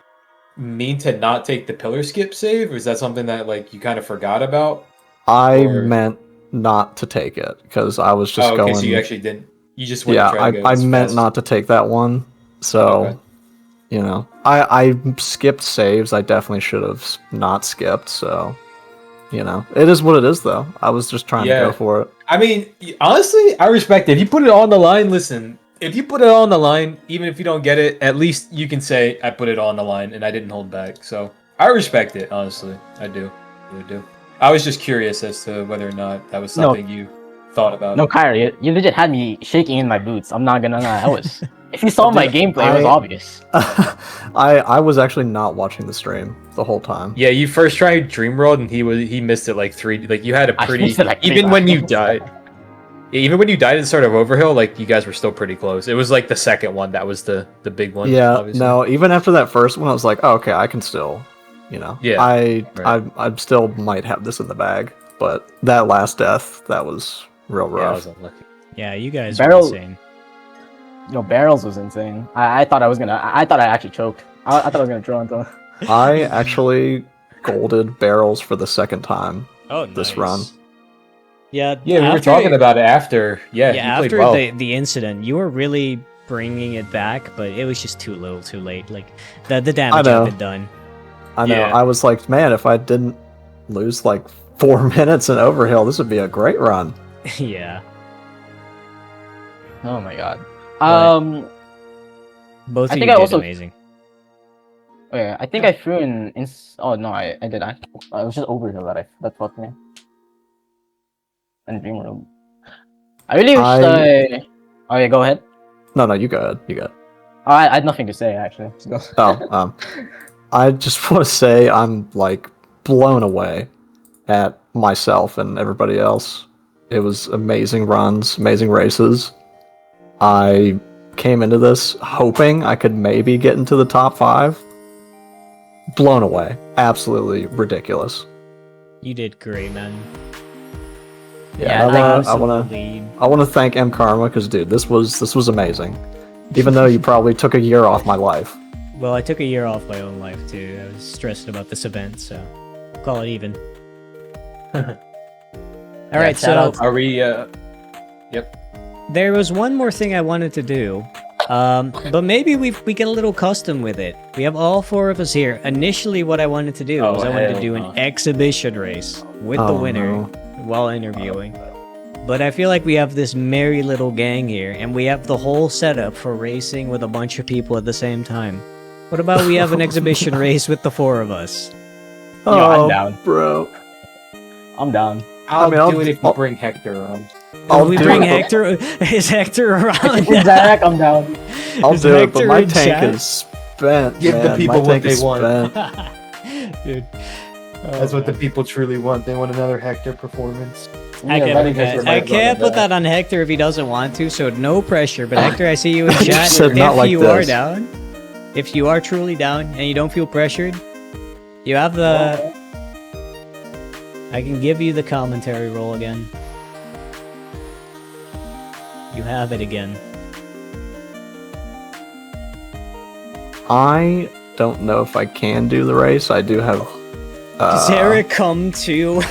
mean to not take the pillar skip save, or is that something that like you kind of forgot about? I Or- meant not to take it because I was just Oh, okay, going. so you actually didn't. You just went Yeah, to try to go I as meant fast. not to take that one. So, Okay. you know, I skipped saves. I definitely should have not skipped. So, you know, it is what it is, though. I was just trying to Yeah. go for it. I mean, honestly, I respect it. If you put it on the line, listen. If you put it on the line, even if you don't get it, at least you can say I put it on the line and I didn't hold back. So I respect it, honestly. I do, really do. I was just curious as to whether or not that was No. something you thought about. No, Kyrie, you legit had me shaking in my boots. I'm not gonna lie. I was. If you saw my Dude, gameplay, it was obvious. I was actually not watching the stream the whole time. Yeah, you first tried Dreamworld and he missed it like three. Like you had a I pretty. missed it like three Even when you times. died. Yeah, even when you died at the start of Overhill, like you guys were still pretty close. It was like the second one that was the big one. Yeah, obviously. no, even after that first one, I was like, oh, okay, I can still, you know, Yeah, I right. still might have this in the bag. But that last death, that was real Yeah, I rough. was unlucky. Yeah, you guys Barrel- were insane. Yo, barrels was insane. I thought I was gonna. I thought I actually choked. I thought I was gonna draw until. I actually golded barrels for the second time Oh, this nice. run. Yeah, Yeah, we were after- talking about it after. Yeah, Yeah, you played after well. the incident, you were really bringing it back, but it was just too little, too late. Like the damage know. had been done. I know. Yeah. I was like, man, if I didn't lose like 4 minutes in Overhill, this would be a great run. Yeah, Oh my god. both I of think you I did also- amazing. Okay, I think I threw in. Oh no, I did. It was just Overhill that fucked me. And Dreamworld. I really wish I. Oh yeah, go ahead. No, you go ahead. You go ahead. Oh, I had nothing to say actually. Go. Oh, I just want to say I'm like blown away at myself and everybody else. It was amazing runs, amazing races. I came into this hoping I could maybe get into the top 5. Blown away. Absolutely ridiculous. You did great, man. Yeah, I want to thank M Karma because dude, this was amazing. Even though you probably took a year off my life. Well, I took a year off my own life too. I was stressed about this event, so call it even. All right, shout so out. Are we? there was one more thing I wanted to do, but maybe we get a little custom with it. We have all 4 of us here. Initially, what I wanted to do Oh, was I wanted to hell do no. an exhibition race with the Oh, winner no. while interviewing. But I feel like we have this merry little gang here, and we have the whole setup for racing with a bunch of people at the same time. What about we have an exhibition race with the 4 of us? Yo, I'm down. bro. I'm down. I'll mean, I'll do it do- if you bring Hector around. I'll we do bring it, but- Hector? Is Hector around? Zach, I'm down. I'll Is do it, but Hector my in tank chat? is spent. Give the man. people My what tank they is want. spent. Dude. That's what the people truly want. They want another Hector performance. I Yeah, can't, Renegade for I my can't brother, put that on Hector if he doesn't want to, so no pressure. But Hector, I see you in You chat. said not If like you are this. down, if you are truly down and you don't feel pressured, you have the. I can give you the commentary role again. You have it again. I don't know if I can do the race. I do have. Does Eric come too?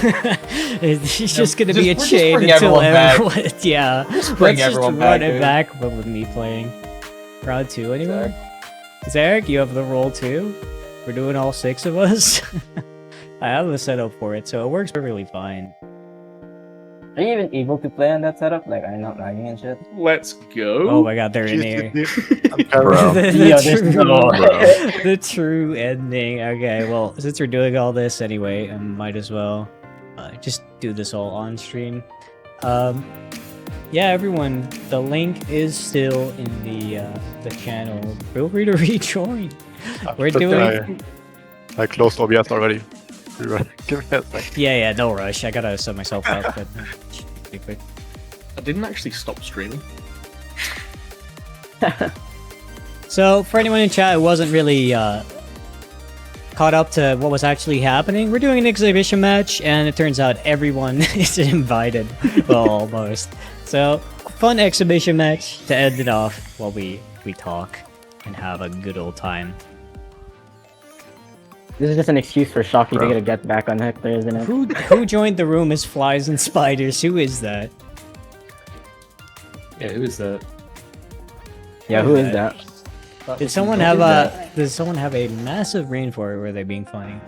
He's just gonna be a just chain bring until everyone back. everyone. Yeah, bring let's everyone just back, run it dude. back, but with me playing. Round 2, anyone? Zarek, you have the role too. We're doing all 6 of us. I have the setup for it, so it works perfectly fine. Are you even able to play on that setup? Like, are you not lagging and shit? Let's go. Oh my god, they're in here. Bro. the, Yo, there's true, no way. the true ending. Okay, well, since we're doing all this anyway, I might as well just do this all on stream. Yeah, everyone, the link is still in the channel. Feel free to rejoin. We're doing. I closed OBS already. Give me a sec. Yeah, no rush. I gotta set myself up, but be quick. I didn't actually stop streaming. So, for anyone in chat who wasn't really caught up to what was actually happening, we're doing an exhibition match, and it turns out everyone is invited. Well, almost. So, fun exhibition match to end it off while we talk and have a good old time. This is just an excuse for Shocky to get a get back on Hector, isn't it? Who joined the room as flies and spiders? Who is that? Yeah, who is that? Yeah, who is that? Did someone have a massive rainforest? Were they being funny?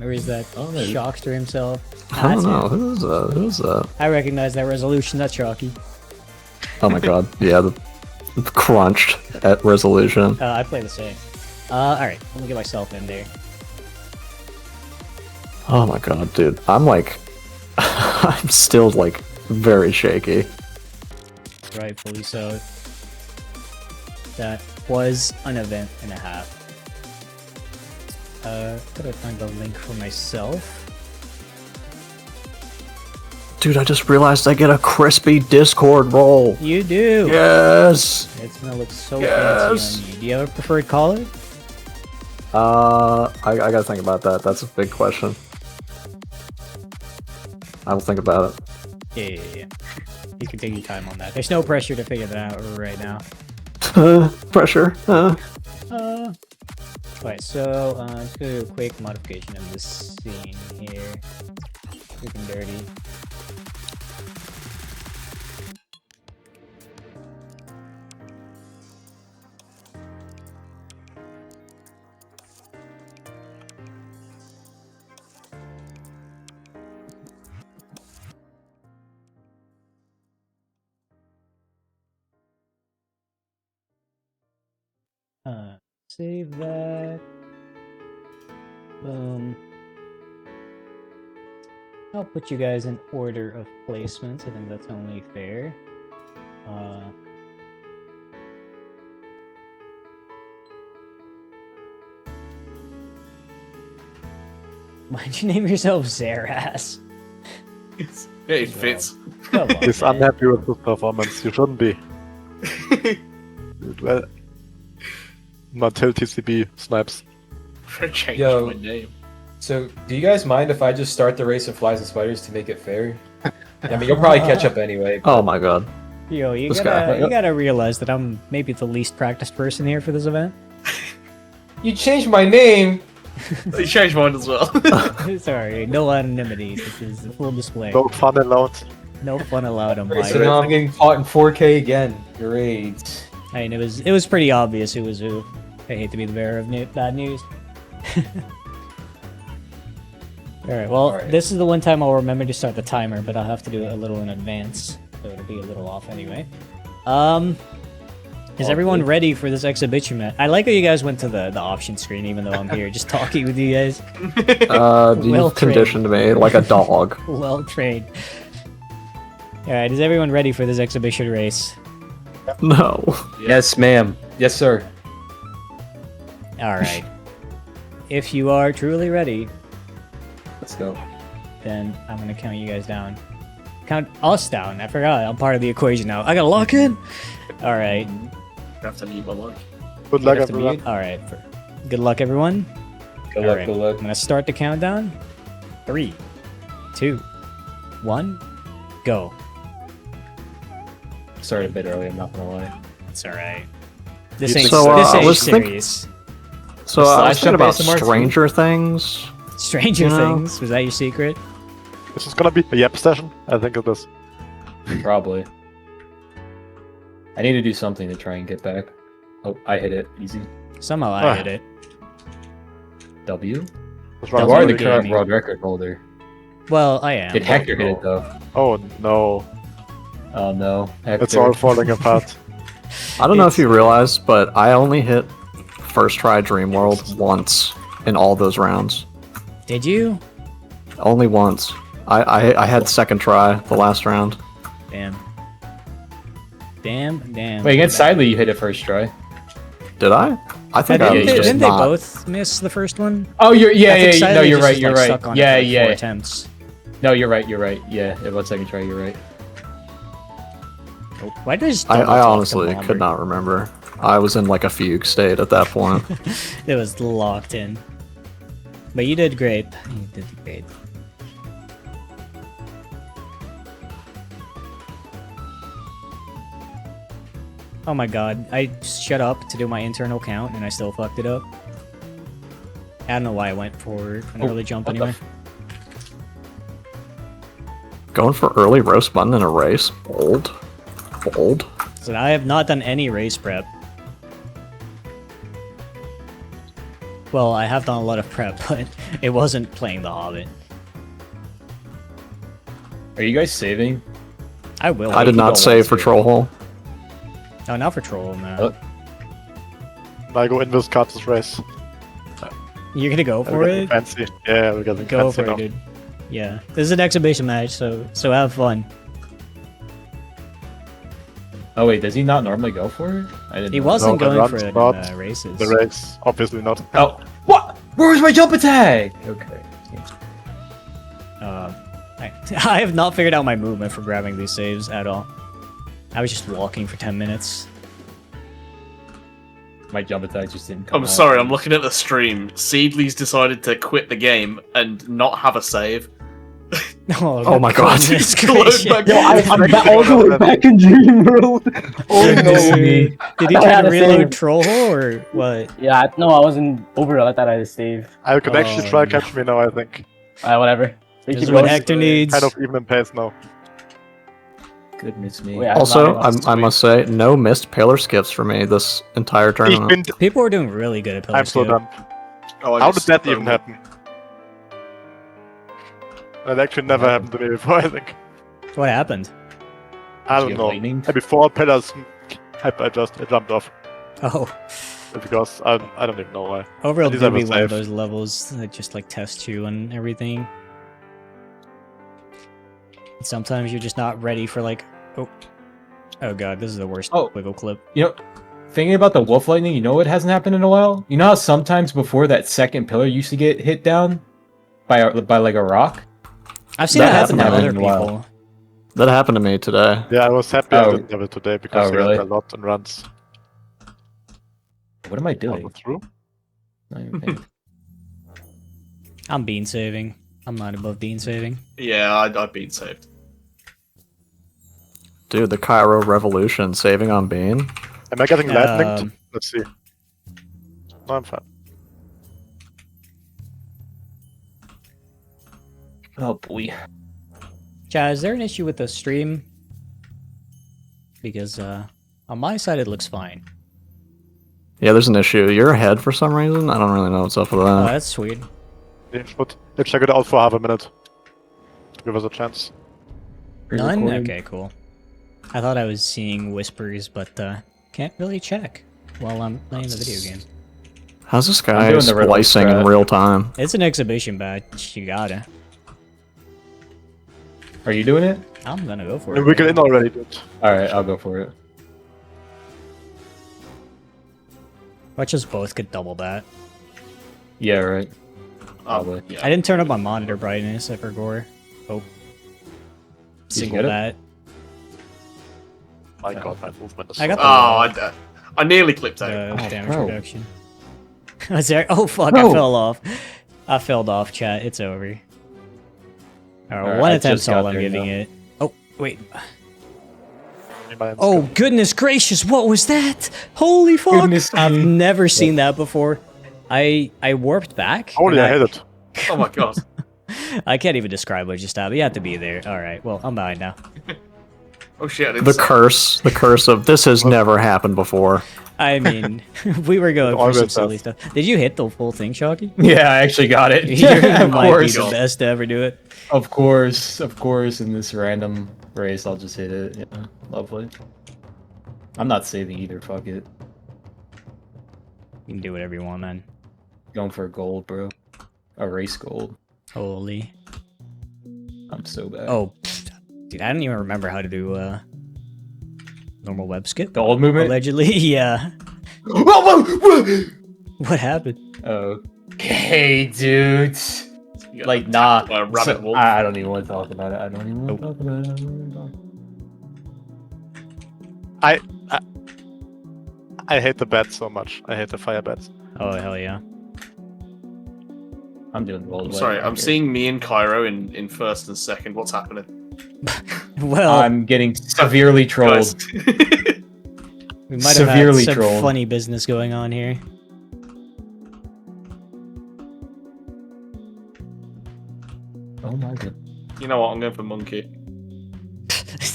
Or is that Shockster himself? I don't know. Who's that? I recognize that resolution. That's Shocky. Oh my god. Yeah, the crunched at resolution. I play the same. Alright, let me get myself in there. Oh my god, dude. I'm like... I'm still, like, very shaky. Rightfully so. That was an event and a half. Gotta find the link for myself. Dude, I just realized I get a crispy Discord roll. You do! Yes! It's gonna look so Yes! fancy on you. Do you have a preferred color? I gotta think about that. That's a big question. I will think about it. Yeah. You can take your time on that. There's no pressure to figure that out right now. Pressure. Right, so let's go do a quick modification of this scene here. Freaking dirty. Save that. Boom. I'll put you guys in order of placements. I think that's only fair. Why'd you name yourself Zaras? Yeah, it fits. Come on, He's man. unhappy with his performance. You shouldn't be. Well, until TCB snipes. Change Yo. my name. So, do you guys mind if I just start the race of flies and spiders to make it fair? I mean, you'll probably catch up anyway. Oh my god. Yo, you This gotta, guy. you gotta realize that I'm maybe the least practiced person here for this event. You changed my name! You changed mine as well. Sorry, no anonymity. This is a full display. No fun allowed. No fun allowed on my So now I'm getting caught in 4K again. Great. I mean, it was pretty obvious who was who. I hate to be the bearer of bad news. Alright, well, Alright. this is the one time I'll remember to start the timer, but I'll have to do it a little in advance, so it'll be a little off anyway. Is everyone ready for this exhibition match? I like how you guys went to the option screen, even though I'm here just talking with you guys. You Well conditioned me like a dog. Well trained. Alright, is everyone ready for this exhibition race? No. Yes, ma'am. Yes, sir. Alright. If you are truly ready, Let's go. then I'm gonna count you guys down. Count us down. I forgot. I'm part of the equation now. I gotta lock in. All right. I have to mute my mic. Good luck, everyone. All right. Good luck, everyone. Good All luck, right. good luck. I'm gonna start the countdown. 3, 2, 1, go. Started a bit early, I'm not gonna lie. It's all right. This ain't, So, this I ain't was think- serious. So I was Slash thinking about ASMR too? Stranger Things. Stranger No. Things. Was that your secret? This is gonna be a yep session. I think it is. Probably. I need to do something to try and get back. Oh, I hit it. Easy. Somehow Ah. I hit it. W? Let's You run are it the again. current gaming. world record holder. Well, I am. Did Hector hit it though? Oh no, Oh no, Hector. it's all falling apart. I don't know if you realize, but I only hit first try Dream World once in all those rounds. Did you? Only once. I had second try the last round. Damn. Damn. Wait, against Sidley you hit it first try. Did I? I think I was Didn't, they, just didn't they not. both miss the first one? Oh, I you're think no, Siley you're just right, was, you're like, right. stuck on Yeah, it for like 4 yeah. attempts. No, you're right. Yeah, it was second try. You're right. Oh, why did I just I double talk to honestly Bomber? could not remember. I was in like a fugue state at that point. It was locked in. But you did great. You did great. Oh my god, I shut up to do my internal count and I still fucked it up. I don't know why I went for an early jump what the anyway. Going for early roast button in a race. Bold. Bold. So I have not done any race prep. Well, I have done a lot of prep, but it wasn't playing the Hobbit. Are you guys saving? I will. I did you not don't save want for to. Troll Hole. Oh, now for Troll, man. Oh. I go in this Carter's race. You're gonna go We're for getting it? fancy. Yeah, we're getting Go fancy for now. it, dude. Yeah, this is an exhibition match, so have fun. Oh wait, does he not normally go for it? I didn't. He know. wasn't No, the going for run's it in not. races. The race, obviously not. Oh, what? Where was my jump attack? Okay. I have not figured out my movement for grabbing these saves at all. I was just walking for 10 minutes. My jump attack just didn't come I'm out. sorry, I'm looking at the stream. Seedley's decided to quit the game and not have a save. Oh my god. goodness Load gracious. back Yo, in. I'm back all the way back in Dream World. Oh Goodness no. me. Did he I try had to a reload save. Troll Hole or what? Yeah, no, I wasn't over. I thought I had a save. I could actually Oh, try no. catch me now, I think. Whatever. We This keep is what going. Hector needs. Kind of even in pace now. Goodness me. Wait, I- Also, Sweet. I must say, no missed pillar skips for me this entire Ich tournament. bin, People were doing really good at Pillar I'm so Skip. dumb. Oh, I How did missed that so even much. happen? That actually never happened to me before, I think. What happened? I Did don't you know. have lightning? Maybe 4 pillars. I jumped off Oh, because I don't even know why. Overall At least do I be was one of safe. those levels that just like test you and everything. Sometimes you're just not ready for like, oh god, this is the worst Oh. wiggle clip. You know, thinking about the wolf lightning, you know what hasn't happened in a while? You know how sometimes before that second pillar used to get hit down by like a rock? I've seen That that happen to happened other in a while. people. That happened to me today. Yeah, I was happy I Oh. didn't have it today because Oh, I really? got a lot in runs. What am I All doing? through. Not even paying- I'm bean saving. I'm not above bean saving. Yeah, I've been saved. Dude, the Cairo Revolution saving on Bean. Am I getting lightning? Um, Let's see. No, I'm fine. Oh boy. Chad, is there an issue with the stream? Because on my side it looks fine. Yeah, there's an issue. You're ahead for some reason. I don't really know what's up with Oh, that. that's sweet. Let's check it out for half a minute. To give us a chance. None? Pre-recording. Okay, cool. I thought I was seeing whispers, but can't really check while I'm playing the video game. How's this I'm guy doing the riddle splicing in strat. real time? It's an exhibition badge. You gotta. Are you doing it? I'm gonna go for We it. get in already, dude. Alright, I'll go for it. Watch us both get double that. Yeah, right. Oh, Probably. yeah. I didn't turn up my monitor brightness. I forgot. Oh. you Single get it? that. My god, my movement is I got so- I nearly clipped out. Damage bro. reduction. Was there? Oh fuck! Bro. I fell off. I fell off. Chat. It's over. Alright, One I attempt's just got all I'm there giving now. it. Oh wait. My Oh goodness gracious! What was that? Holy fuck! Goodness I've me. never seen that before. I warped back. Holy, and I hit it. Oh my god. I can't even describe what just happened. You have to be there. All right. Well, I'm behind now. Oh shit, I didn't The see- curse of this has never happened before. I mean, we were going for always some silly does. stuff. Did you hit the full thing, Shocky? Yeah, I actually got it. You of might be course. the best to ever do it. Of course. In this random race, I'll just hit it. Yeah, lovely. I'm not saving either. Fuck it. You can do whatever you want, man. Going for a gold, bro. A race gold. Holy. I'm so bad. Oh, pfft. Dude, I don't even remember how to do normal web skip. the old movement. Allegedly, yeah. Whoa, whoa, whoa! What happened? Okay, dude. You got Like, nah. attacked by a rabbit wolf. I don't even want to talk about it. I don't even want to talk about it. I hate the bats so much. I hate the fire bats. Oh, hell yeah. I'm doing gold. I'm sorry, I'm seeing me and Cairo in first and second. What's happening? Well, I'm getting severely trolled. Guys. we might have had severely some trolled. funny business going on here. Oh my god. You know what? I'm going for monkey.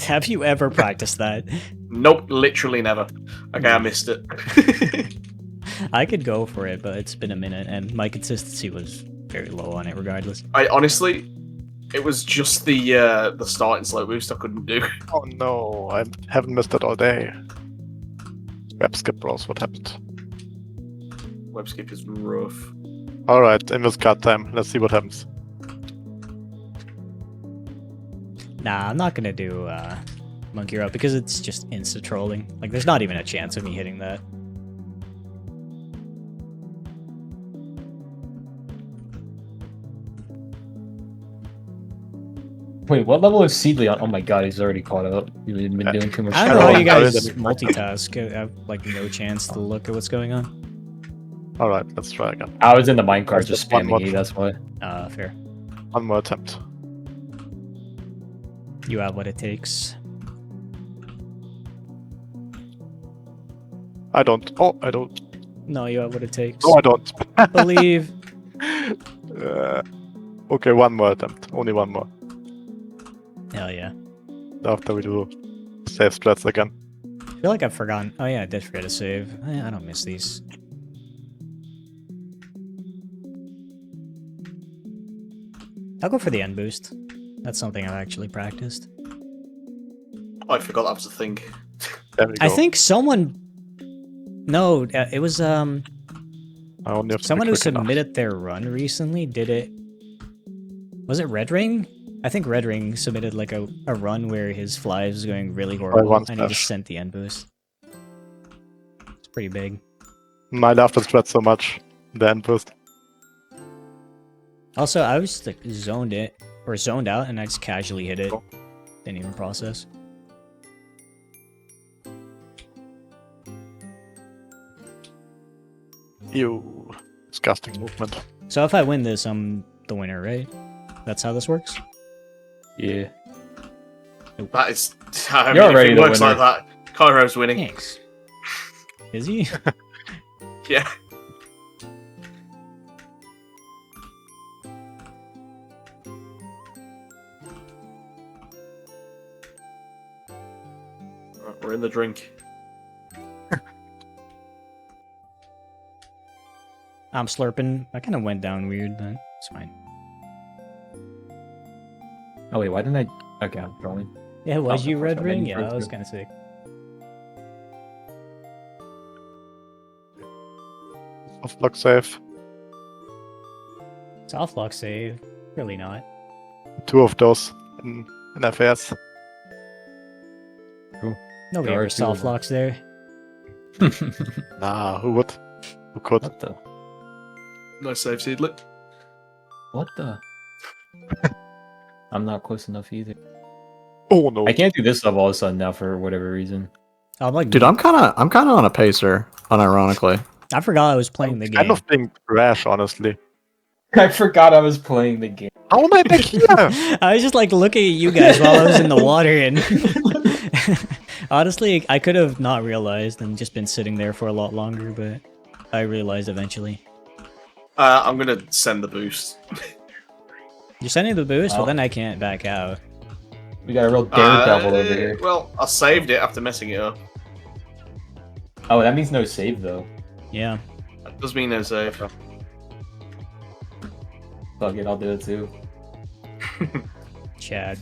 Have you ever practiced that? Nope, literally never. Okay, I missed it. I could go for it, but it's been a minute, and my consistency was very low on it regardless. I honestly, it was just the starting slow boost I couldn't do. Oh no, I haven't missed it all day. Web skip bros, what happened? Web skip is rough. Alright, inverse card time. Let's see what happens. Nah, I'm not gonna do monkey route because it's just insta trolling. Like, there's not even a chance of me hitting that. Wait, what level is Seedly on? Oh my god, he's already caught up. He's been doing too much. I don't know how you I guys didn't- multitask. I have like no chance to look at what's going on. Alright, let's try again. I was in the minecart just Just one more. spamming E, that's why. Fair. One more attempt. You have what it takes. I don't. Oh, I don't. No, you have what it takes. No, I don't. Believe. Okay, one more attempt. Only one more. Hell yeah. After we do save strats again. I feel like I've forgotten. Oh yeah, I did forget to save. I don't miss these. I'll go for the end boost. That's something I've actually practiced. I forgot that was a thing. There we go. I think someone. No, it was I only have to be someone who quick enough. submitted their run recently. Did it? Was it Red Ring? I think Red Ring submitted like a run where his fly was going really horrible, one and he just slash. sent the end boost. It's pretty big. I love the strat so much. The end boost. Also, I was like zoned out, and I just casually hit it. Oh. Didn't even process. Ew. Disgusting movement. So if I win this, I'm the winner, right? That's how this works. Yeah. That is. I You're mean, if already it the works winner. like that, Cairo's winning. Thanks. Is he? Yeah. Right, we're in the drink. I'm slurping. I kind of went down weird, but it's fine. Oh wait, why didn't I? Okay, I'm throwing. Yeah, was Oh, you of course Red I Ring? didn't Yeah, break that was through. kind of sick. Soft lock save. Soft lock save. Really not. 2 of those in FAS. Nobody There ever are two of soft them. locks there. Nah, who would? Who could? What the? Nice save, Seedlet. What the? I'm not close enough either. Oh no. I can't do this level all of a sudden now for whatever reason. I'm like, Dude, I'm kind of on a pacer, unironically. I forgot I was playing the game. Kind of being trash, honestly. I forgot I was playing the game. How am I back here? I was just like looking at you guys while I was in the water, and honestly, I could have not realized and just been sitting there for a lot longer, but I realized eventually. I'm gonna send the boost. You're sending the boost, well Oh. then I can't back out. We got a real daredevil over here. Well, I saved it after messing it up. Oh, that means no save though. Yeah. That does mean no save. Fuck it, I'll do it too. Chad.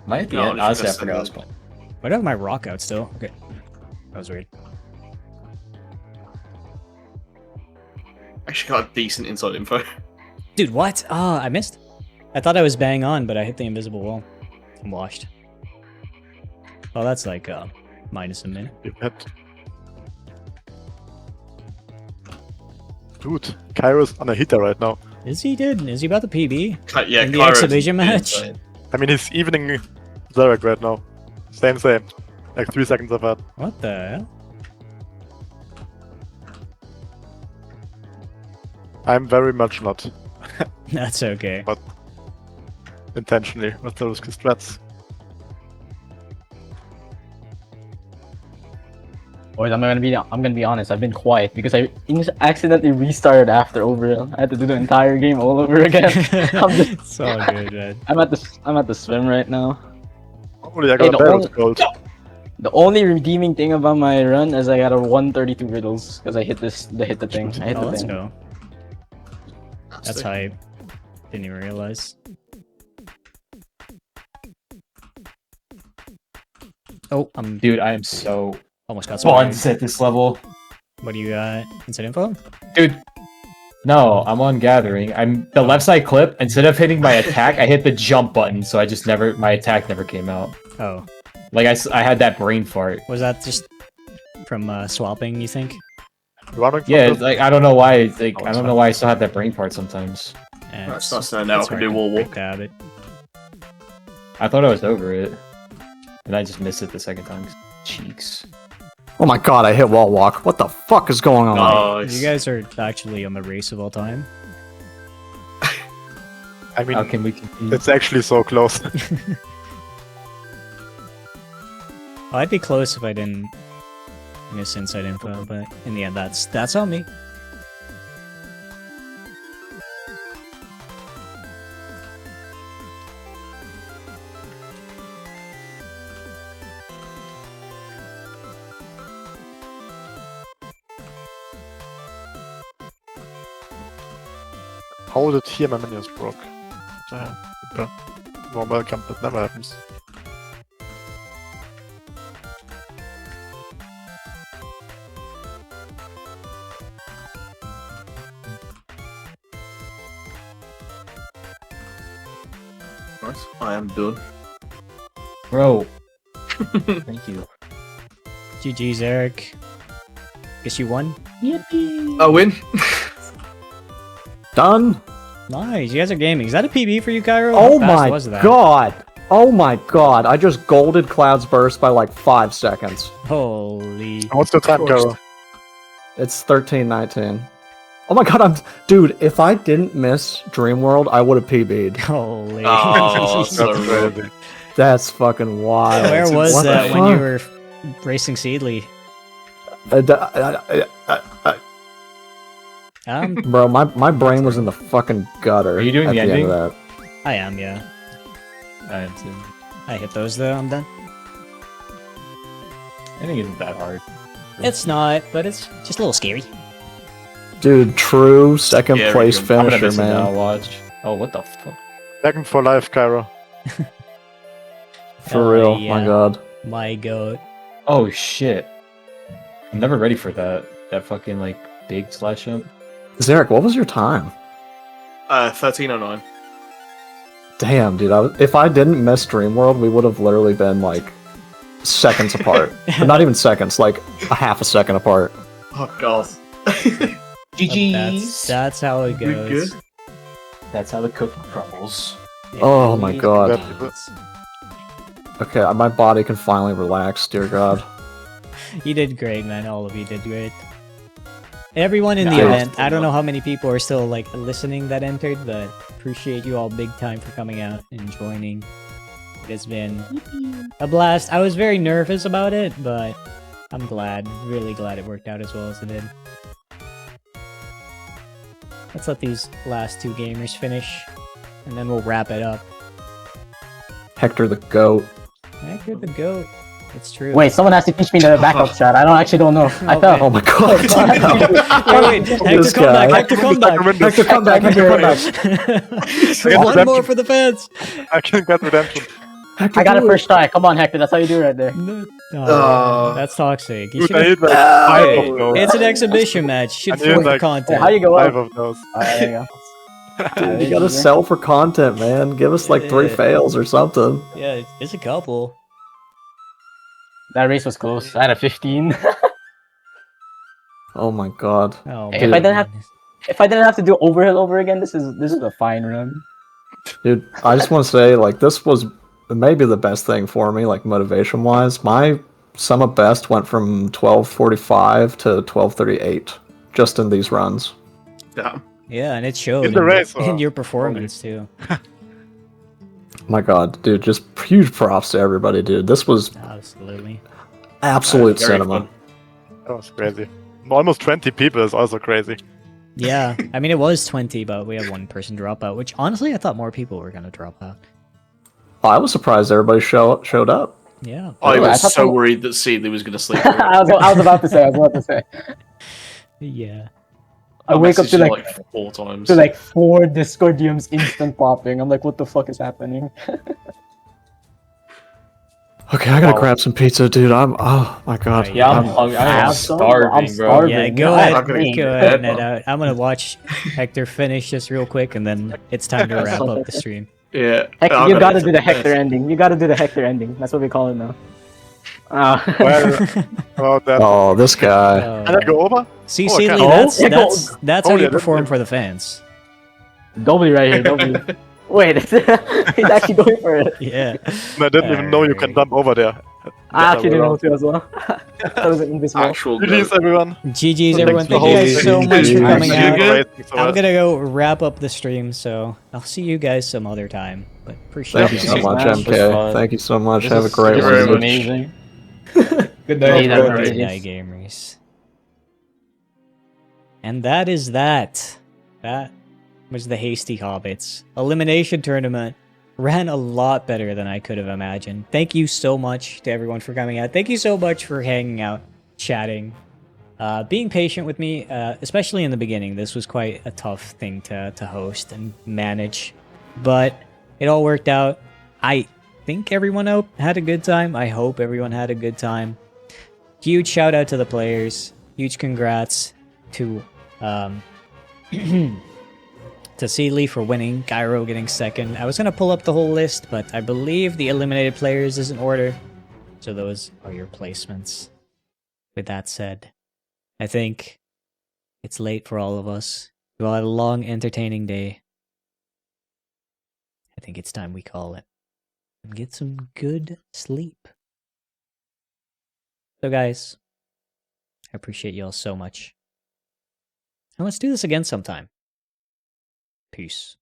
Am I at the No, end? I Honestly, I should've forgot I was said playing. Why do I have my rock out still? Okay. That was weird. Actually got a decent inside info. Dude, what? Oh, I missed. I thought I was bang on, but I hit the invisible wall. I'm washed. Oh, that's like minus a minute. You hit. Dude, Kairo's on a heater right now. Is he, dude? Is he about the PB? Yeah, In the Kairo's exhibition match? inside. I mean, he's evening Zarek right now. Same. Like 3 seconds apart. What the hell? I'm very much not That's okay. intentionally with those strats. Boys, I'm gonna be honest. I've been quiet because I accidentally restarted after Overhill. I had to do the entire game all over again. It's all good, man. I'm at the swim right now. Holy, I Hey, got the a barrel only- gold. The only redeeming thing about my run is I got a 132 riddles because I hit the thing. I hit Oh, the let's thing. go. That's hype. Didn't even realize. Oh, I'm Dude, I am so almost got some. buns at this level. What do you got? Inside info? Dude, no, I'm on gathering. I'm the left side clip. Instead of hitting my attack, I hit the jump button, so I just never my attack never came out. Oh, Like I had that brain fart. was that just from swapping? You think? Running from Yeah, the- it's like I don't know why. It's like Oh, I it's don't know why I still have that brain fart sometimes. That's nice to know now I can do wall walk. Habit. I thought I was over it, and I just missed it the second time. Cheeks. Oh my god, I hit wall walk. What the fuck is going on? Nice. You guys are actually on the race of all time. I mean, How can we compete? it's actually so close. Well, I'd be close if I didn't miss inside info, but in the end, that's on me. How did here my menus broke? Damn. Okay. More welcome, it never happens. Nice. I am done. Bro. Thank you. GG's, Eric. Guess you won? I win. Done? Nice, you guys are gaming. Is that a PB for you, Cairo? Oh How fast my was that? god! Oh my god, I just golded Cloud's Burst by like 5 seconds. Holy. What's the time, Karo? It's 13:19. Oh my god, dude, if I didn't miss Dreamworld, I would have PB'd. Holy. Oh, so That's rude. crazy. That's fucking wild. Where was What the that when you fuck? were racing Seedly? Bro, my brain was in the fucking gutter. Are you doing at the end ending? of that. I am, yeah. I am too. I hit those though, I'm done. I think isn't that hard. It's not, but it's just a little scary. Dude, true second Yeah, place we can- I'm gonna finisher, miss it now. man. Watch. Oh, what the fuck? Second for life, Karo. For real, yeah. my god. My goat. Oh shit! I'm never ready for that. That fucking like big slash jump. Zarek, what was your time? 1309. Damn, dude. If I didn't miss Dreamworld, we would have literally been like seconds apart. But not even seconds, like a half a second apart. Oh god. That's how it We goes. good? That's how the cookie crumbles. Oh my god. That- Okay, my body can finally relax, dear god. You did great, man. All of you did great. Everyone in the Nice. event. I don't know how many people are still like listening that entered, but appreciate you all big time for coming out and joining. It has been a blast. I was very nervous about it, but I'm glad, really glad it worked out as well as it did. Let's let these last two gamers finish, and then we'll wrap it up. Hector the goat. Hector the goat. It's true. Wait, someone has to teach me the backup chat. I don't know. I fell. Oh my god. Wait, Hector, This come guy. back. Hector, come back. Hector, come back. Hector, come back. One more for the fans. I can get redemption. Hector, I got it do first try. Come on, Hector. That's how you do it right there. No. Oh, that's toxic. You Dude, I should've- hit like Ah, 5 Hey, of those. it's an exhibition match. Should I need, for like, content. How you go 5 up? of those. Alright, there you go. Dude, you gotta sell for content, man. Give us like 3 Yeah. fails or something. Yeah, it's a couple. That race was close. I had a 15. Oh my god. Oh, If my I didn't have- goodness. If I didn't have to do overhill over again, this is a fine run. Dude, I just want to say, like, this was maybe the best thing for me, like, motivation-wise. My sum of best went from 12:45 to 12:38, just in these runs. Damn. Yeah, and it showed In the race, in your performance too. My god, dude, just huge props to everybody, dude. This was Absolutely. absolute Very cinema. fun. That was crazy. Almost 20 people is also crazy. Yeah, I mean it was 20, but we had one person drop out, which honestly I thought more people were gonna drop out. I was surprised everybody showed up. Yeah. I Really? I was thought so the- worried that Seedley was going to sleep. I was about to say. Yeah. I wake up to messaged him, like 4 times. 4 Discord DMs instant popping. I'm like, what the fuck is happening? Okay, I gotta Wow. grab some pizza, dude. Oh my god. Right, Yeah, I'm Yeah. hungry. I I am have some, starving, I'm bro. starving. Yeah, go No, ahead. I'm gonna eat Go your ahead, head, Ned. bro. I'm gonna watch Hector finish this real quick, and then it's time to wrap up the stream. Yeah. Hector, I'm you gonna gotta eat do the some Hector best. ending. You gotta do the Hector ending. That's what we call it now. Well, about that. Oh, this guy. Can I go over? See, Oh, I Seedley, can't. that's how Oh, you yeah, perform that's- for the fans. Double right here, double. Wait, he's actually going for it. Yeah. I didn't even know you can Alright. jump over there. I actually didn't know to as well. That was an invisible. Actual GG's, goat. everyone. GG's, Thanks everyone. for Thank you guys so hosting. much for GGs. coming Thank out. you. I'm gonna go wrap up the stream, so I'll see you guys some other time. But appreciate Thank you it. so much, Smash. This was MK. fun. Thank you so much. This Have a is great Thank you very one. much. Amazing. Good Yeah, night, that's everyone. right. Good night, gamers. And that is that. That was the Hasty Hobbits Elimination Tournament. Ran a lot better than I could have imagined. Thank you so much to everyone for coming out. Thank you so much for hanging out, chatting, being patient with me, especially in the beginning. This was quite a tough thing to host and manage, but it all worked out. I think everyone had a good time. I hope everyone had a good time. Huge shout out to the players. Huge congrats to to Seedley for winning, Gyro getting second. I was gonna pull up the whole list, but I believe the eliminated players is in order. So those are your placements. With that said, I think it's late for all of us. We all had a long, entertaining day. I think it's time we call it and get some good sleep. So guys, I appreciate you all so much. And let's do this again sometime. Peace.